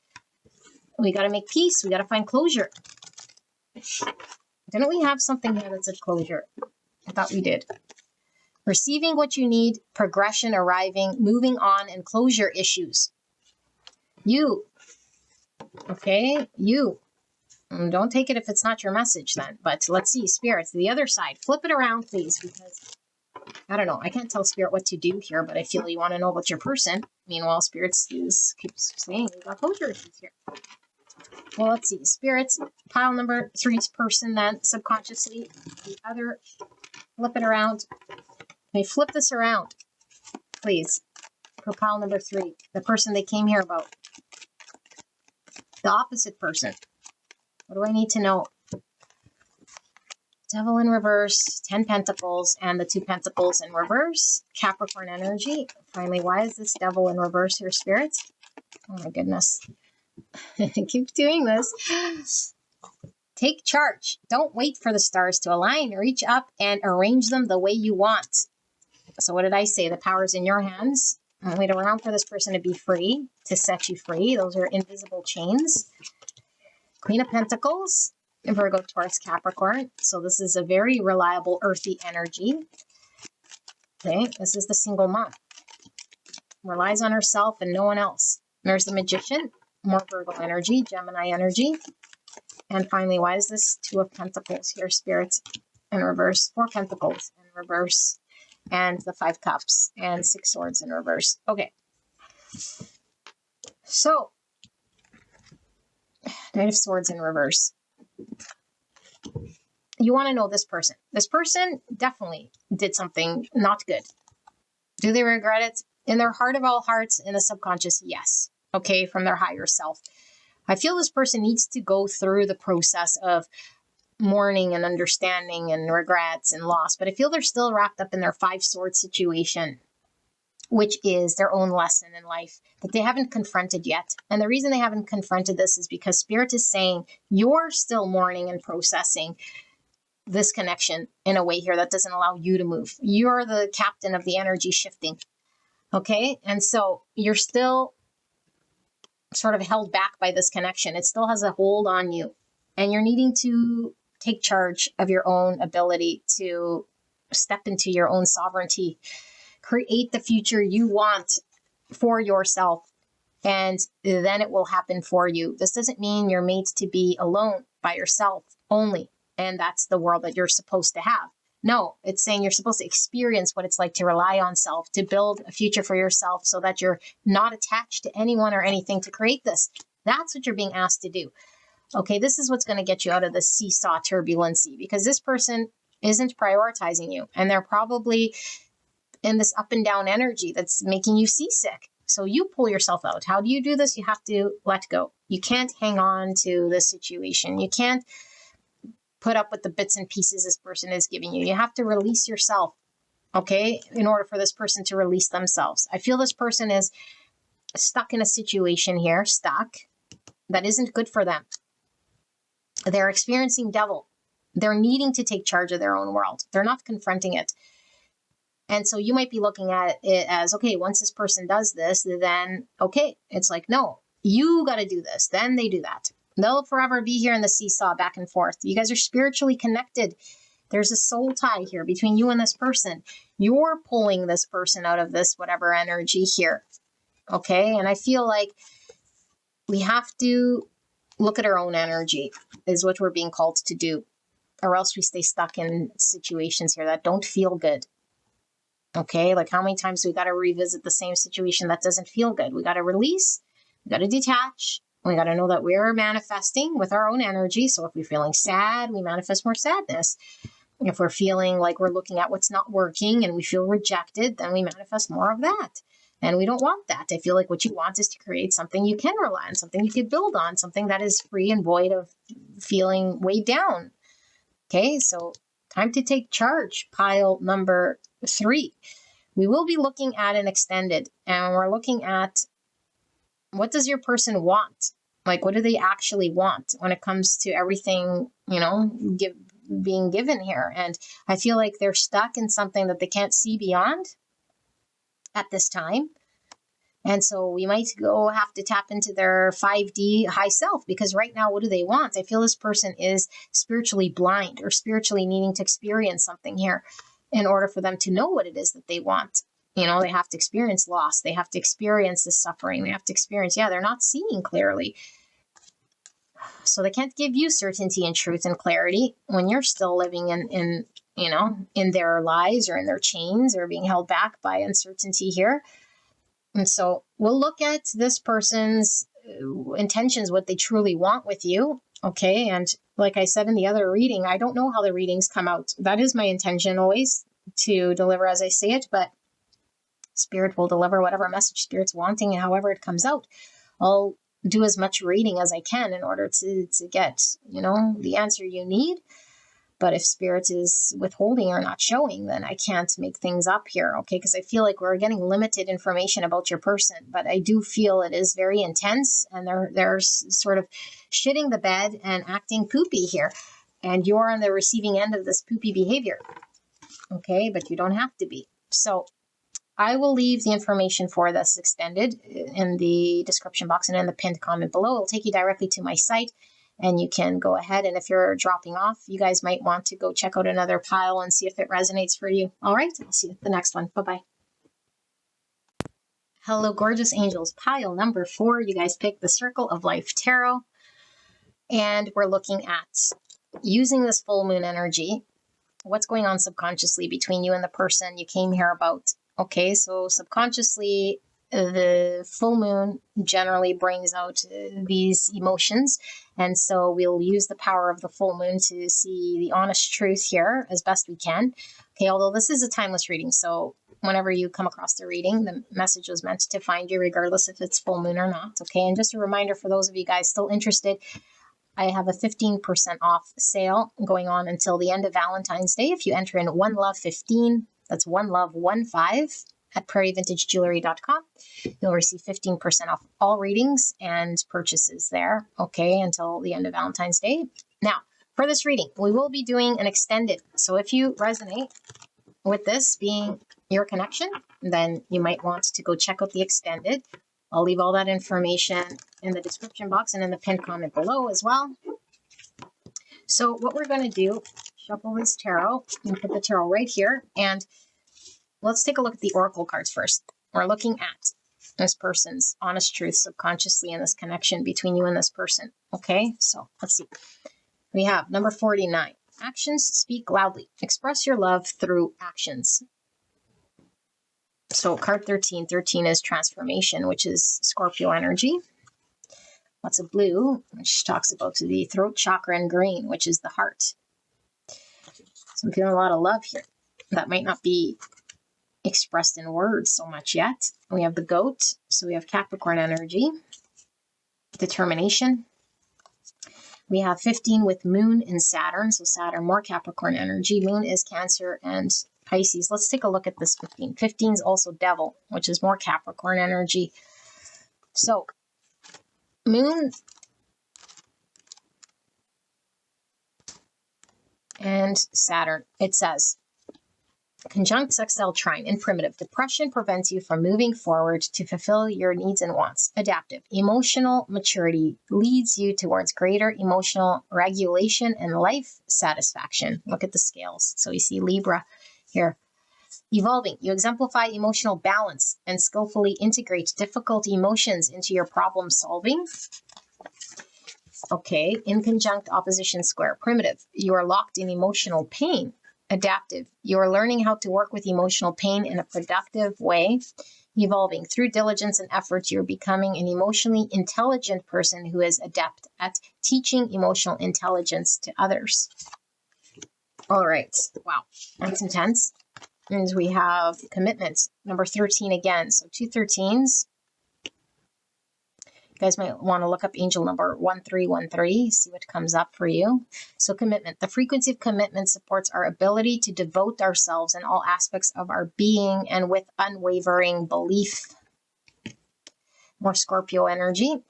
We got to make peace. We got to find closure. Didn't we have something here that said closure? I thought we did. Receiving what you need, progression arriving, moving on, and closure issues. You. Okay, you. Don't take it if it's not your message then. But let's see, Spirits, the other side. Flip it around, please, because I don't know. I can't tell Spirit what to do here, but I feel you want to know about your person. Meanwhile, Spirits keeps saying we got closure issues here. Well, let's see. Spirits, pile number 3's person then subconsciously. The other, flip it around. May flip this around, please, for pile number 3, the person they came here about. The opposite person. What do I need to know? Devil in reverse, 10 pentacles, and the 2 pentacles in reverse. Capricorn energy. Finally, why is this devil in reverse here, Spirit? Oh my goodness. Keep doing this. Take charge. Don't wait for the stars to align. Reach up and arrange them the way you want. So what did I say? The power is in your hands. Don't wait around for this person to be free, to set you free. Those are invisible chains. Queen of Pentacles, Virgo, Taurus, Capricorn. So this is a very reliable earthy energy. Okay, this is the single mom. Relies on herself and no one else. There's the Magician, more Virgo energy, Gemini energy. And finally, why is this 2 of Pentacles here, Spirit, in reverse? 4 Pentacles in reverse. And the 5 Cups and 6 Swords in reverse. Okay. So, Knight of Swords in reverse. You want to know this person. This person definitely did something not good. Do they regret it? In their heart of all hearts, in the subconscious, yes. Okay, from their higher self. I feel this person needs to go through the process of mourning and understanding and regrets and loss, but I feel they're still wrapped up in their 5 Swords situation, which is their own lesson in life that they haven't confronted yet. And the reason they haven't confronted this is because Spirit is saying you're still mourning and processing this connection in a way here that doesn't allow you to move. You're the captain of the energy shifting. Okay. And so you're still sort of held back by this connection. It still has a hold on you, and you're needing to take charge of your own ability to step into your own sovereignty, create the future you want for yourself, and then it will happen for you. This doesn't mean you're made to be alone by yourself only, and that's the world that you're supposed to have. No, it's saying you're supposed to experience what it's like to rely on self, to build a future for yourself so that you're not attached to anyone or anything to create this. That's what you're being asked to do. Okay, this is what's going to get you out of the seesaw turbulency, because this person isn't prioritizing you, and they're probably in this up and down energy that's making you seasick. So you pull yourself out. How do you do this? You have to let go. You can't hang on to the situation. You can't put up with the bits and pieces this person is giving you. You have to release yourself, okay, in order for this person to release themselves. I feel this person is stuck in a situation here, that isn't good for them. They're experiencing devil. They're needing to take charge of their own world. They're not confronting it. And so you might be looking at it as, okay, once this person does this, then, okay, it's like, no, you got to do this. Then they do that. They'll forever be here in the seesaw back and forth. You guys are spiritually connected. There's a soul tie here between you and this person. You're pulling this person out of this whatever energy here. Okay. And I feel like we have to look at our own energy is what we're being called to do, or else we stay stuck in situations here that don't feel good. Okay. Like how many times we got to revisit the same situation that doesn't feel good? We got to release, we got to detach. We got to know that we're manifesting with our own energy. So if we're feeling sad, we manifest more sadness. If we're feeling like we're looking at what's not working and we feel rejected, then we manifest more of that. And we don't want that. I feel like what you want is to create something you can rely on, something you can build on, something that is free and void of feeling weighed down. Okay, so time to take charge. Pile number 3. We will be looking at an extended, and we're looking at what does your person want? Like, what do they actually want when it comes to everything, being given here? And I feel like they're stuck in something that they can't see beyond at this time. And so we might have to tap into their 5D high self, because right now, what do they want? I feel this person is spiritually blind or spiritually needing to experience something here in order for them to know what it is that they want. They have to experience loss. They have to experience the suffering. They have to experience, they're not seeing clearly. So they can't give you certainty and truth and clarity when you're still living in their lies or in their chains or being held back by uncertainty here. And so we'll look at this person's intentions, what they truly want with you. Okay, and like I said in the other reading, I don't know how the readings come out. That is my intention always, to deliver as I say it, but Spirit will deliver whatever message Spirit's wanting and however it comes out. I'll do as much reading as I can in order to get, the answer you need. But if Spirit is withholding or not showing, then I can't make things up here, okay? Because I feel like we're getting limited information about your person, but I do feel it is very intense, and they're sort of shitting the bed and acting poopy here. And you're on the receiving end of this poopy behavior, okay? But you don't have to be. So I will leave the information for this extended in the description box and in the pinned comment below. It'll take you directly to my site, and you can go ahead. And if you're dropping off, you guys might want to go check out another pile and see if it resonates for you. All right, I'll see you at the next one. Bye-bye. Hello, gorgeous angels. Pile number 4. You guys picked the Circle of Life Tarot. And we're looking at using this full moon energy. What's going on subconsciously between you and the person you came here about? Okay, so subconsciously, the full moon generally brings out these emotions. And so we'll use the power of the full moon to see the honest truth here as best we can. Okay, although this is a timeless reading, so whenever you come across the reading, the message was meant to find you regardless if it's full moon or not. Okay, and just a reminder for those of you guys still interested, I have a 15% off sale going on until the end of Valentine's Day. If you enter in One Love 15, that's One Love 15 at prairievintagejewelry.com, you'll receive 15% off all readings and purchases there, okay, until the end of Valentine's Day. Now, for this reading, we will be doing an extended. So if you resonate with this being your connection, then you might want to go check out the extended. I'll leave all that information in the description box and in the pinned comment below as well. So what we're going to do, shuffle this tarot and put the tarot right here. And let's take a look at the oracle cards first. We're looking at this person's honest truth subconsciously and this connection between you and this person. Okay, so let's see. We have number 49. Actions speak loudly. Express your love through actions. So card 13. 13 is transformation, which is Scorpio energy. Lots of blue, which talks about the throat chakra, and green, which is the heart. So I'm feeling a lot of love here. That might not be expressed in words so much yet. We have the goat. So we have Capricorn energy. Determination. We have 15 with moon and Saturn. So Saturn, more Capricorn energy. Moon is Cancer and Pisces. Let's take a look at this 15. 15 is also devil, which is more Capricorn energy. So moon and Saturn, it says, conjunct sextile trine in primitive. Depression prevents you from moving forward to fulfill your needs and wants. Adaptive. Emotional maturity leads you towards greater emotional regulation and life satisfaction. Look at the scales. So you see Libra here. Evolving. You exemplify emotional balance and skillfully integrate difficult emotions into your problem solving. Okay. In conjunct opposition square. Primitive. You are locked in emotional pain. Adaptive. You are learning how to work with emotional pain in a productive way. Evolving. Through diligence and effort, you're becoming an emotionally intelligent person who is adept at teaching emotional intelligence to others. All right. Wow. That's intense. And we have commitment, number 13 again. So 2 13s. You guys might want to look up angel number 1313, see what comes up for you. So commitment. The frequency of commitment supports our ability to devote ourselves in all aspects of our being and with unwavering belief. More Scorpio energy.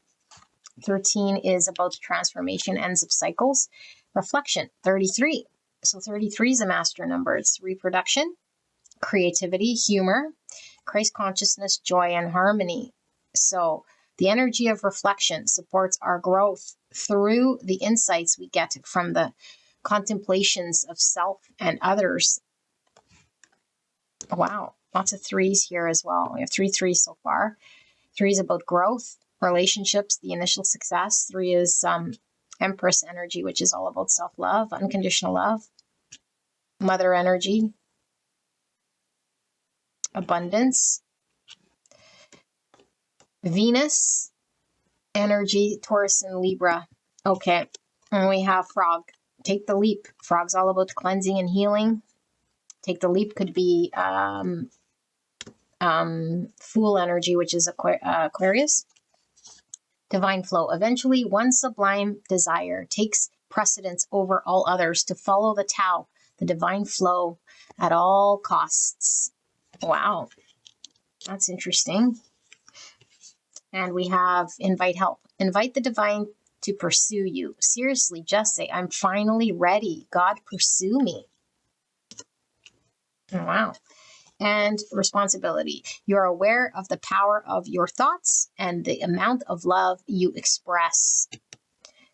13 is about transformation, ends of cycles. Reflection, 33. So 33 is a master number. It's reproduction, creativity, humor, Christ consciousness, joy, and harmony. So the energy of reflection supports our growth through the insights we get from the contemplations of self and others. Wow, lots of 3s here as well. We have 3 3s so far. 3 is about growth, relationships, the initial success. 3 is Empress energy, which is all about self-love, unconditional love. Mother energy, abundance. Venus energy, Taurus and Libra. Okay, And we have frog. Take the leap. Frog's all about cleansing and healing. Take the leap could be fool energy, which is Aquarius. Divine flow. Eventually, one sublime desire takes precedence over all others to follow the Tao, the divine flow, at all costs. Wow, that's interesting. And we have invite help. Invite the divine to pursue you. Seriously, just say, I'm finally ready. God, pursue me. Wow. And responsibility. You're aware of the power of your thoughts and the amount of love you express.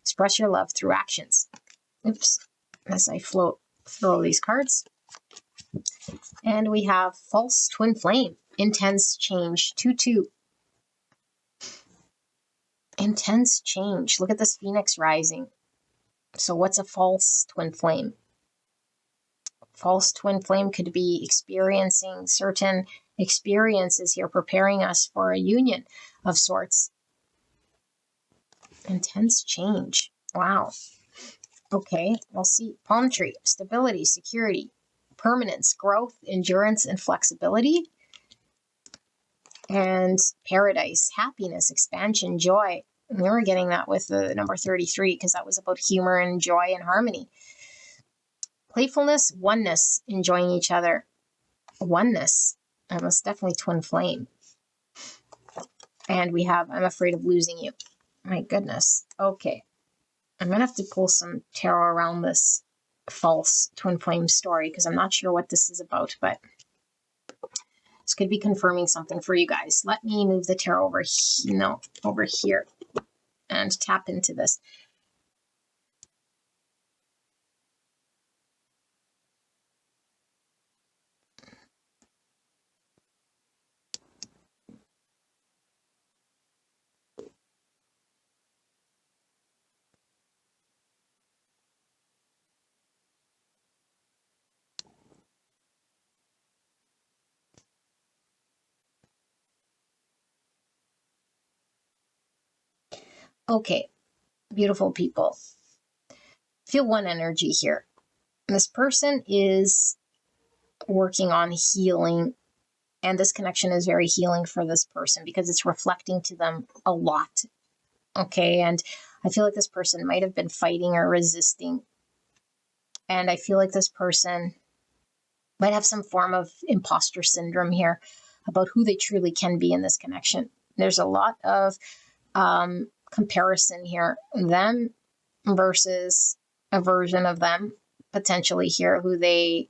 Express your love through actions. Oops, as I throw these cards. And we have false twin flame. Intense change. 2-2. Intense change. Look at this phoenix rising. So what's a false twin flame? False twin flame could be experiencing certain experiences here, preparing us for a union of sorts. Intense change. Wow. Okay, we'll see. Palm tree. Stability, security, permanence, growth, endurance, and flexibility. And paradise, happiness, expansion, joy. And we were getting that with the number 33 because that was about humor and joy and harmony. Playfulness, oneness, enjoying each other. Oneness. And that's definitely twin flame. And we have, I'm afraid of losing you. My goodness. Okay. I'm going to have to pull some tarot around this false twin flame story because I'm not sure what this is about, but this could be confirming something for you guys. Let me move the tarot over here and tap into this. Okay, beautiful people. Feel one energy here. This person is working on healing, and this connection is very healing for this person because it's reflecting to them a lot. Okay, and I feel like this person might have been fighting or resisting, and I feel like this person might have some form of imposter syndrome here about who they truly can be in this connection. There's a lot of comparison here, them versus a version of them potentially here who they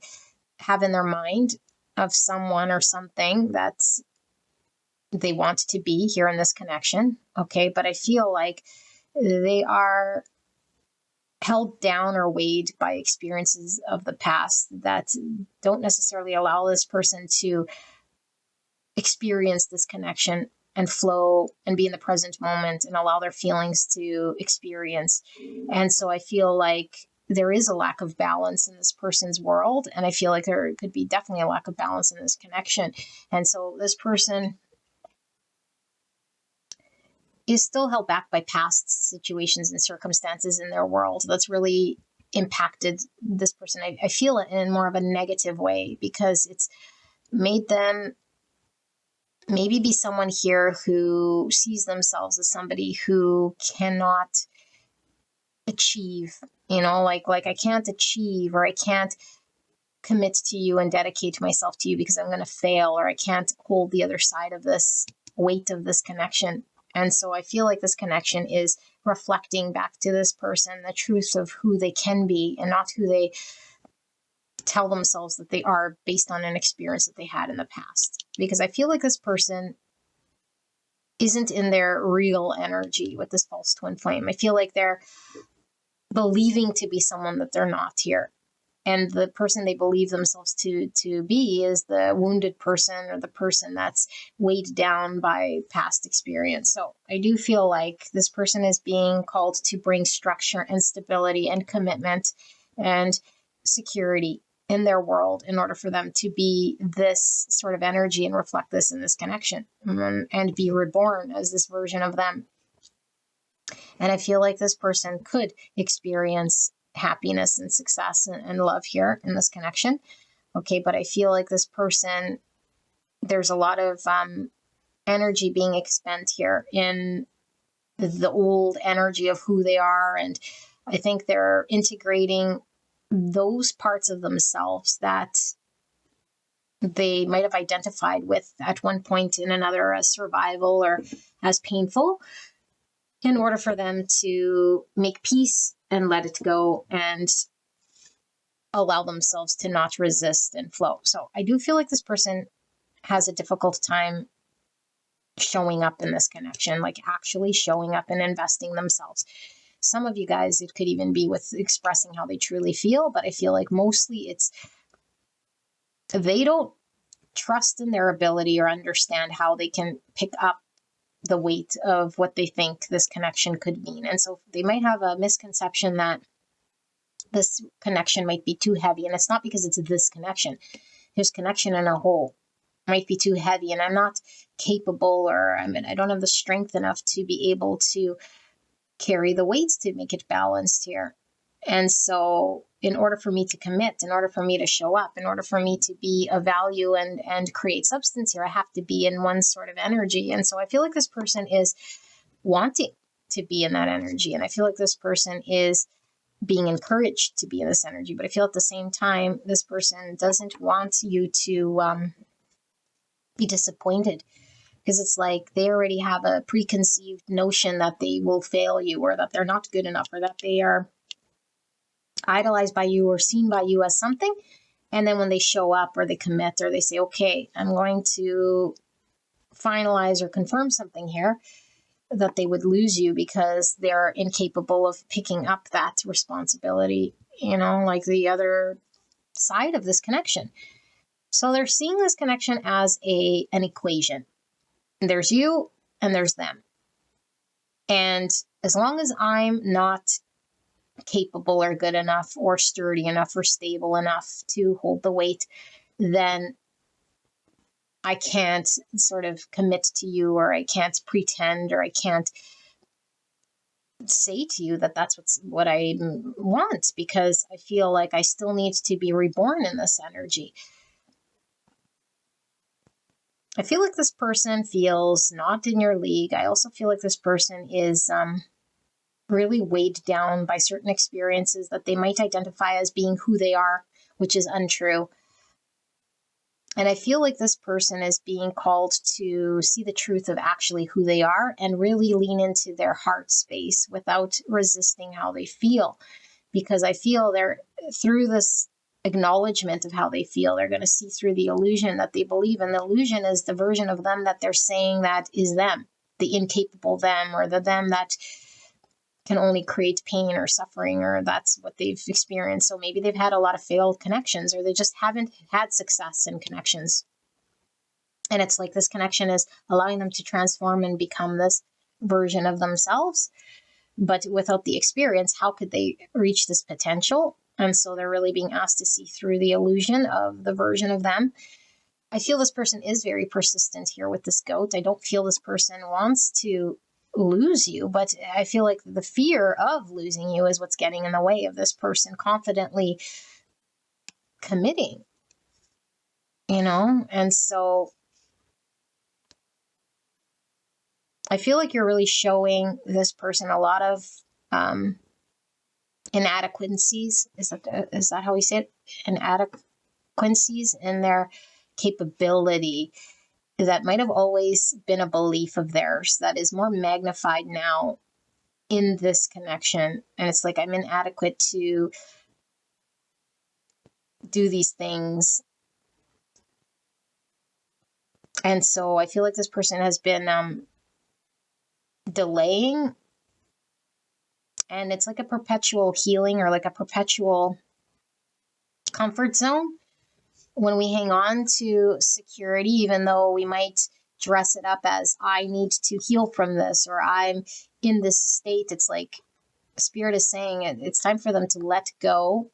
have in their mind of someone or something that's they want to be here in this connection. Okay, but I feel like they are held down or weighed by experiences of the past that don't necessarily allow this person to experience this connection and flow and be in the present moment and allow their feelings to experience. And so I feel like there is a lack of balance in this person's world. And I feel like there could be definitely a lack of balance in this connection. And so this person is still held back by past situations and circumstances in their world that's really impacted this person. I feel it in more of a negative way because it's made them maybe be someone here who sees themselves as somebody who cannot achieve, like I can't achieve, or I can't commit to you and dedicate myself to you because I'm going to fail, or I can't hold the other side of this weight of this connection. And so I feel like this connection is reflecting back to this person the truth of who they can be and not who they tell themselves that they are based on an experience that they had in the past. Because I feel like this person isn't in their real energy with this false twin flame. I feel like they're believing to be someone that they're not here. And the person they believe themselves to be is the wounded person or the person that's weighed down by past experience. So I do feel like this person is being called to bring structure and stability and commitment and security in their world in order for them to be this sort of energy and reflect this in this connection and be reborn as this version of them. And I feel like this person could experience happiness and success and love here in this connection. Okay, but I feel like this person, there's a lot of energy being expended here in the old energy of who they are. And I think they're integrating those parts of themselves that they might have identified with at one point in another as survival or as painful, in order for them to make peace and let it go and allow themselves to not resist and flow. So I do feel like this person has a difficult time showing up in this connection, like actually showing up and investing themselves. Some of you guys, it could even be with expressing how they truly feel, but I feel like mostly it's they don't trust in their ability or understand how they can pick up the weight of what they think this connection could mean. And so they might have a misconception that this connection might be too heavy. And it's not because it's this connection. His connection in a whole might be too heavy, and I'm not capable, or I don't have the strength enough to be able to carry the weights to make it balanced here. And so in order for me to commit, in order for me to show up, in order for me to be of value and create substance here, I have to be in one sort of energy. And so I feel like this person is wanting to be in that energy. And I feel like this person is being encouraged to be in this energy. But I feel at the same time, this person doesn't want you to be disappointed, because it's like they already have a preconceived notion that they will fail you, or that they're not good enough, or that they are idolized by you or seen by you as something. And then when they show up or they commit or they say, okay, I'm going to finalize or confirm something here, that they would lose you because they're incapable of picking up that responsibility, like the other side of this connection. So they're seeing this connection as an equation. There's you and there's them. And as long as I'm not capable or good enough or sturdy enough or stable enough to hold the weight, then I can't sort of commit to you, or I can't pretend, or I can't say to you that that's what I want, because I feel like I still need to be reborn in this energy. I feel like this person feels not in your league. I also feel like this person is really weighed down by certain experiences that they might identify as being who they are, which is untrue. And I feel like this person is being called to see the truth of actually who they are and really lean into their heart space without resisting how they feel. Because I feel they're, through this acknowledgement of how they feel, they're going to see through the illusion that they believe. And the illusion is the version of them that they're saying that is them, the incapable them, or the them that can only create pain or suffering, or that's what they've experienced. So maybe they've had a lot of failed connections, or they just haven't had success in connections. And it's like this connection is allowing them to transform and become this version of themselves. But without the experience, how could they reach this potential? And so they're really being asked to see through the illusion of the version of them. I feel this person is very persistent here with this goat. I don't feel this person wants to lose you, but I feel like the fear of losing you is what's getting in the way of this person confidently committing, and so I feel like you're really showing this person a lot of inadequacies. Is that how we say it? Inadequacies in their capability that might have always been a belief of theirs that is more magnified now in this connection. And it's like, I'm inadequate to do these things. And so I feel like this person has been delaying, and it's like a perpetual healing, or like a perpetual comfort zone when we hang on to security, even though we might dress it up as, I need to heal from this, or I'm in this state. It's like Spirit is saying it's time for them to let go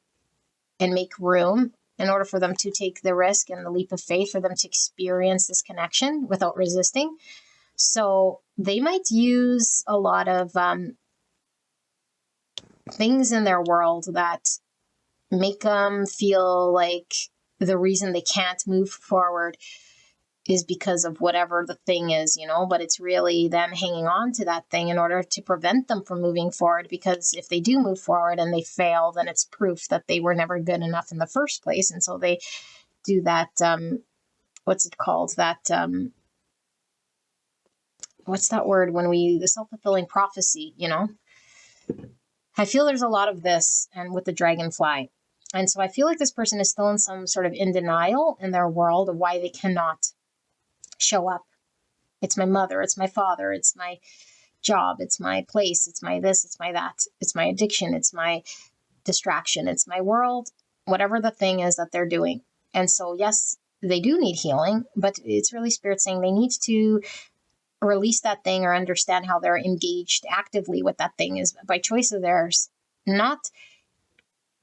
and make room in order for them to take the risk and the leap of faith, for them to experience this connection without resisting. So they might use a lot of things in their world that make them feel like the reason they can't move forward is because of whatever the thing is, but it's really them hanging on to that thing in order to prevent them from moving forward. Because if they do move forward and they fail, then it's proof that they were never good enough in the first place. And so they do that, what's it called? That, what's that word when the self-fulfilling prophecy, I feel there's a lot of this, and with the dragonfly. And so I feel like this person is still in some sort of in denial in their world of why they cannot show up. It's my mother, it's my father, it's my job, it's my place, it's my this, it's my that, it's my addiction, it's my distraction, it's my world, whatever the thing is that they're doing. And so, yes, they do need healing, but it's really Spirit saying they need to release that thing or understand how they're engaged actively with that thing is by choice of theirs, not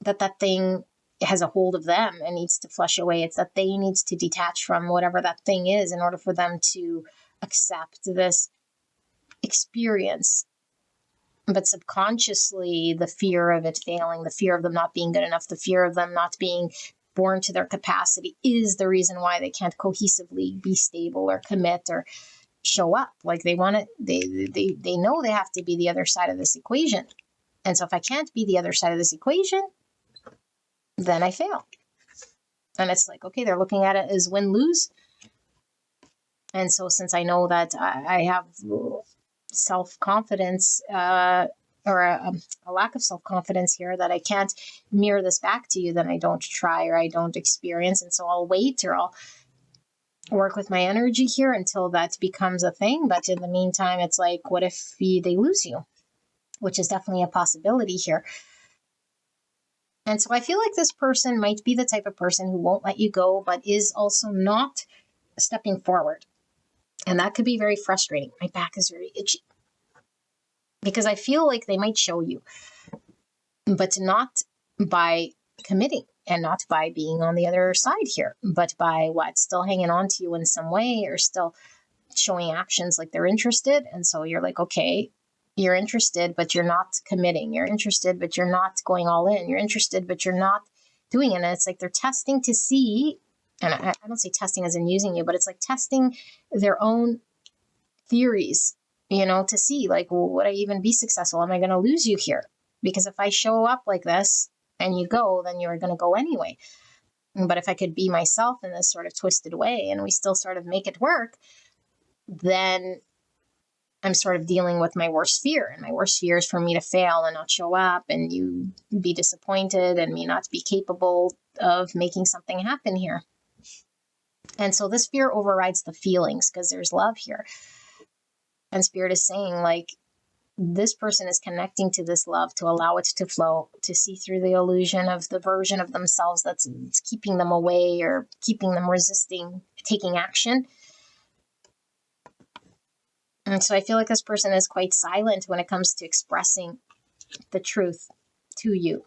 that thing has a hold of them and needs to flush away. It's that they need to detach from whatever that thing is in order for them to accept this experience. But subconsciously, the fear of it failing, the fear of them not being good enough, the fear of them not being born to their capacity is the reason why they can't cohesively be stable or commit or show up. Like they want it, they know they have to be the other side of this equation. And so if I can't be the other side of this equation, then I fail. And it's like, okay, they're looking at it as win-lose. And so since I know that I have self-confidence or a lack of self-confidence here, that I can't mirror this back to you, then I don't try or I don't experience. And so I'll wait or I'll work with my energy here until that becomes a thing. But in the meantime, it's like, what if they lose you? Which is definitely a possibility here. And so I feel like this person might be the type of person who won't let you go, but is also not stepping forward. And that could be very frustrating. My back is very itchy. Because I feel like they might show you, but not by committing and not by being on the other side here, but by still hanging on to you in some way or still showing actions like they're interested. And so you're like, okay, you're interested, but you're not committing. You're interested, but you're not going all in. You're interested, but you're not doing it. And it's like they're testing to see, and I don't say testing as in using you, but it's like testing their own theories, to see like, well, would I even be successful? Am I going to lose you here? Because if I show up like this and you go, then you're going to go anyway. But if I could be myself in this sort of twisted way and we still sort of make it work, then I'm sort of dealing with my worst fear. And my worst fear is for me to fail and not show up and you be disappointed and me not be capable of making something happen here. And so this fear overrides the feelings because there's love here. And Spirit is saying, like, this person is connecting to this love to allow it to flow, to see through the illusion of the version of themselves that's keeping them away or keeping them resisting taking action. And so I feel like this person is quite silent when it comes to expressing the truth to you.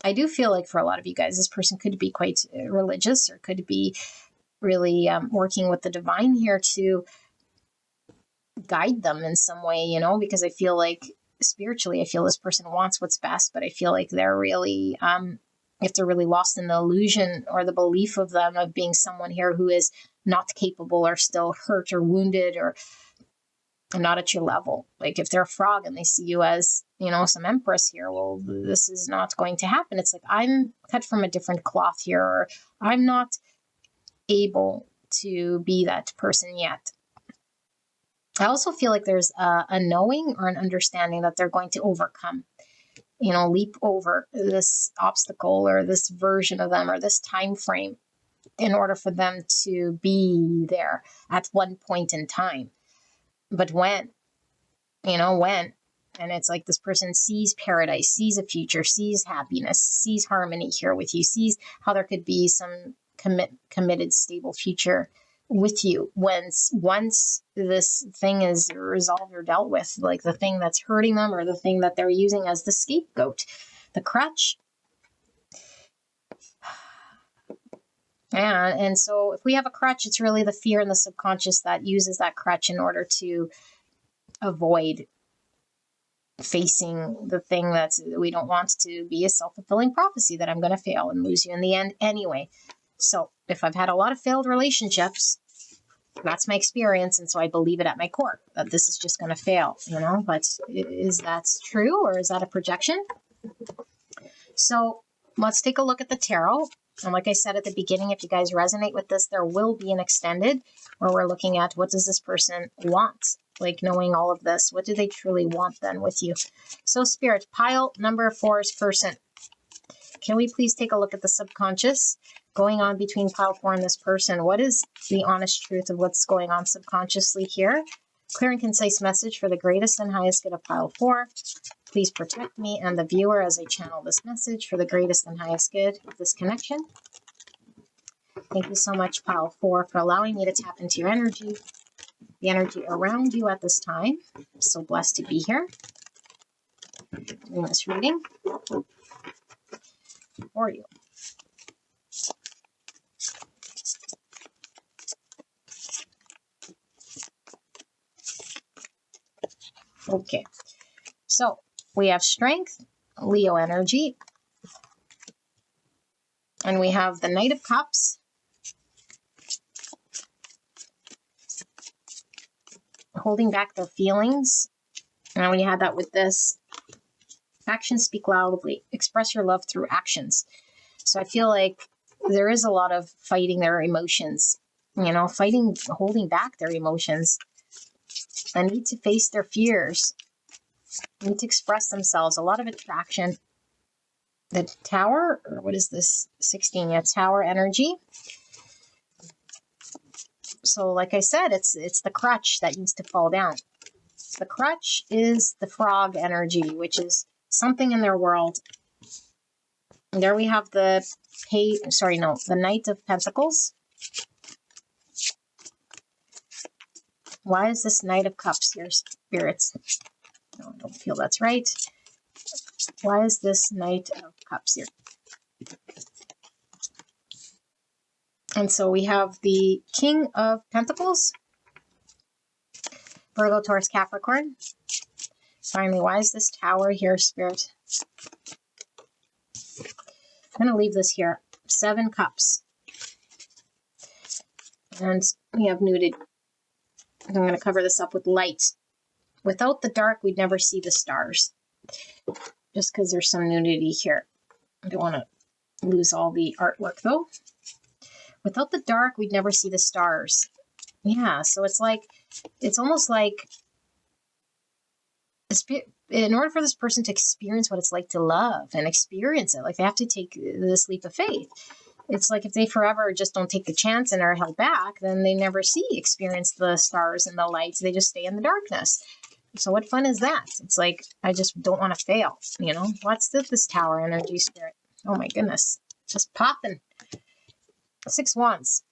I do feel like for a lot of you guys, this person could be quite religious or could be really working with the divine here to guide them in some way, because I feel like spiritually, I feel this person wants what's best, but I feel like they're really, if they're really lost in the illusion or the belief of them of being someone here who is not capable or still hurt or wounded or not at your level. Like if they're a frog and they see you as, some empress here, well, this is not going to happen. It's like, I'm cut from a different cloth here, or I'm not able to be that person yet. I also feel like there's a knowing or an understanding that they're going to overcome, leap over this obstacle or this version of them or this time frame in order for them to be there at one point in time. But when? And it's like this person sees paradise, sees a future, sees happiness, sees harmony here with you, sees how there could be some committed, stable future with you once this thing is resolved or dealt with, like the thing that's hurting them or the thing that they're using as the scapegoat, the crutch. And so if we have a crutch, it's really the fear in the subconscious that uses that crutch in order to avoid facing the thing that we don't want to be a self-fulfilling prophecy that I'm going to fail and lose you in the end anyway. So if I've had a lot of failed relationships, that's my experience. And so I believe it at my core that this is just going to fail, you know, but is that true or is that a projection? So let's take a look at the tarot. And like I said at the beginning, if you guys resonate with this, there will be an extended where we're looking at what does this person want? Like knowing all of this, what do they truly want then with you? So Spirit, pile number 4's person. Can we please take a look at the subconscious going on between pile 4 and this person? What is the honest truth of what's going on subconsciously here? Clear and concise message for the greatest and highest good of pile 4. Please protect me and the viewer as I channel this message for the greatest and highest good of this connection. Thank you so much, pile 4, for allowing me to tap into your energy, the energy around you at this time. I'm so blessed to be here doing this reading for you. Okay, so we have strength, Leo energy, and we have the Knight of Cups, holding back their feelings. And we had that with this. Actions speak loudly. Express your love through actions. So I feel like there is a lot of fighting their emotions, you know, holding back their emotions. A need to face their fears. Need to express themselves. A lot of attraction. The Tower, or what is this? 16, yeah, Tower energy. So like I said, it's the crutch that needs to fall down. The crutch is the Frog energy, which is something in their world. And there we have the Knight of Pentacles. Why is this Knight of Cups here, spirits? No, I don't feel that's right. Why is this Knight of Cups here? And so we have the King of Pentacles, Virgo, Taurus, Capricorn. Finally, why is this Tower here, Spirit? I'm going to leave this here. 7 Cups. And we have nudity. I'm going to cover this up with light. Without the dark, we'd never see the stars. Just because there's some nudity here. I don't want to lose all the artwork, though. Without the dark, we'd never see the stars. Yeah, so it's almost like in order for this person to experience what it's like to love and experience it, like they have to take this leap of faith. It's like if they forever just don't take the chance and are held back, then they never experience the stars and the lights. They just stay in the darkness. So what fun is that? It's like, I just don't want to fail, you know? What's this Tower energy, Spirit? Oh my goodness. Just popping. 6 Wands.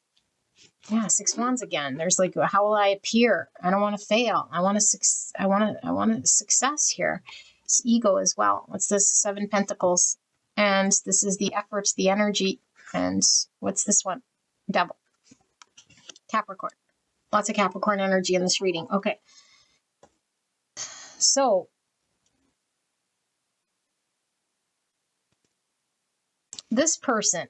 Yeah, 6 Wands again. There's like, how will I appear? I don't want to fail. I want a success here. It's ego as well. What's this? 7 Pentacles. And this is the efforts, the energy. And what's this one? Devil. Capricorn. Lots of Capricorn energy in this reading. Okay. So this person,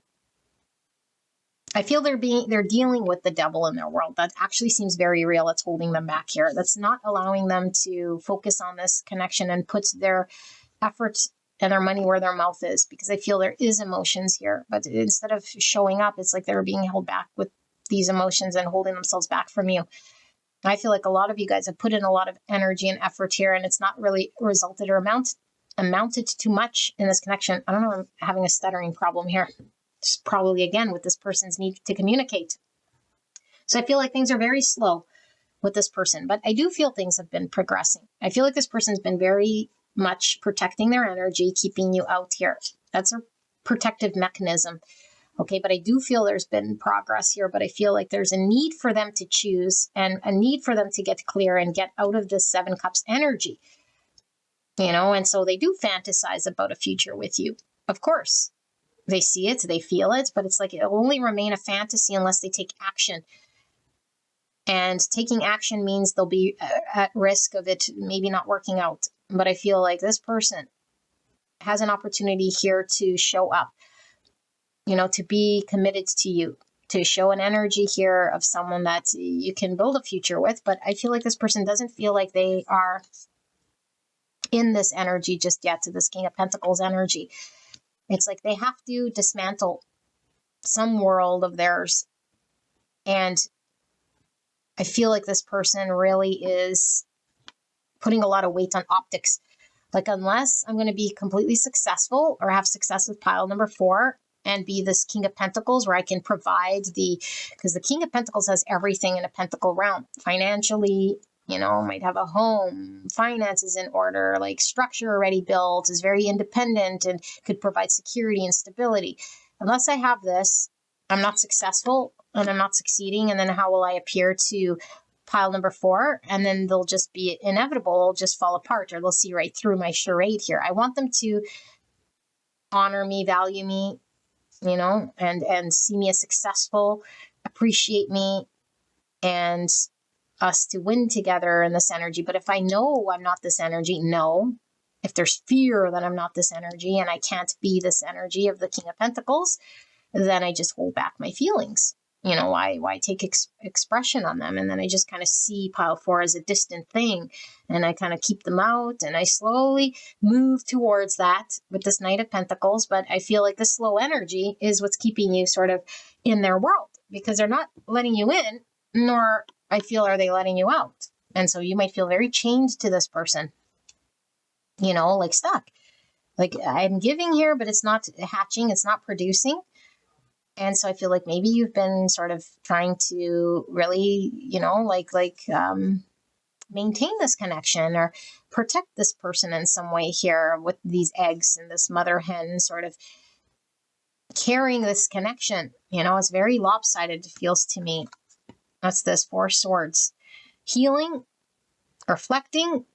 I feel they're dealing with the devil in their world. That actually seems very real. It's holding them back here. That's not allowing them to focus on this connection and put their efforts and their money where their mouth is, because I feel there is emotions here. But instead of showing up, it's like they're being held back with these emotions and holding themselves back from you. I feel like a lot of you guys have put in a lot of energy and effort here, and it's not really resulted or amounted to too much in this connection. I don't know, I'm having a stuttering problem here. It's probably, again, with this person's need to communicate. So I feel like things are very slow with this person, but I do feel things have been progressing. I feel like this person's been very much protecting their energy, keeping you out here. That's a protective mechanism. Okay, but I do feel there's been progress here, but I feel like there's a need for them to choose and a need for them to get clear and get out of this 7 Cups energy, you know, and so they do fantasize about a future with you. Of course, they see it, they feel it, but it's like it'll only remain a fantasy unless they take action. And taking action means they'll be at risk of it maybe not working out. But I feel like this person has an opportunity here to show up, to be committed to you, to show an energy here of someone that you can build a future with. But I feel like this person doesn't feel like they are in this energy just yet, to this King of Pentacles energy. It's like they have to dismantle some world of theirs. And I feel like this person really is putting a lot of weight on optics. Like, unless I'm going to be completely successful or have success with pile number 4 and be this King of Pentacles, where I can provide because the King of Pentacles has everything in a pentacle realm. Financially, might have a home, finances in order, like structure already built, is very independent and could provide security and stability. Unless I have this, I'm not successful and I'm not succeeding. And then how will I appear to pile number 4? And then they'll just be inevitable. It'll just fall apart, or they'll see right through my charade here. I want them to honor me, value me, and see me as successful, appreciate me, and us to win together in this energy. But if I know I'm not this energy, if there's fear that I'm not this energy and I can't be this energy of the King of Pentacles, then I just hold back my feelings. Why take expression on them? And then I just kind of see pile 4 as a distant thing, and I kind of keep them out, and I slowly move towards that with this Knight of Pentacles. But I feel like the slow energy is what's keeping you sort of in their world, because they're not letting you in, nor I feel are they letting you out. And so you might feel very chained to this person, like stuck. Like, I'm giving here, but it's not hatching, it's not producing. And so I feel like maybe you've been sort of trying to really, maintain this connection or protect this person in some way here with these eggs and this mother hen sort of carrying this connection. It's very lopsided, it feels to me. That's this 4 swords. Healing, reflecting.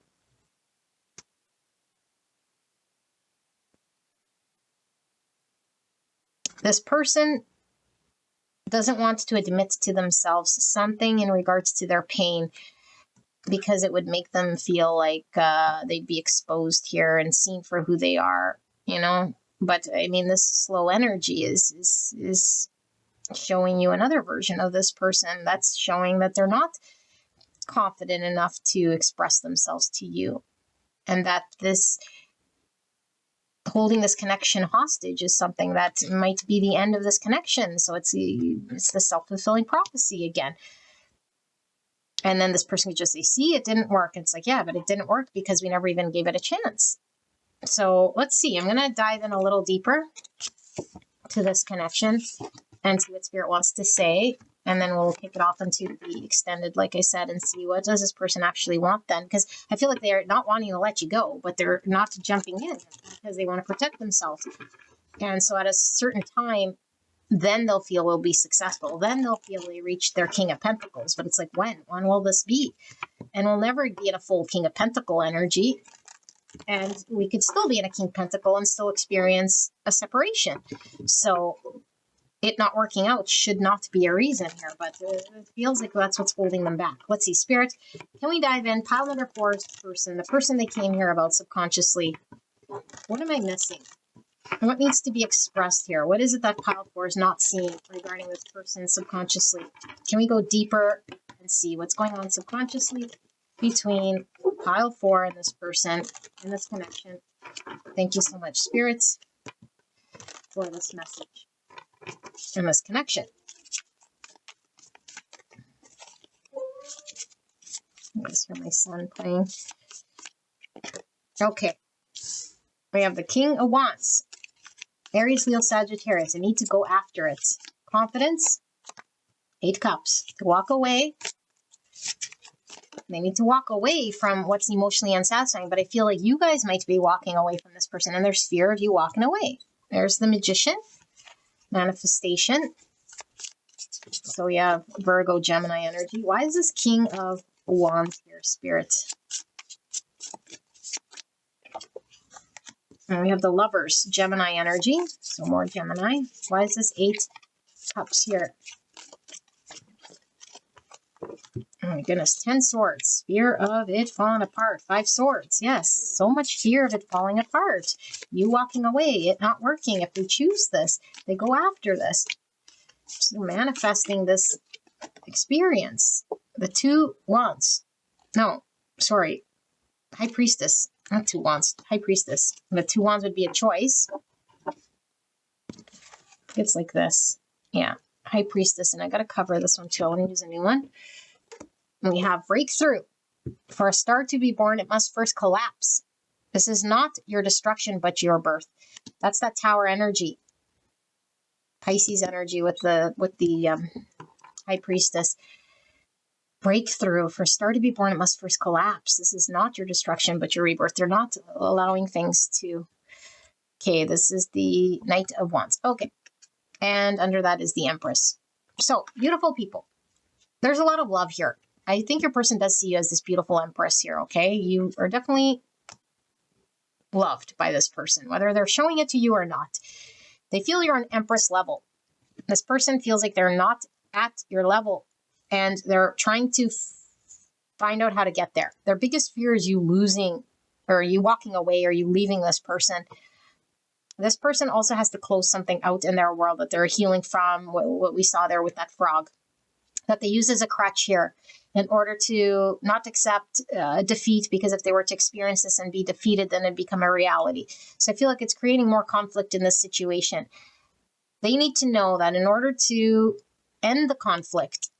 This person doesn't want to admit to themselves something in regards to their pain, because it would make them feel like they'd be exposed here and seen for who they are, But I mean, this slow energy is showing you another version of this person that's showing that they're not confident enough to express themselves to you, and that this holding this connection hostage is something that might be the end of this connection. So it's the self-fulfilling prophecy again. And then this person could just say, see, it didn't work. It's like, yeah, but it didn't work because we never even gave it a chance. So let's see. I'm going to dive in a little deeper to this connection and see what Spirit wants to say. And then we'll kick it off into the extended, like I said, and see what does this person actually want then. Because I feel like they're not wanting to let you go, but they're not jumping in because they want to protect themselves. And so at a certain time, then they'll feel we'll be successful. Then they'll feel they reached their King of Pentacles. But it's like, when? When will this be? And we'll never be in a full King of Pentacle energy. And we could still be in a King of Pentacle and still experience a separation. So it not working out should not be a reason here, but it feels like that's what's holding them back. Let's see, Spirit, can we dive in? Pile number 4 is the person they came here about subconsciously. What am I missing? What needs to be expressed here? What is it that pile 4 is not seeing regarding this person subconsciously? Can we go deeper and see what's going on subconsciously between pile 4 and this person and this connection? Thank you so much, spirits, for this message and this connection. This for my son playing. Okay. We have the King of Wands. Aries, Leo, Sagittarius. I need to go after it. Confidence. 8 Cups. To walk away. They need to walk away from what's emotionally unsatisfying, but I feel like you guys might be walking away from this person, and there's fear of you walking away. There's the Magician. Manifestation. So we have Virgo, Gemini energy. Why is this King of Wands here, Spirit? And we have the Lovers, Gemini energy. So more Gemini. Why is this 8 Cups here? Oh my goodness, 10 swords. Fear of it falling apart. 5 swords. Yes, so much fear of it falling apart. You walking away, it not working. If they choose this, they go after this. So manifesting this experience. The 2 wands. No, sorry. High Priestess. Not 2 wands. High Priestess. The 2 wands would be a choice. It's like this. Yeah. High Priestess. And I got to cover this one too. I want to use a new one. And we have breakthrough. For a star to be born, it must first collapse. This is not your destruction, but your birth. That's that Tower energy. Pisces energy with the High Priestess. Breakthrough. For a star to be born, it must first collapse. This is not your destruction, but your rebirth. They're not allowing things to... Okay, this is the Knight of Wands. Okay. And under that is the Empress. So, beautiful people. There's a lot of love here. I think your person does see you as this beautiful Empress here, okay? You are definitely loved by this person, whether they're showing it to you or not. They feel you're on Empress level. This person feels like they're not at your level, and they're trying to find out how to get there. Their biggest fear is you losing, or you walking away, or you leaving this person. This person also has to close something out in their world that they're healing from, what we saw there with that frog, that they use as a crutch here in order to not accept defeat, because if they were to experience this and be defeated, then it'd become a reality. So I feel like it's creating more conflict in this situation. They need to know that in order to end the conflict,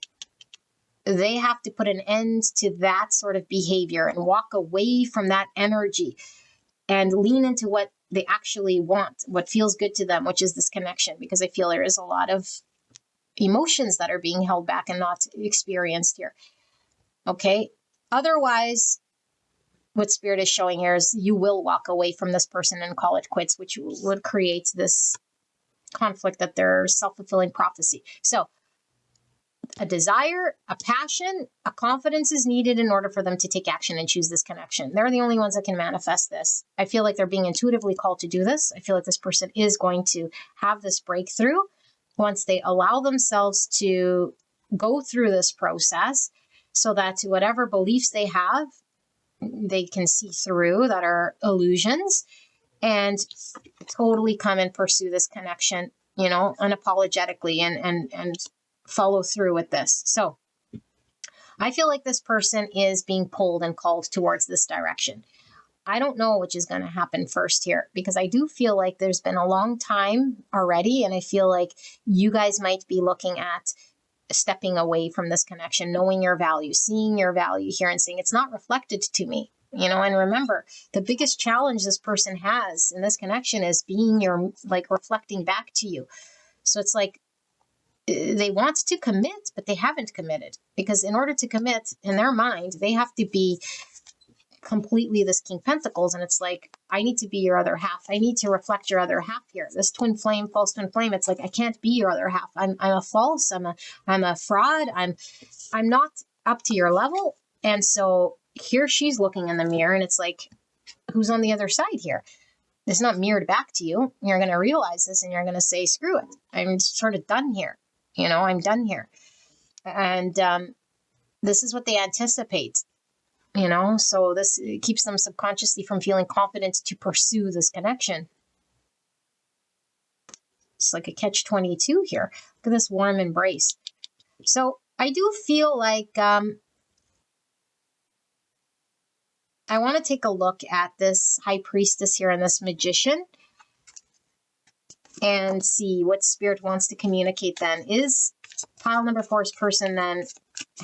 they have to put an end to that sort of behavior and walk away from that energy and lean into what they actually want, what feels good to them, which is this connection, because I feel there is a lot of emotions that are being held back and not experienced here. Okay. Otherwise, what Spirit is showing here is you will walk away from this person and call it quits, which would create this conflict that they're self-fulfilling prophecy. So a desire, a passion, a confidence is needed in order for them to take action and choose this connection. They're the only ones that can manifest this. I feel like they're being intuitively called to do this. I feel like this person is going to have this breakthrough once they allow themselves to go through this process, so that whatever beliefs they have, they can see through that are illusions, and totally come and pursue this connection, you know, unapologetically, and follow through with this. So I feel like this person is being pulled and called towards this direction. I don't know which is going to happen first here, because I do feel like there's been a long time already, and I feel like you guys might be looking at stepping away from this connection, knowing your value, seeing your value here and saying it's not reflected to me, you know. And remember, the biggest challenge this person has in this connection is being reflecting back to you. So it's like they want to commit, but they haven't committed, because in order to commit in their mind, they have to be completely this King Pentacles, and it's like, I need to be your other half. I need to reflect your other half here. This twin flame, false twin flame. It's like, I can't be your other half. I'm a false. I'm a fraud. I'm not up to your level. And so here she's looking in the mirror, and it's like, who's on the other side here? It's not mirrored back to you. You're going to realize this, and you're going to say, screw it. I'm sort of done here. You know, I'm done here. And this is what they anticipate. You know, so this keeps them subconsciously from feeling confident to pursue this connection. It's like a catch-22 here. Look at this warm embrace. So I do feel like I want to take a look at this High Priestess here and this Magician and see what Spirit wants to communicate then. Is pile number 4's person then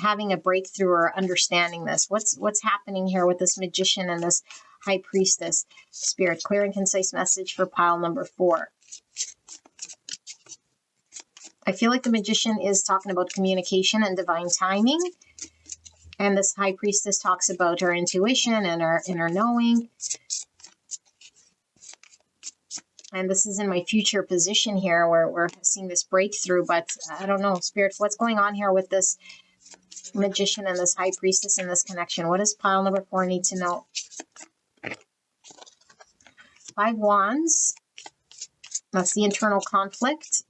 having a breakthrough or understanding this? What's happening here with this Magician and this High Priestess? Spirit, clear and concise message for pile number 4. I feel like the Magician is talking about communication and divine timing, and this High Priestess talks about her intuition and her inner knowing. And this is in my future position here where we're seeing this breakthrough, but I don't know, Spirit, what's going on here with this Magician and this High Priestess in this connection? What does pile number 4 need to know? 5 Wands. That's the internal conflict.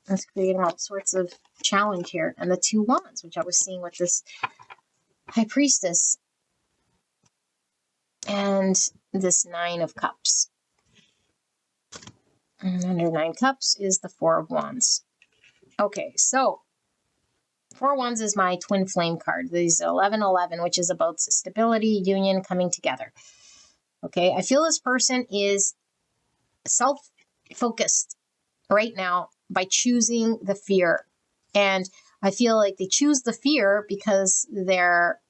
That's creating all sorts of challenge here. And the 2 wands, which I was seeing with this High Priestess. And this 9 of Cups. And under 9 Cups is the 4 of Wands. Okay, so 4 Wands is my twin flame card. These 11-11, which is about stability, union, coming together. Okay, I feel this person is self-focused right now by choosing the fear. And I feel like they choose the fear because they're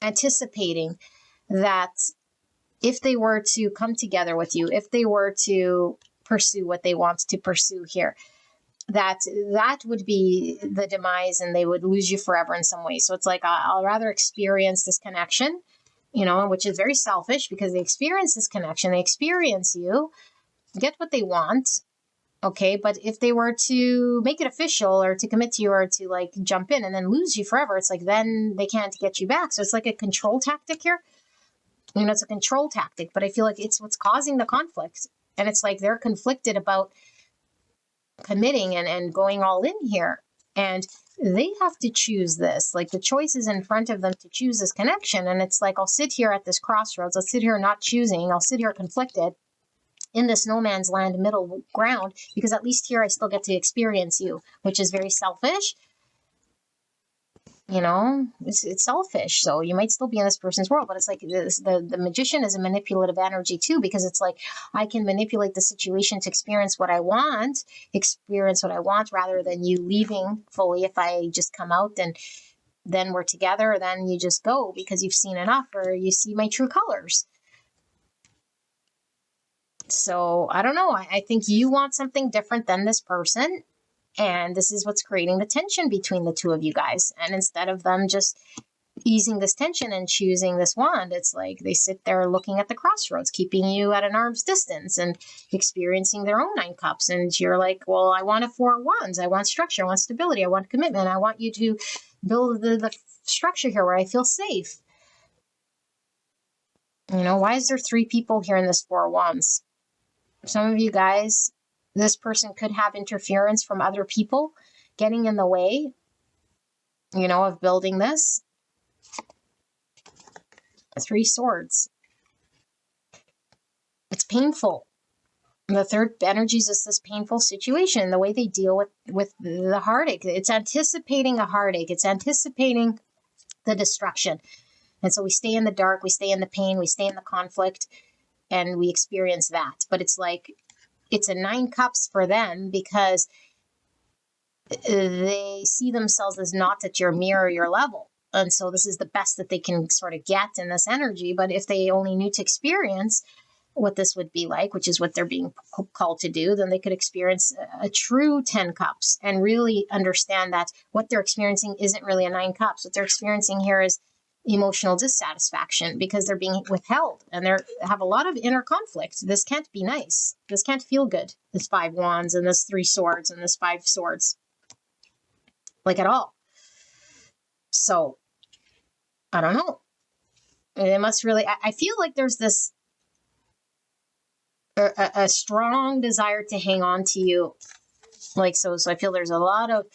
anticipating that if they were to come together with you, if they were to pursue what they want to pursue here, that would be the demise and they would lose you forever in some way. So it's like, I'll rather experience this connection, you know, which is very selfish because they experience this connection, they experience you, get what they want. Okay, but if they were to make it official or to commit to you or to like jump in and then lose you forever, it's like then they can't get you back. So it's like a control tactic here. You know, it's a control tactic, but I feel like it's what's causing the conflict. And it's like they're conflicted about committing and going all in here. And they have to choose this. Like the choice is in front of them to choose this connection. And it's like, I'll sit here at this crossroads. I'll sit here not choosing. I'll sit here conflicted in this no man's land middle ground, because at least here I still get to experience you, which is very selfish. You know, it's selfish. So you might still be in this person's world, but it's like the magician is a manipulative energy too, because it's like I can manipulate the situation to experience what I want rather than you leaving fully. If I just come out and then we're together, then you just go because you've seen enough or you see my true colors. So I don't know. I think you want something different than this person. And this is what's creating the tension between the 2 of you guys. And instead of them just easing this tension and choosing this wand, it's like they sit there looking at the crossroads, keeping you at an arm's distance and experiencing their own 9 cups. And you're like, well, I want a 4 wands. I want structure. I want stability. I want commitment. I want you to build the structure here where I feel safe. You know, why is there 3 people here in this 4 wands? Some of you guys, this person could have interference from other people getting in the way, you know, of building this. 3 swords. It's painful. The 3rd energy is just this painful situation, the way they deal with the heartache. It's anticipating a heartache. It's anticipating the destruction. And so we stay in the dark, we stay in the pain, we stay in the conflict, and we experience that. But it's like, it's a 9 cups for them because they see themselves as not at your mirror, your level. And so this is the best that they can sort of get in this energy. But if they only knew to experience what this would be like, which is what they're being called to do, then they could experience a true 10 cups and really understand that what they're experiencing isn't really a 9 cups. What they're experiencing here is emotional dissatisfaction because they're being withheld and they have a lot of inner conflict. This can't be nice. This can't feel good. This 5 wands and this 3 swords and this 5 swords, like at all. So I don't know. It must really, I feel like there's this, a strong desire to hang on to you. Like, so I feel there's a lot of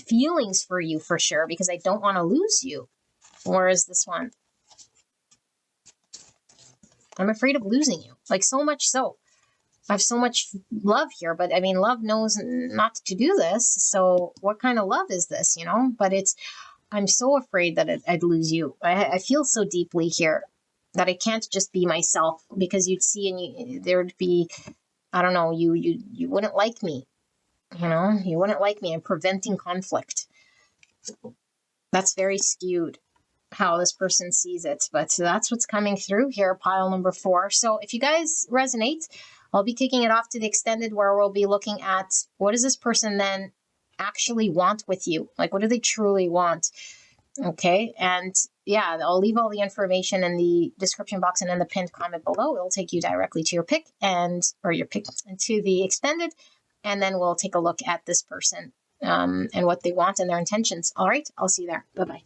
feelings for you for sure, because I don't want to lose you. Whereas this one, I'm afraid of losing you. Like, so much so. I have so much love here, but I mean, love knows not to do this. So what kind of love is this, you know? But I'm so afraid that I'd lose you. I feel so deeply here that I can't just be myself, because you'd see and there would be, I don't know, you wouldn't like me, you know? You wouldn't like me. I'm preventing conflict. That's very skewed how this person sees it, but that's what's coming through here, pile number 4. So if you guys resonate, I'll be kicking it off to the extended, where we'll be looking at what does this person then actually want with you? Like, what do they truly want? Okay. And yeah, I'll leave all the information in the description box and in the pinned comment below. It'll take you directly to your pick and to the extended. And then we'll take a look at this person and what they want and their intentions. All right. I'll see you there. Bye-bye.